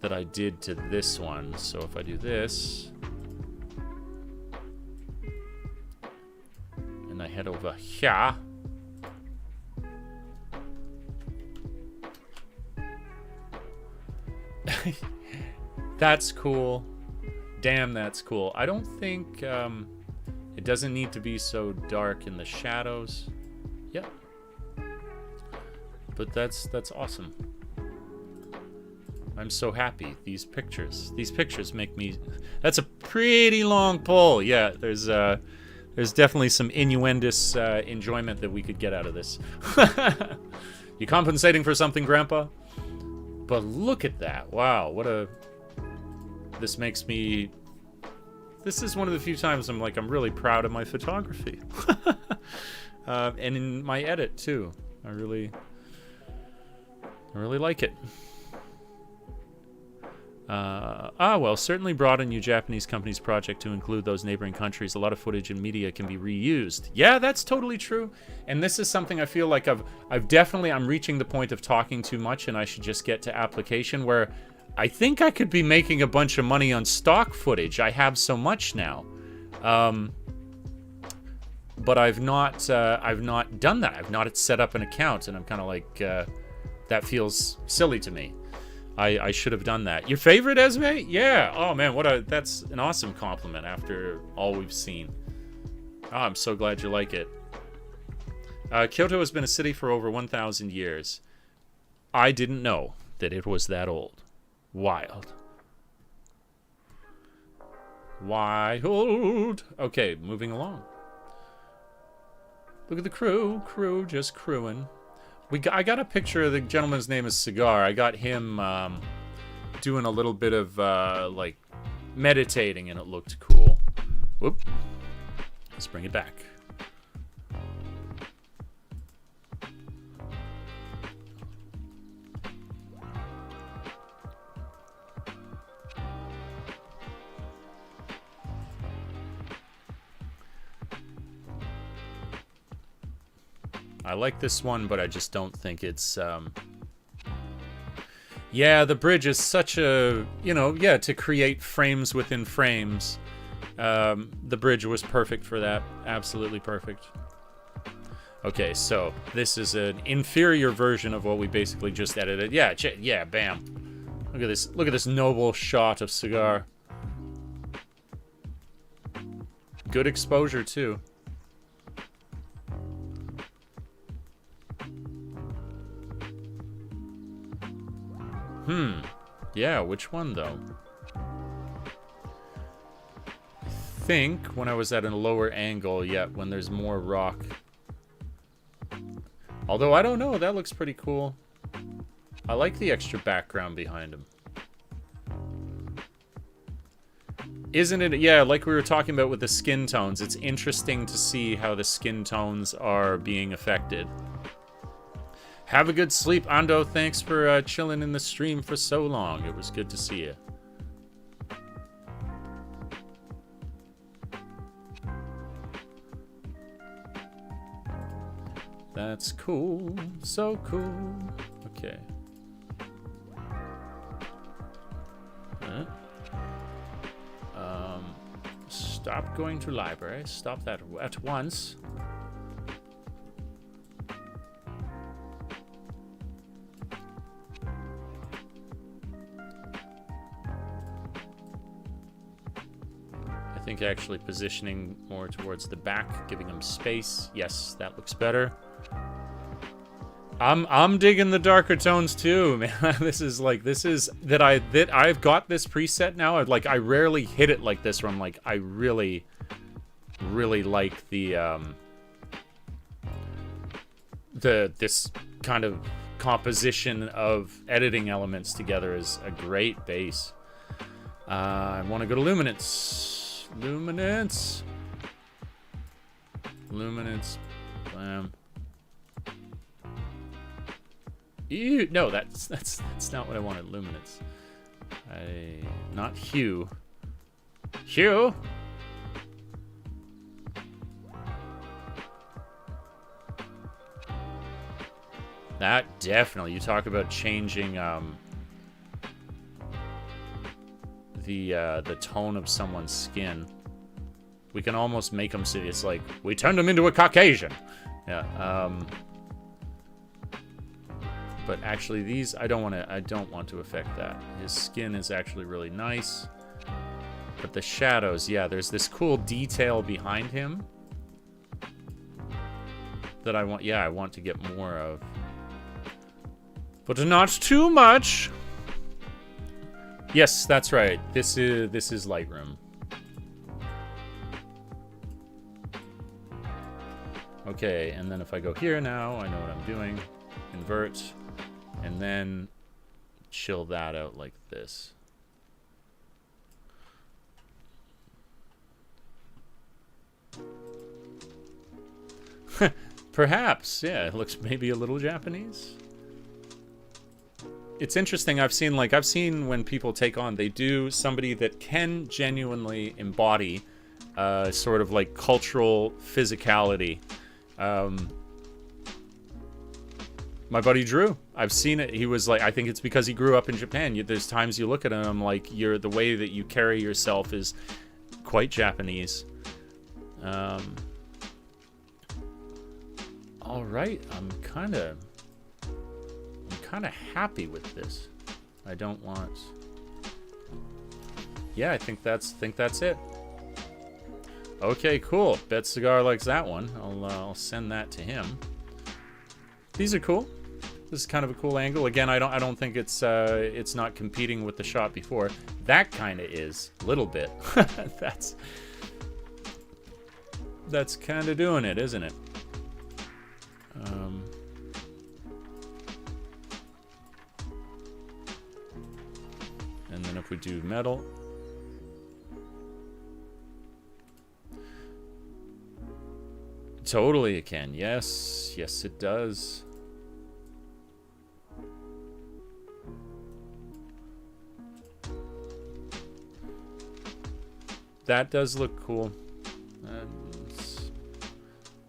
that I did to this one. So if I do this, and I head over here, that's cool. Damn, that's cool. I don't think it doesn't need to be so dark in the shadows. Yep. But that's awesome. I'm so happy. These pictures make me... That's a pretty long pull. Yeah, there's definitely some innuendous enjoyment that we could get out of this. You compensating for something, Grandpa? But look at that. Wow, what a... This makes me... This is one of the few times I'm really proud of my photography. And in my edit, too. I really like it. Well, certainly broaden your Japanese company's project to include those neighboring countries. A lot of footage and media can be reused. Yeah, that's totally true. And this is something I feel like I'm reaching the point of talking too much, and I should just get to application, where I think I could be making a bunch of money on stock footage. I have so much now. But I've not done that. I've not set up an account, and I'm kind of like, that feels silly to me. I should have done that. Your favorite, Esme? Yeah. Oh man, that's an awesome compliment after all we've seen. Oh, I'm so glad you like it. Kyoto has been a city for over 1,000 years. I didn't know that it was that old. Wild. Okay, moving along. Look at the crew. Crew just crewing. I got a picture of the gentleman's name is Cigar. I got him doing a little bit of like meditating, and it looked cool. Whoop. Let's bring it back. I like this one, but I just don't think it's, yeah, the bridge is such a, to create frames within frames. The bridge was perfect for that. Absolutely perfect. Okay, so this is an inferior version of what we basically just edited. Yeah, bam. Look at this. Look at this noble shot of Cigar. Good exposure, too. Yeah, which one, though? I think when I was at a lower angle, yeah, when there's more rock. Although, I don't know, that looks pretty cool. I like the extra background behind him. Isn't it? Yeah, like we were talking about with the skin tones, it's interesting to see how the skin tones are being affected. Have a good sleep, Ando. Thanks for chilling in the stream for so long. It was good to see you. That's cool. So cool. Okay. Stop going to library. Stop that at once. I think actually positioning more towards the back, giving him space. Yes, that looks better. I'm digging the darker tones too, man. I've got this preset now. I rarely hit it like this, where I'm like, I really like this kind of composition of editing elements together is a great base. I want to go to Luminance. Luminance. Blam. Ew, no, that's not what I wanted. Luminance. Not hue. Hue. That definitely. You talk about changing the tone of someone's skin. We can almost make them see. It's like we turned him into a Caucasian. Yeah. But actually, these I don't want to affect that. His skin is actually really nice. But the shadows, yeah, there's this cool detail behind him that I want to get more of. But not too much. Yes, that's right. This is Lightroom. Okay, and then if I go here now, I know what I'm doing. Invert, and then chill that out like this. Perhaps, yeah, it looks maybe a little Japanese. It's interesting. I've seen when people take on, they do somebody that can genuinely embody sort of like cultural physicality. My buddy Drew, I've seen it. He was like, I think it's because he grew up in Japan. There's times you look at him like the way that you carry yourself is quite Japanese. All right, I'm kind of happy with this. I don't want. Yeah, I think that's it. Okay, cool. Bet Cigar likes that one. I'll send that to him. These are cool. This is kind of a cool angle. Again, I don't think it's not competing with the shot before. That kind of is a little bit. That's kind of doing it, isn't it? And then if we do metal. Totally it can. Yes, it does. That does look cool.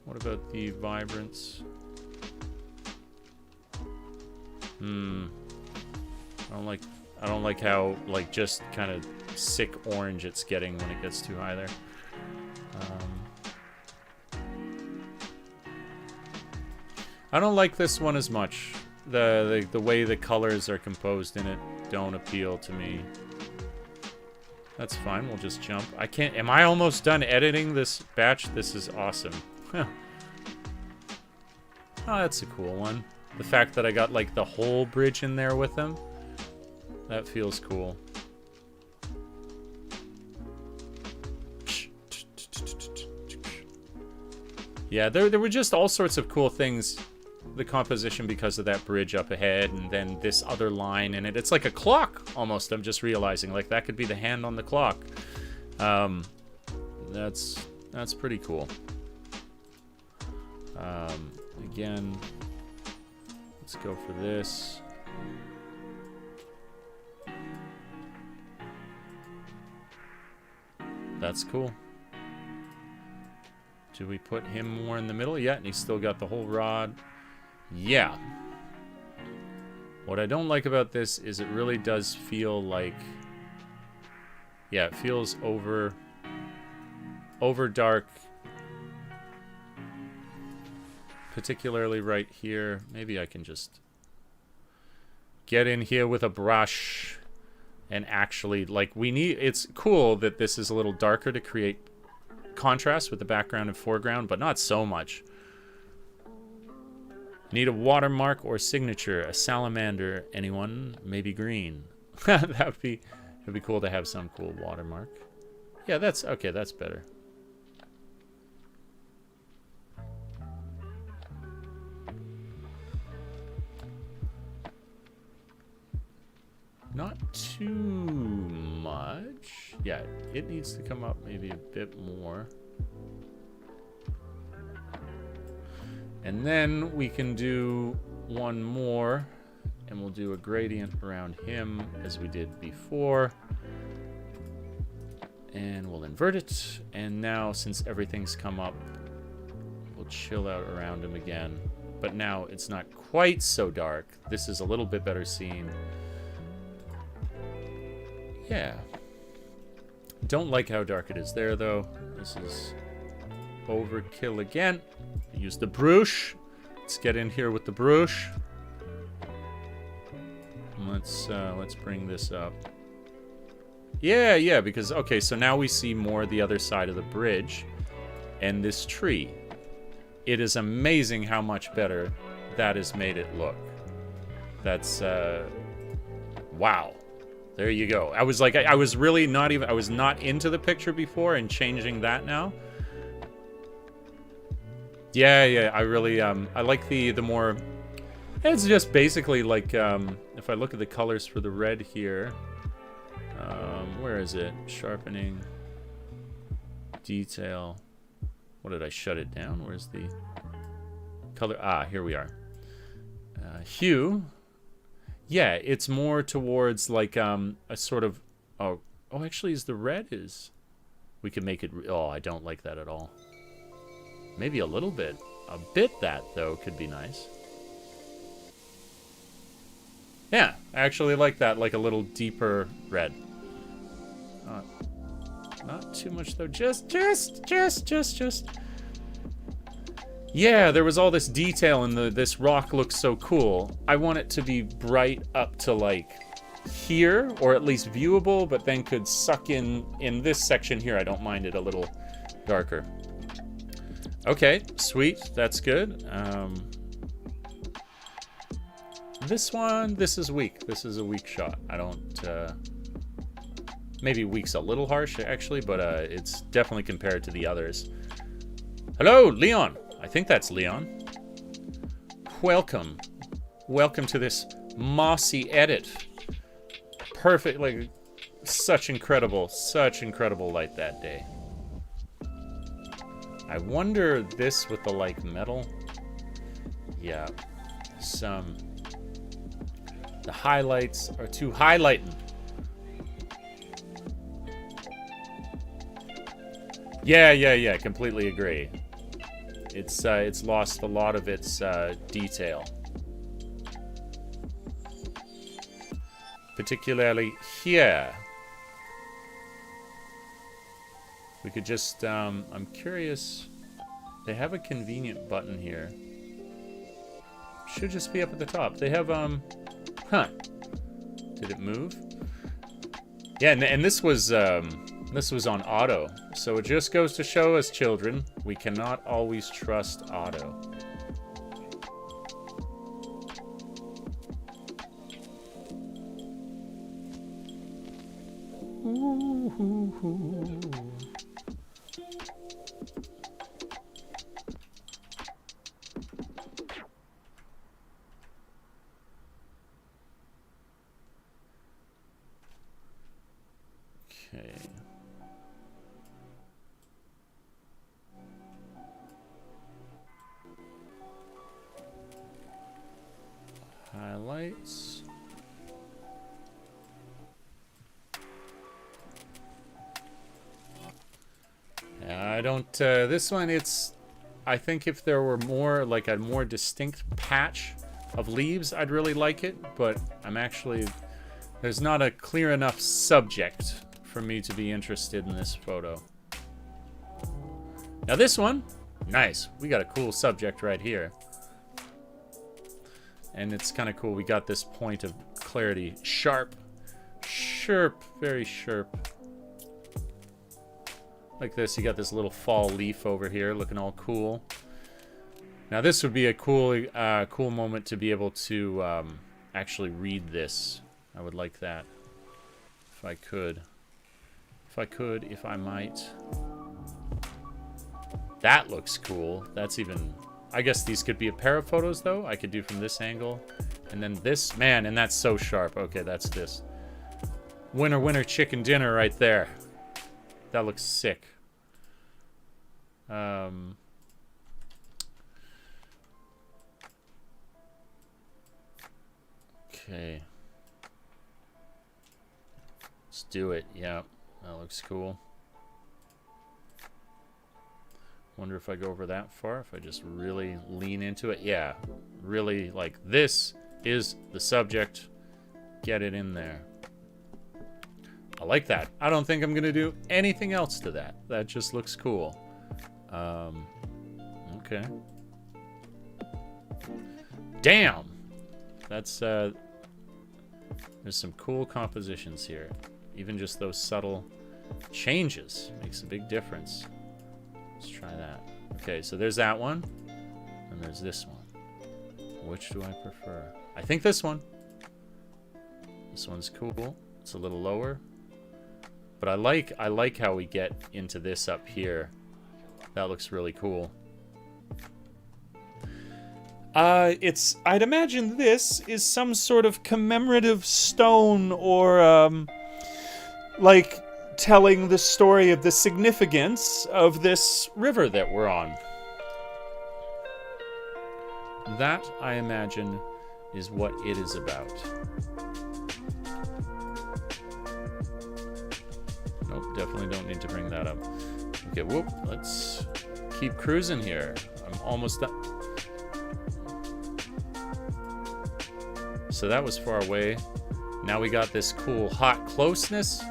What about the vibrance? I don't like how like just kind of sick orange it's getting when it gets too high there. I don't like this one as much. The way the colors are composed in it don't appeal to me. That's fine. We'll just jump. I can't. Am I almost done editing this batch? This is awesome. Huh. Oh, that's a cool one. The fact that I got like the whole bridge in there with them. That feels cool. Yeah, there were just all sorts of cool things. The composition because of that bridge up ahead, and then this other line in it. It's like a clock almost. I'm just realizing like that could be the hand on the clock. That's pretty cool. Again, let's go for this. That's cool. Do we put him more in the middle? Yeah, and he's still got the whole rod. Yeah. What I don't like about this is it really does feel like... Yeah, it feels over dark. Particularly right here. Maybe I can just get in here with a brush and actually, like, it's cool that this is a little darker to create contrast with the background and foreground, but not so much. Need a watermark or signature, a salamander, anyone? Maybe green. It'd be cool to have some cool watermark. Yeah, that's okay, that's better. Not too much. Yeah, it needs to come up maybe a bit more. And then we can do one more, and we'll do a gradient around him as we did before. And we'll invert it. And now, since everything's come up, we'll chill out around him again. But now it's not quite so dark. This is a little bit better seen. Yeah. Don't like how dark it is there, though. This is overkill again. Use the brush. Let's get in here with the brush. Let's bring this up. Yeah, because okay, so now we see more the other side of the bridge and this tree. It is amazing how much better that has made it look. That's wow. There you go. I was like, I was really not even, I was not into the picture before and changing that now. Yeah, I really, I like the more, it's just basically like, if I look at the colors for the red here, where is it? Sharpening, detail. What did I shut it down? Where's the color? Ah, here we are. Hue. Yeah, it's more towards like a sort of, oh, actually is the red is, we can make it, oh, I don't like that at all. Maybe a little bit. A bit that, though, could be nice. Yeah, I actually like that, like a little deeper red. Not too much, though. Just. Yeah, there was all this detail, and this rock looks so cool. I want it to be bright up to, like, here, or at least viewable, but then could suck in this section here. I don't mind it a little darker. Okay, sweet. That's good. This one, this is weak. This is a weak shot. I don't, maybe weak's a little harsh, actually, but it's definitely compared to the others. Hello, Leon. I think that's Leon. Welcome. Welcome to this mossy edit. Perfect, like, such incredible light that day. I wonder this with the, like, metal. Yeah. The highlights are too highlighting. Yeah, completely agree. It's lost a lot of its detail. Particularly here. We could just, I'm curious. They have a convenient button here. Should just be up at the top. They have, huh. Did it move? Yeah, and this was on auto. So it just goes to show us, children, we cannot always trust auto. Okay. Highlights. I don't, this one, I think if there were more, like a more distinct patch of leaves, I'd really like it, but there's not a clear enough subject for me to be interested in this photo. Now this one, nice. We got a cool subject right here. And it's kind of cool. We got this point of clarity. Sharp, very sharp. Like this, you got this little fall leaf over here looking all cool. Now this would be a cool cool moment to be able to actually read this. I would like that. If I could. If I might. That looks cool. That's even... I guess these could be a pair of photos, though. I could do from this angle. And then this. Man, and that's so sharp. Okay, that's this. Winner, chicken dinner right there. That looks sick. Okay. Let's do it. Yeah, that looks cool. Wonder if I go over that far, if I just really lean into it. Yeah, really, like, this is the subject. Get it in there. I like that. I don't think I'm going to do anything else to that. That just looks cool. Okay. Damn! That's, there's some cool compositions here. Even just those subtle changes makes a big difference. Let's try that. Okay, so there's that one. And there's this one. Which do I prefer? I think this one. This one's cool. It's a little lower. But I like how we get into this up here. That looks really cool. I'd imagine this is some sort of commemorative stone or, like, telling the story of the significance of this river that we're on. That, I imagine, is what it is about. Nope, definitely don't need to bring that up. Okay, whoop, let's keep cruising here. I'm almost done. So that was far away. Now we got this cool hot closeness.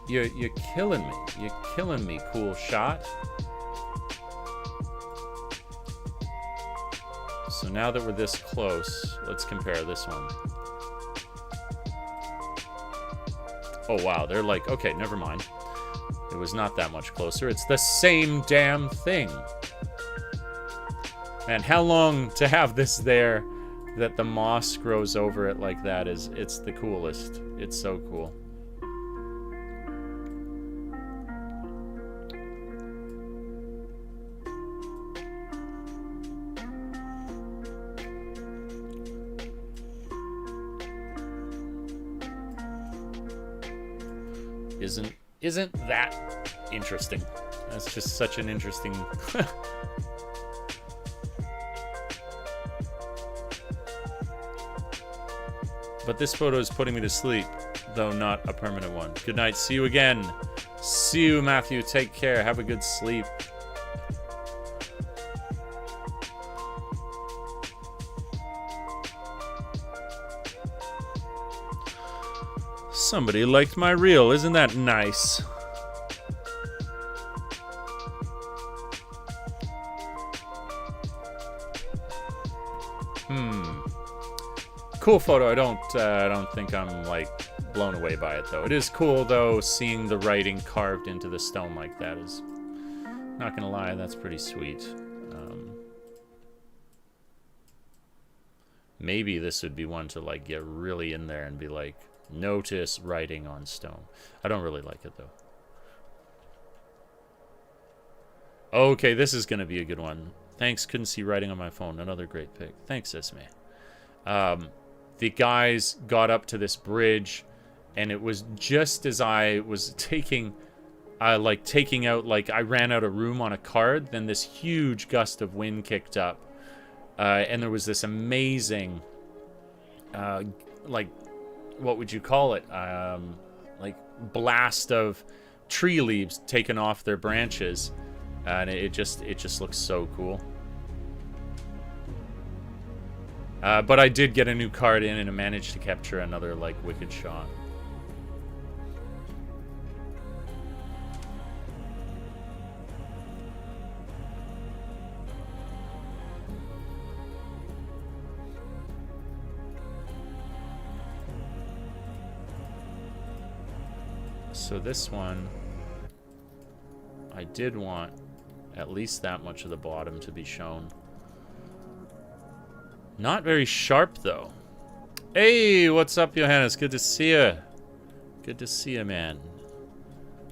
You're killing me. You're killing me, cool shot. So now that we're this close, let's compare this one. Oh wow, they're like, okay, never mind. It was not that much closer. It's the same damn thing. Man, how long to have this there that the moss grows over it like that is, it's the coolest. It's so cool. Isn't that interesting? That's just such an interesting... But this photo is putting me to sleep, though not a permanent one. Good night. See you again. See you, Matthew. Take care. Have a good sleep. Somebody liked my reel. Isn't that nice? Cool photo. I don't think I'm like blown away by it though. It is cool though, seeing the writing carved into the stone like that is, not gonna lie, that's pretty sweet. Maybe this would be one to like get really in there and be like, notice writing on stone. I don't really like it though. Okay, this is gonna be a good one. Thanks, couldn't see writing on my phone. Another great pick. Thanks, Esme. The guys got up to this bridge, and it was just as I was taking out, like, I ran out of room on a card, then this huge gust of wind kicked up, and there was this amazing, like, what would you call it? Like, blast of tree leaves taken off their branches, and it just looks so cool. But I did get a new card in and I managed to capture another, like, wicked shot. So this one, I did want at least that much of the bottom to be shown. Not very sharp, though. Hey, what's up, Johannes? Good to see you. Good to see you, man.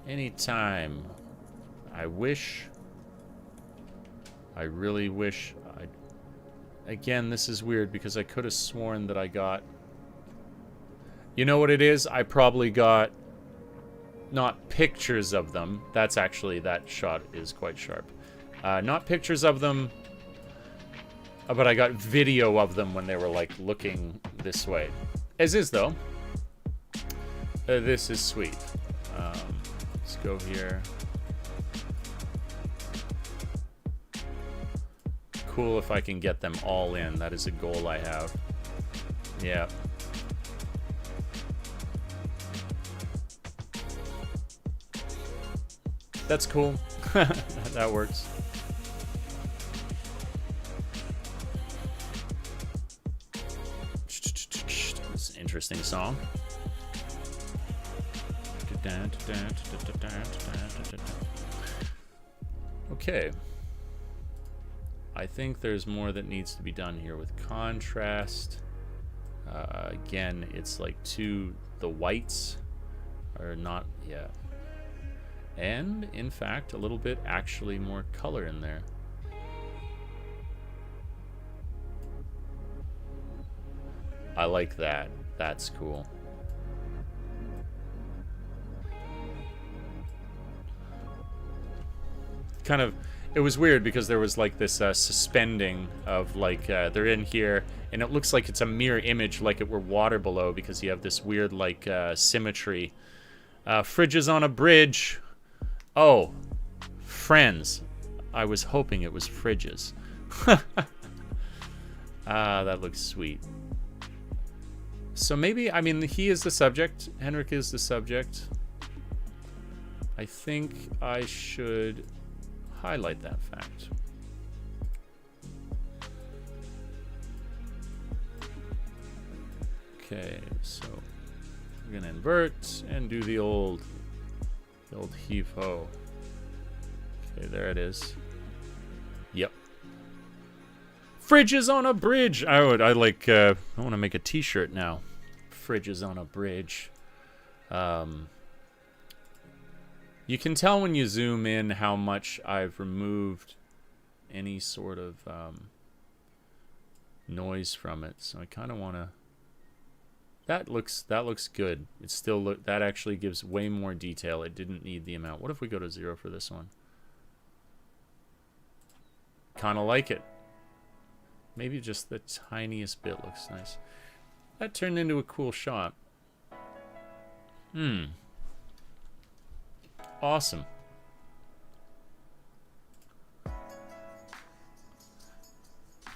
Anytime. I really wish Again, this is weird because I could have sworn that I got... You know what it is? I probably got... Not pictures of them. That's actually... That shot is quite sharp. Not pictures of them... But I got video of them when they were, like, looking this way. As is, though. This is sweet. Let's go here. Cool if I can get them all in. That is a goal I have. Yeah. That's cool. That works. Interesting song. Okay. I think there's more that needs to be done here with contrast. Again, it's like the whites are not, yeah. And, in fact, a little bit actually more color in there. I like that. That's cool. Kind of, it was weird because there was like this suspending of like, they're in here, and it looks like it's a mirror image like it were water below because you have this weird like symmetry. Fridges on a bridge. Oh, friends. I was hoping it was fridges. That looks sweet. So maybe, I mean, he is the subject. Henrik is the subject. I think I should highlight that fact. Okay, so we're gonna invert and do the old heave-ho. Okay, there it is. Yep. Fridges on a bridge. I want to make a t-shirt now. Fridges on a bridge. You can tell when you zoom in how much I've removed any sort of noise from it. So I kind of want to. That looks good. It still that actually gives way more detail. It didn't need the amount. What if we go to 0 for this one? Kind of like it. Maybe just the tiniest bit looks nice. That turned into a cool shot. Awesome.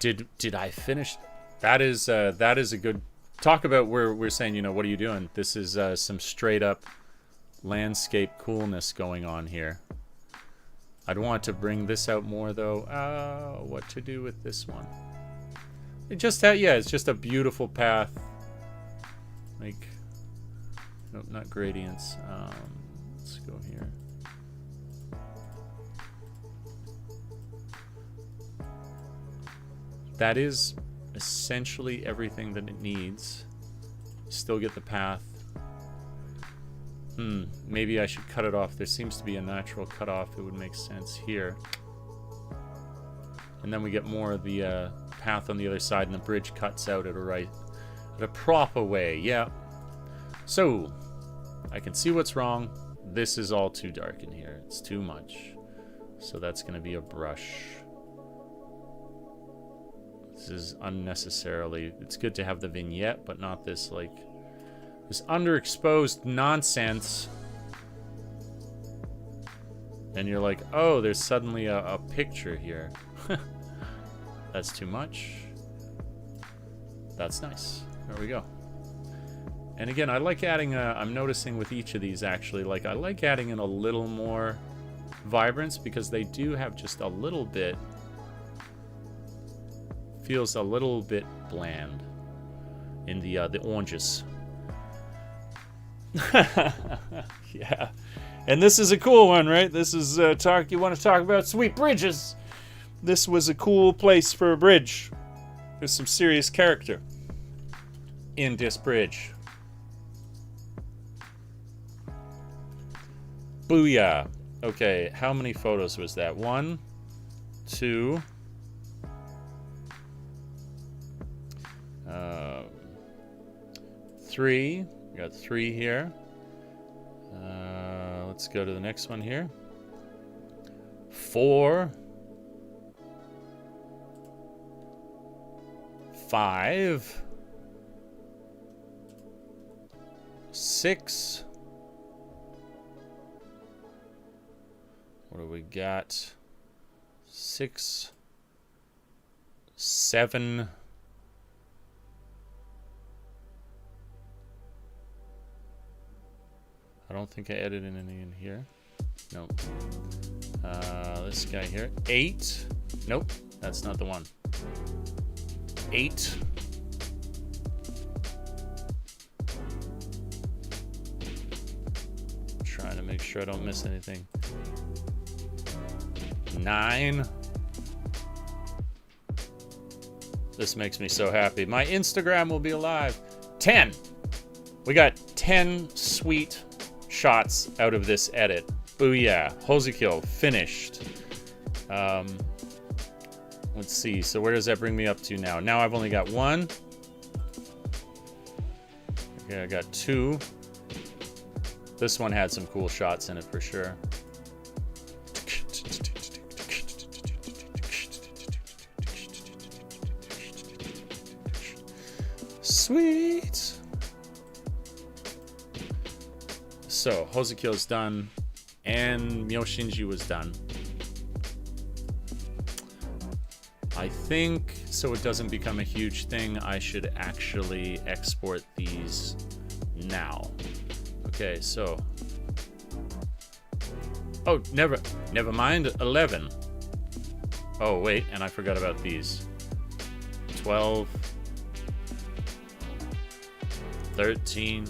Did I finish? That is a good talk about where we're saying, you know, what are you doing? This is some straight up landscape coolness going on here. I'd want to bring this out more though. What to do with this one? It just yeah, it's just a beautiful path. Like, nope, not gradients. Let's go here. That is essentially everything that it needs. Still get the path. Maybe I should cut it off. There seems to be a natural cutoff. It would make sense here. And then we get more of the path on the other side, and the bridge cuts out at a proper way. Yeah. So, I can see what's wrong. This is all too dark in here. It's too much. So that's going to be a brush. This is unnecessarily... It's good to have the vignette, but not this, like... This underexposed nonsense. And you're like, oh, there's suddenly a picture here. That's too much. That's nice. There we go. And again, I like adding I'm noticing with each of these actually, like I like adding in a little more vibrance because they do have just a little bit, feels a little bit bland in the oranges. Yeah. And this is a cool one, right? This is you want to talk about sweet bridges. This was a cool place for a bridge. There's some serious character in this bridge. Booyah. Okay, how many photos was that? 1, 2, 3. We got 3 here. Let's go to the next one here. 4. 5. 6. What do we got? 6. 7. I don't think I edited any in here. Nope. This guy here. 8. Nope, that's not the one. 8. Trying to make sure I don't miss anything. 9. This makes me so happy. My Instagram will be alive. 10. We got 10 sweet shots out of this edit. Booyah. Hosekill finished. Let's see. So where does that bring me up to now? Now I've only got 1. Okay, I got 2. This one had some cool shots in it for sure. Sweet. So, Hosekill's done, and Myoshinji was done. I think, so it doesn't become a huge thing, I should actually export these now. Okay, so... Oh, never mind, 11. Oh, wait, and I forgot about these. 12... 13.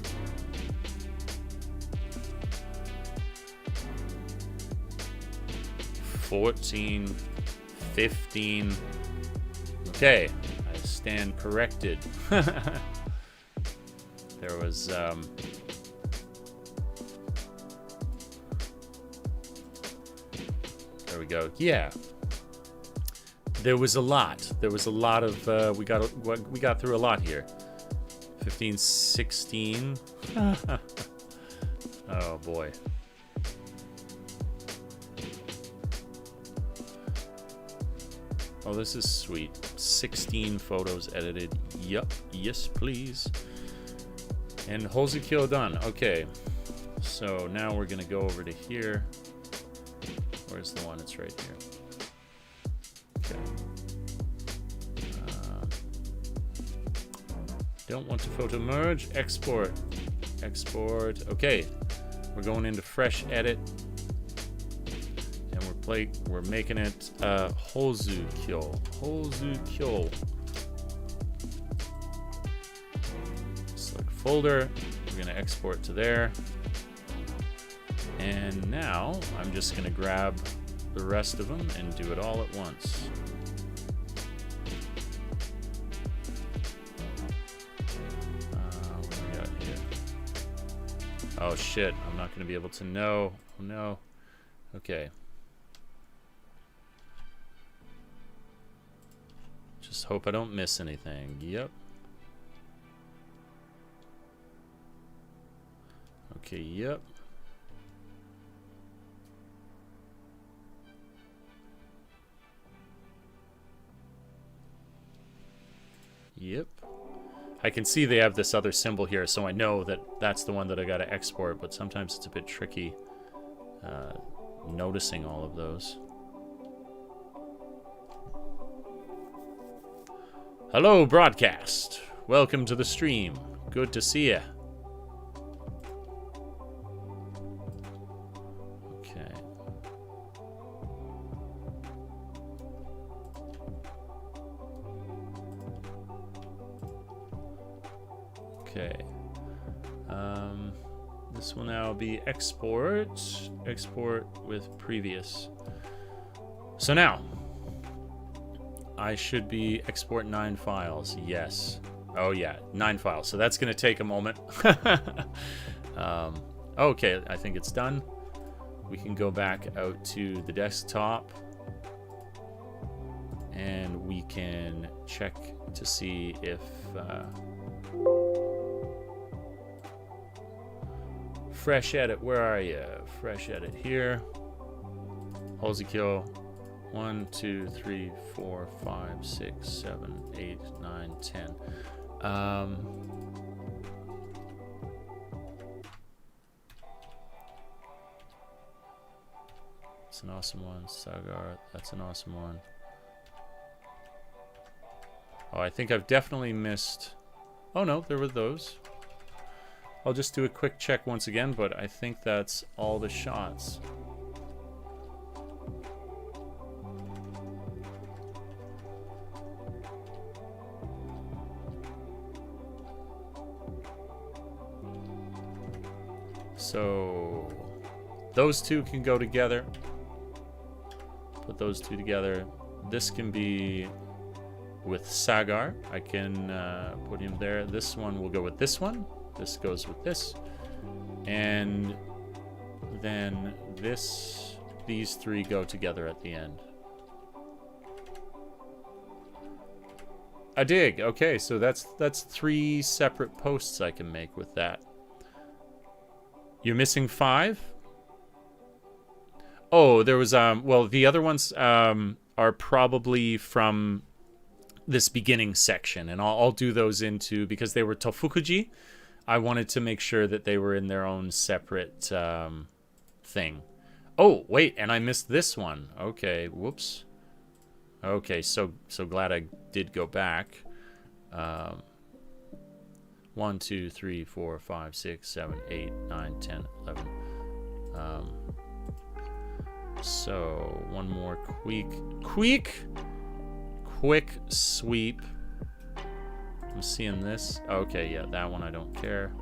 14. 15. Okay, I stand corrected. There was, there we go. Yeah. There was a lot. There was a lot of, we got through a lot here. 15, 16. Oh boy. Oh, this is sweet. 16 photos edited. Yup. Yes, please. And Hosekill done. Okay. So now we're going to go over to here. Where's the one? It's right here. Okay. Don't want to photo merge. Export. Export. Okay. We're going into fresh edit. And we're making it Hosekill. Hosekill. Select folder. We're going to export to there. And now I'm just going to grab the rest of them and do it all at once. What do we got here? Oh shit, I'm not going to be able to know. Oh no. Okay. Just hope I don't miss anything. Yep. Okay, yep. Yep. I can see they have this other symbol here, so I know that that's the one that I gotta export, but sometimes it's a bit tricky noticing all of those. Hello, broadcast. Welcome to the stream. Good to see ya. Okay. Okay. This will now be export with previous. So now I should be export 9 files. Yes. Oh yeah, 9 files. So that's going to take a moment. Okay, I think it's done. We can go back out to the desktop and we can check to see if fresh edit, where are you? Fresh edit here. Hosekill. 1, 2, 3, 4, 5, 6, 7, 8, 9, 10. It's an awesome one. Sagar, that's an awesome one. Oh, I think I've definitely missed. Oh no, there were those. I'll just do a quick check once again, but I think that's all the shots. So those two can go together. Put those two together. This can be with Sagar. I can put him there. This one will go with this one. This goes with this. And then these three go together at the end. I dig. Okay, so that's 3 separate posts I can make with that. You're missing 5? Oh, there was well, the other ones are probably from this beginning section, and I'll do those into, because they were tofukuji, I wanted to make sure that they were in their own separate thing. Oh, wait, and I missed this one. Okay, whoops. Okay, so glad I did go back. 1, 2, 3, 4, 5, 6, 7, 8, 9, 10, 11. So one more quick sweep. I'm seeing this. Okay, yeah, that one I don't care.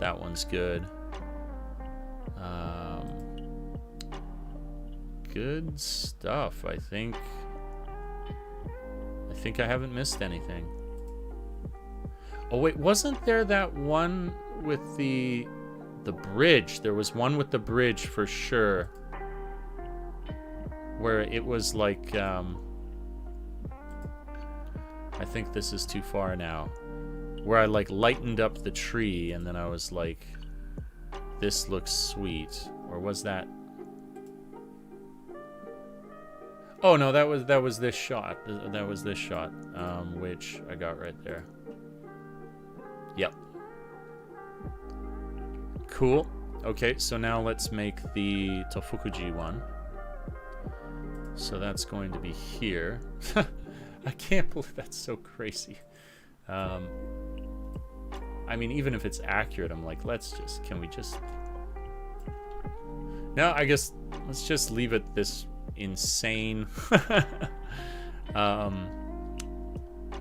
That one's good. Good stuff. I think I haven't missed anything. Oh wait, wasn't there that one with the bridge? There was one with the bridge for sure, where it was like I think this is too far now, where I like lightened up the tree and then I was like, this looks sweet. Or was that? Oh no, that was this shot. That was this shot, which I got right there. Yep. Cool. Okay, so now let's make the tofukuji one. So that's going to be here. I can't believe that's so crazy. I mean, even if it's accurate, I'm like, can we just... No, I guess let's just leave it this insane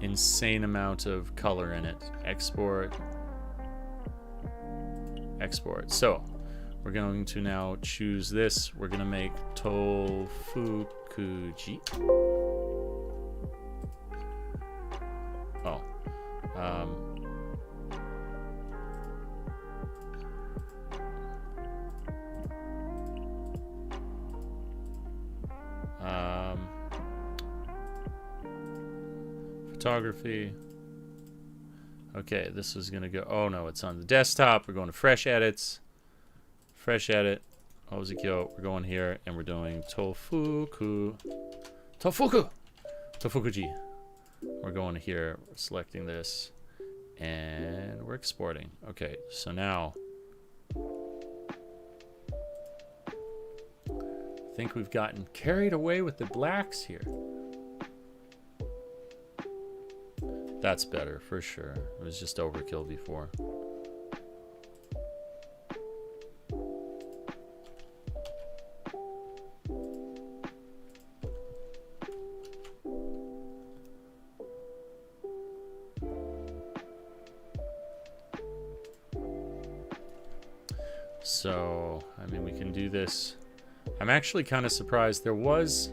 insane amount of color in it. Export. So we're going to now choose this. We're going to make tofukuji. Photography. Okay, this is gonna go. Oh no, it's on the desktop. We're going to fresh edits. Fresh edit. Ozikyo. We're going here and we're doing tofukuji. We're going here. We're selecting this, and we're exporting. Okay, so now I think we've gotten carried away with the blacks here. That's better, for sure. It was just overkill before. So, I mean, we can do this. I'm actually kind of surprised. There was...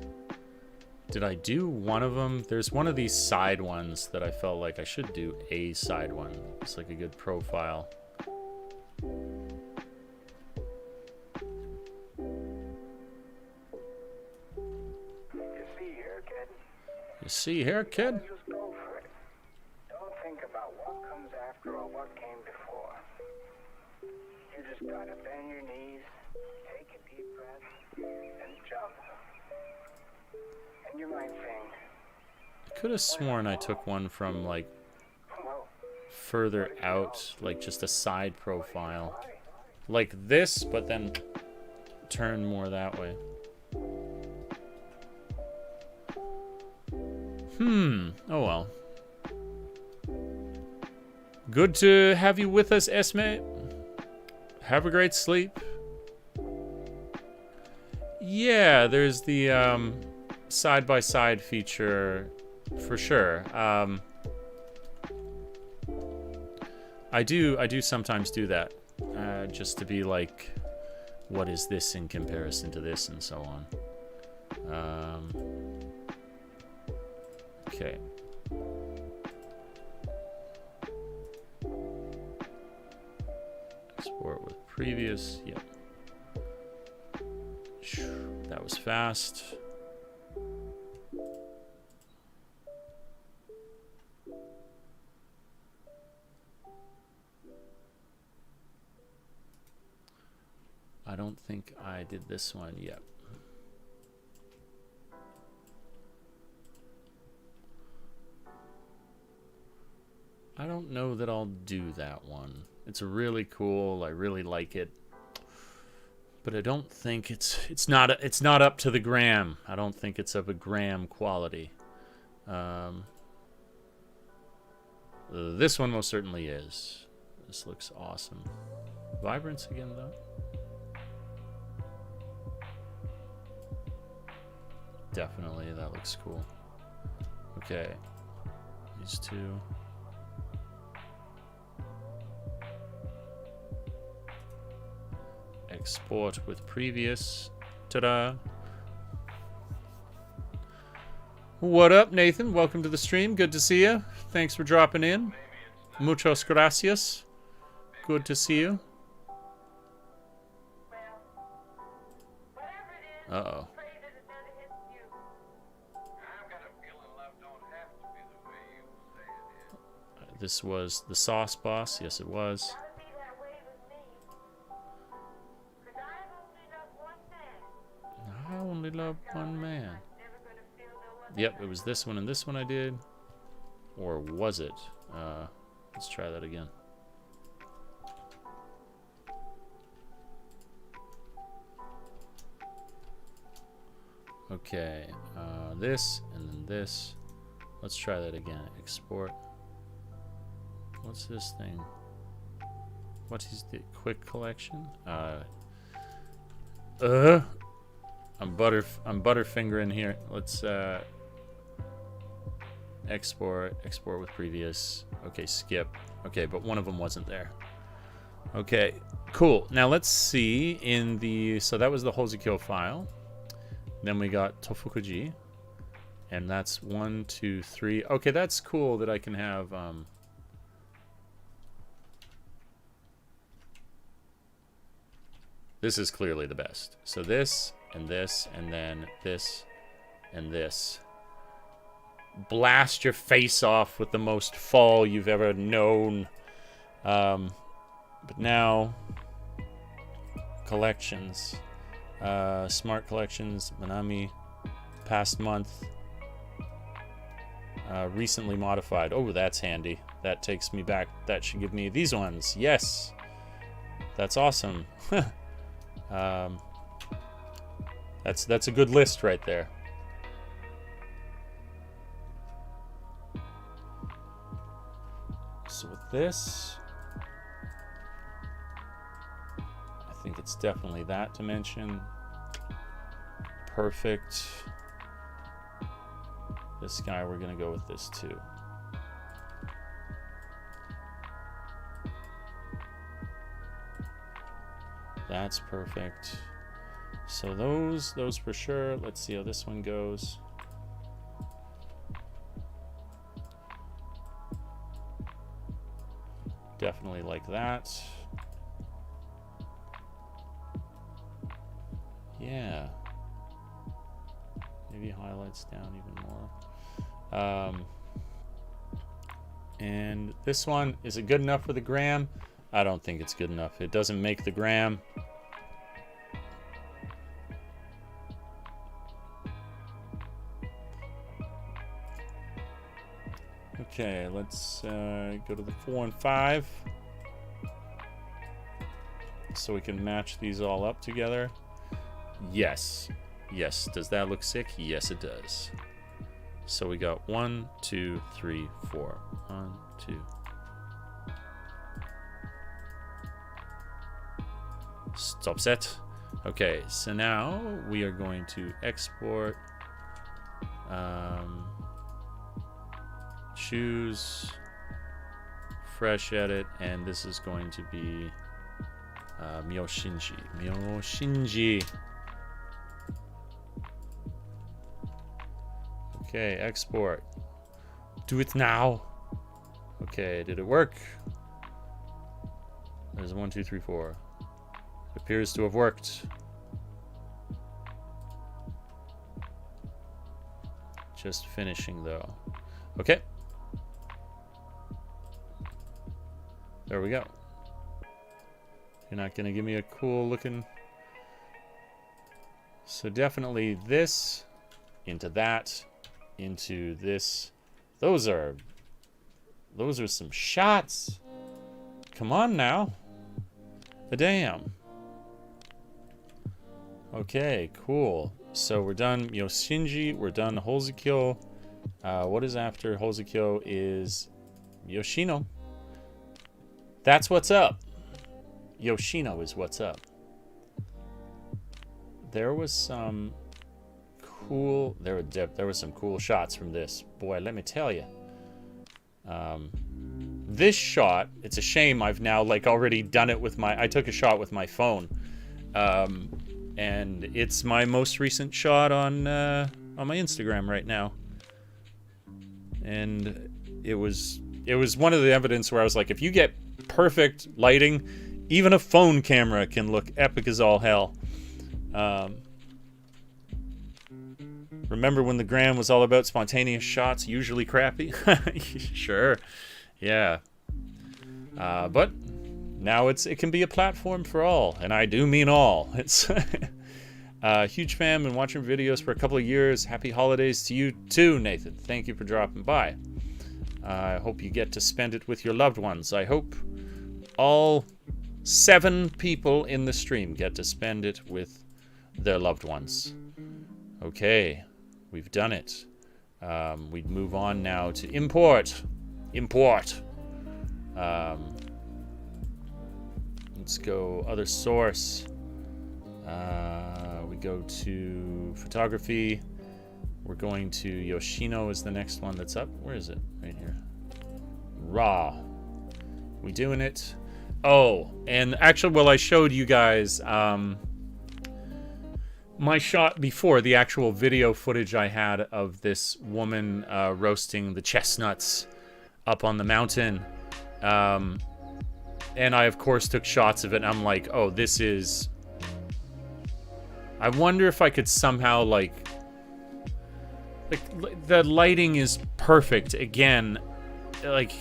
Did I do one of them? There's one of these side ones that I felt like I should do a side one. It's like a good profile. You see here, kid? Just go for it. Don't think about what comes after or what came before. You just gotta bend your knees, take a deep breath, and jump. And you might think, I could have sworn I took one from like further out, like just a side profile. Like this, but then turn more that way. Oh well. Good to have you with us, Esme. Have a great sleep. Yeah, there's the side-by-side feature for sure. I do sometimes do that, just to be like, what is this in comparison to this, and so on. Okay. Export with previous. Yep. That was fast. I don't think I did this one yet. I don't know that I'll do that one. It's really cool. I really like it. But I don't think it's not up to the gram. I don't think it's of a gram quality. This one most certainly is. This looks awesome. Vibrance again though. Definitely, that looks cool. Okay, these two. Export with previous. Ta-da. What up, Nathan? Welcome to the stream. Good to see you. Thanks for dropping in. Muchas gracias. Good to see you. Uh-oh. This was the sauce boss. Yes, it was. I only love one man. Yep, it was this one and this one I did. Or was it? Let's try that again. Okay, this and then this. Let's try that again. Export. What's this thing? What is the quick collection? I'm butterfingering here. Let's export with previous. Okay, skip. Okay, but one of them wasn't there. Okay, cool. Now let's see in the, so that was the Hozukyo file. Then we got Tofukuji, and that's 1, 2, 3. Okay, that's cool that I can have this is clearly the best. So this and this and then this and this. Blast your face off with the most fall you've ever known. But now collections. Smart collections, Manami, past month, recently modified. Oh, that's handy. That takes me back. That should give me these ones. Yes, that's awesome. That's a good list right there. So with this, I think it's definitely that dimension. Perfect. This guy, we're gonna go with this too. That's perfect. So those for sure. Let's see how this one goes. Definitely like that. Yeah. Maybe highlights down even more. And this one, is it good enough for the gram? I don't think it's good enough. It doesn't make the gram. Okay, let's go to the 4 and 5. So we can match these all up together. Yes. Yes. Does that look sick? Yes, it does. So we got 1, 2, 3, 4. 1, 2. Stop set. Okay, so now we are going to export. Choose fresh edit, and this is going to be Myoshinji. Okay, export. Do it now. Okay, did it work? There's 1, 2, 3, 4. It appears to have worked. Just finishing though. Okay. There we go. You're not gonna give me a cool looking. So definitely this into that into this. Those are some shots. Come on now. The damn. Okay, cool. So we're done Yoshinji, we're done Hosukyo. What is after Hosukyo is Yoshino. That's what's up. Yoshino is what's up. There was some cool, there were some cool shots from this. Boy, let me tell you. This shot, it's a shame I've now like already done it with I took a shot with my phone. And it's my most recent shot on my Instagram right now. And it was one of the evidence where I was like, if you get perfect lighting, even a phone camera can look epic as all hell. Remember when the gram was all about spontaneous shots, usually crappy? Sure, yeah. But now it can be a platform for all, and I do mean all. It's huge fan, been watching videos for a couple of years. Happy holidays to you too, Nathan. Thank you for dropping by. I hope you get to spend it with your loved ones. I hope all 7 people in the stream get to spend it with their loved ones. Okay, we've done it. We'd move on now to import. Let's go other source. We go to photography. We're going to Yoshino is the next one that's up. Where is it? Right here. Raw. We doing it? Oh, and actually, well, I showed you guys my shot before, the actual video footage I had of this woman roasting the chestnuts up on the mountain. And I, of course, took shots of it, and I'm like, oh, this is... I wonder if I could somehow, like, the lighting is perfect. Again, like,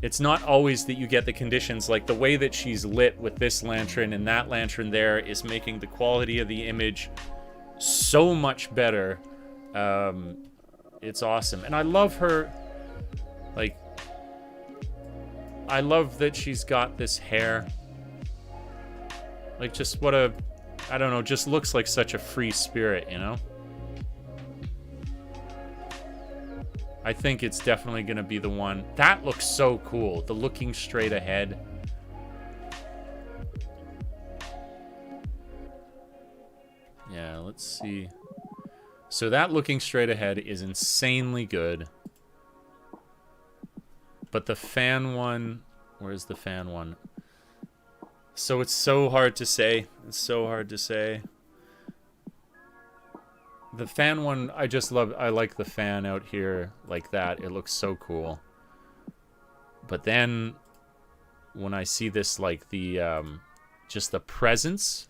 it's not always that you get the conditions. Like, the way that she's lit with this lantern and that lantern there is making the quality of the image so much better. It's awesome. And I love her, like, I love that she's got this hair. Like, just what a... I don't know, just looks like such a free spirit, you know? I think it's definitely going to be the one. That looks so cool. The looking straight ahead. Yeah, let's see. So that looking straight ahead is insanely good. But the fan one... Where's the fan one? So it's so hard to say. It's so hard to say. The fan one, I just love... I like the fan out here like that. It looks so cool. But then when I see this, like, the... just the presence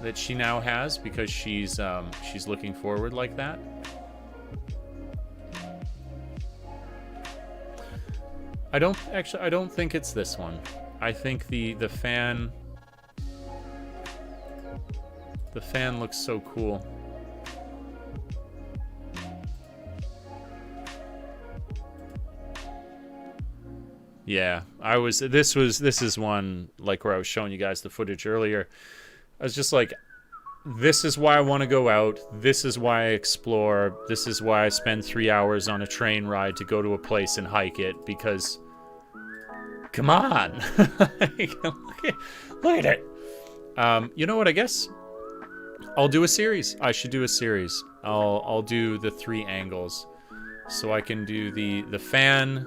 that she now has because she's looking forward like that. I don't think it's this one. I think the fan looks so cool. Yeah, this is one like where I was showing you guys the footage earlier. I was just like, this is why I want to go out. This is why I explore. This is why I spend 3 hours on a train ride to go to a place and hike it, because come on. Look at it. You know what, I guess I'll do a series. I should do a series. I'll do the 3 angles. So I can do the fan,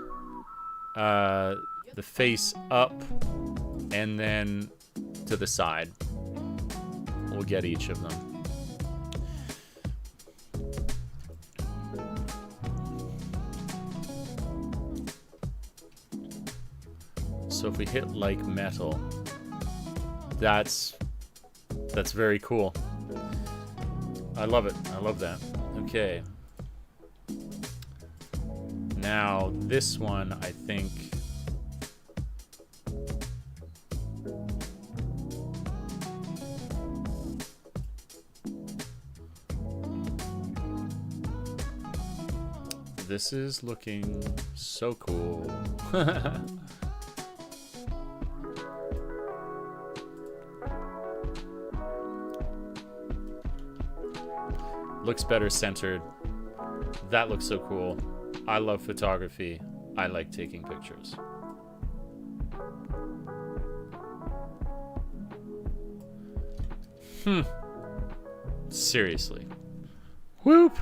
the face up, and then to the side. We'll get each of them. So if we hit like metal, that's very cool. I love it. I love that. Okay. Now this one, I think. This is looking so cool. Looks better centered. That looks so cool. I love photography. I like taking pictures. Seriously. Whoop!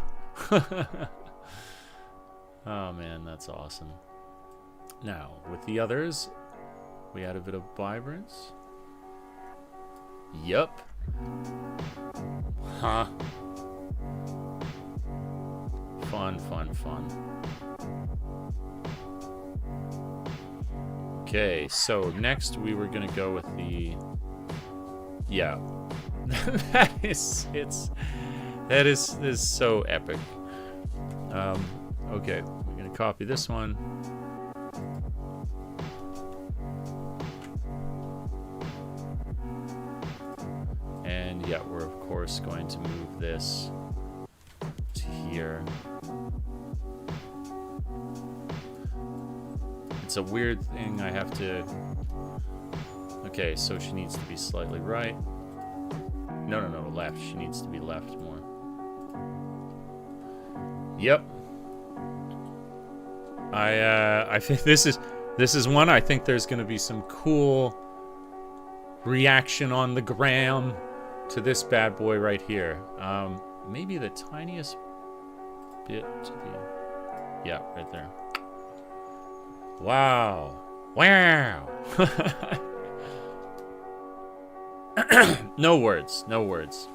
Oh man, that's awesome. Now, with the others, we add a bit of vibrance. Yup. Huh. Fun, fun, fun. Okay, so next we were gonna go with the... Yeah. That is so epic. Okay, we're gonna copy this one. And yeah, we're of course going to move this to here. It's a weird thing I have to... Okay, so she needs to be slightly right. No, left. She needs to be left more. Yep. I think this is one. I think there's going to be some cool reaction on the gram to this bad boy right here. Maybe the tiniest bit to the... Yeah, right there. Wow. Wow. No words. No words.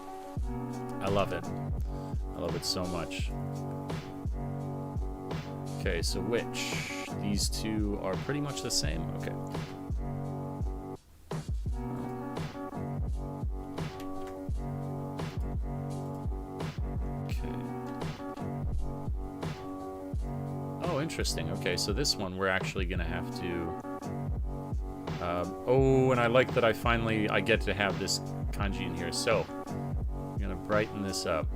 I love it. I love it so much. Okay, so which? These two are pretty much the same? Okay. Okay. Oh, interesting. Okay, so this one we're actually going to have to... oh, and I like that I get to have this kanji in here. So, I'm going to brighten this up.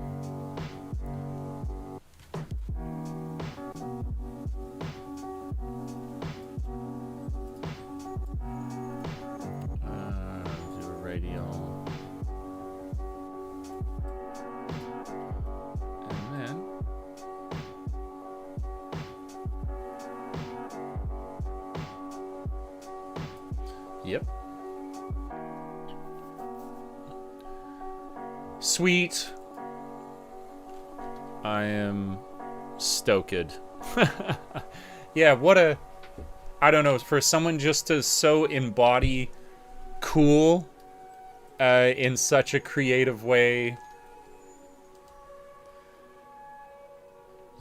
Do a radial. And then... Yep. Sweet. I am stoked. Yeah, what a... I don't know, for someone just to so embody cool in such a creative way.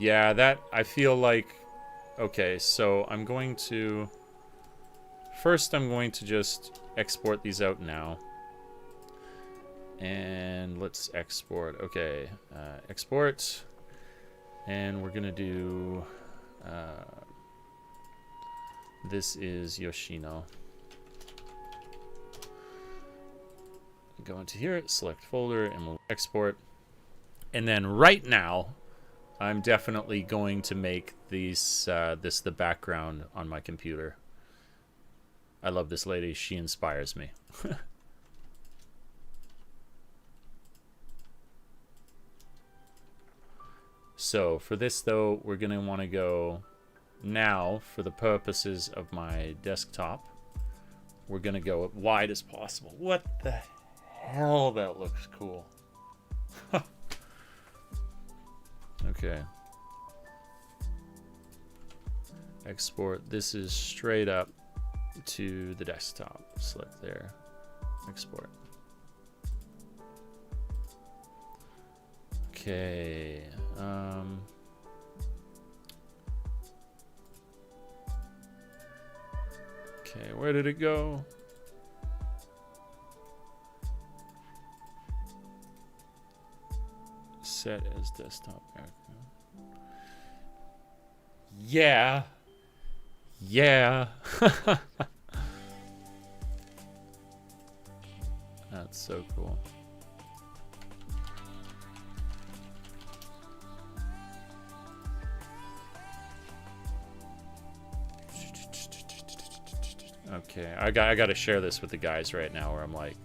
Yeah, that, I feel like... Okay, so I'm going to... First, I'm going to just export these out now. And let's export. Okay, export. And we're going to do... this is Yoshino. Go into here, select folder, and we'll export. And then right now, I'm definitely going to make these this the background on my computer. I love this lady. She inspires me. So for this, though, we're going to want to go now, for the purposes of my desktop, we're going to go as wide as possible. What the hell? That looks cool. Okay. Export. This is straight up to the desktop. Select there. Export. Okay. Okay, Where did it go? Set as desktop background. Yeah. Yeah. That's so cool. Okay, I got to share this with the guys right now where I'm like,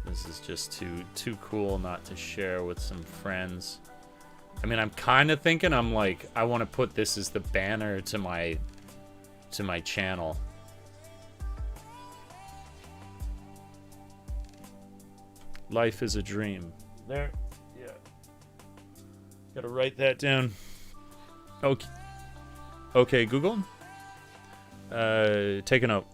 this is just too cool not to share with some friends. I mean, I'm kind of thinking, I'm like, I want to put this as the banner to my channel. Life is a dream. There. Yeah. Gotta write that down. Okay. Okay, Google. Take a note.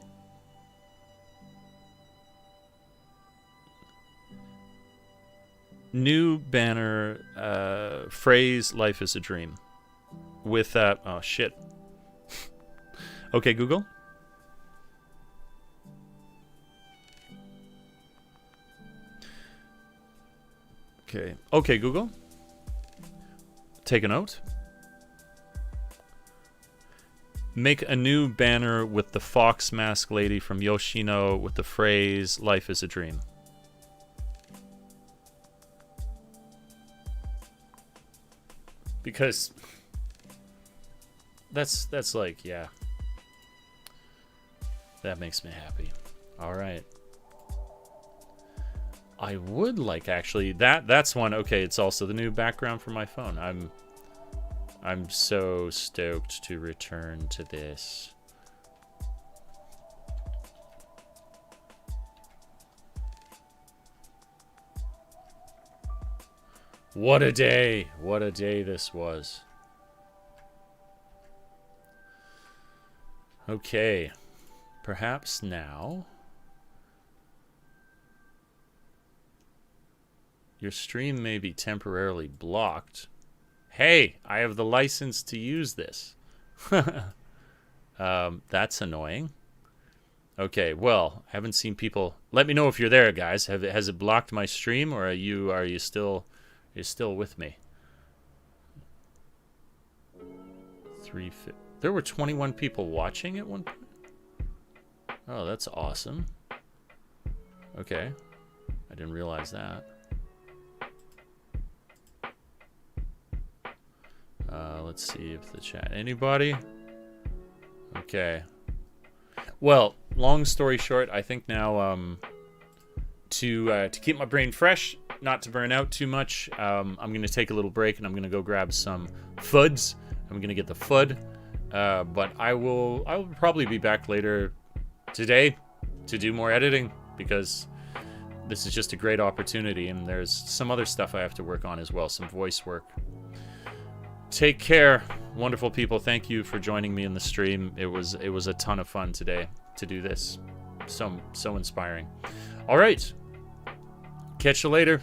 New banner, phrase, life is a dream. With that, oh shit. Okay, Google. Okay. Okay, Google. Take a note. Make a new banner with the fox mask lady from Yoshino with the phrase, life is a dream. Because that's like, yeah. That makes me happy. All right. I would like, actually, that's one. Okay, it's also the new background for my phone. I'm so stoked to return to this. What a day. What a day this was. Okay. Perhaps now your stream may be temporarily blocked. Hey, I have the license to use this. That's annoying. Okay, well, I haven't seen people. Let me know if you're there, guys. Has it blocked my stream, or are you still with me? There were 21 people watching at one point. Oh, that's awesome. Okay, I didn't realize that. Let's see if the chat. Anybody? Okay. Well, long story short, I think now to keep my brain fresh, not to burn out too much, I'm gonna take a little break and I'm gonna go grab some FUDs. I'm gonna get the FUD, but I will probably be back later today to do more editing because this is just a great opportunity, and there's some other stuff I have to work on as well, some voice work. Take care, wonderful people. Thank you for joining me in the stream. It was a ton of fun today to do this. So inspiring. All right. Catch you later.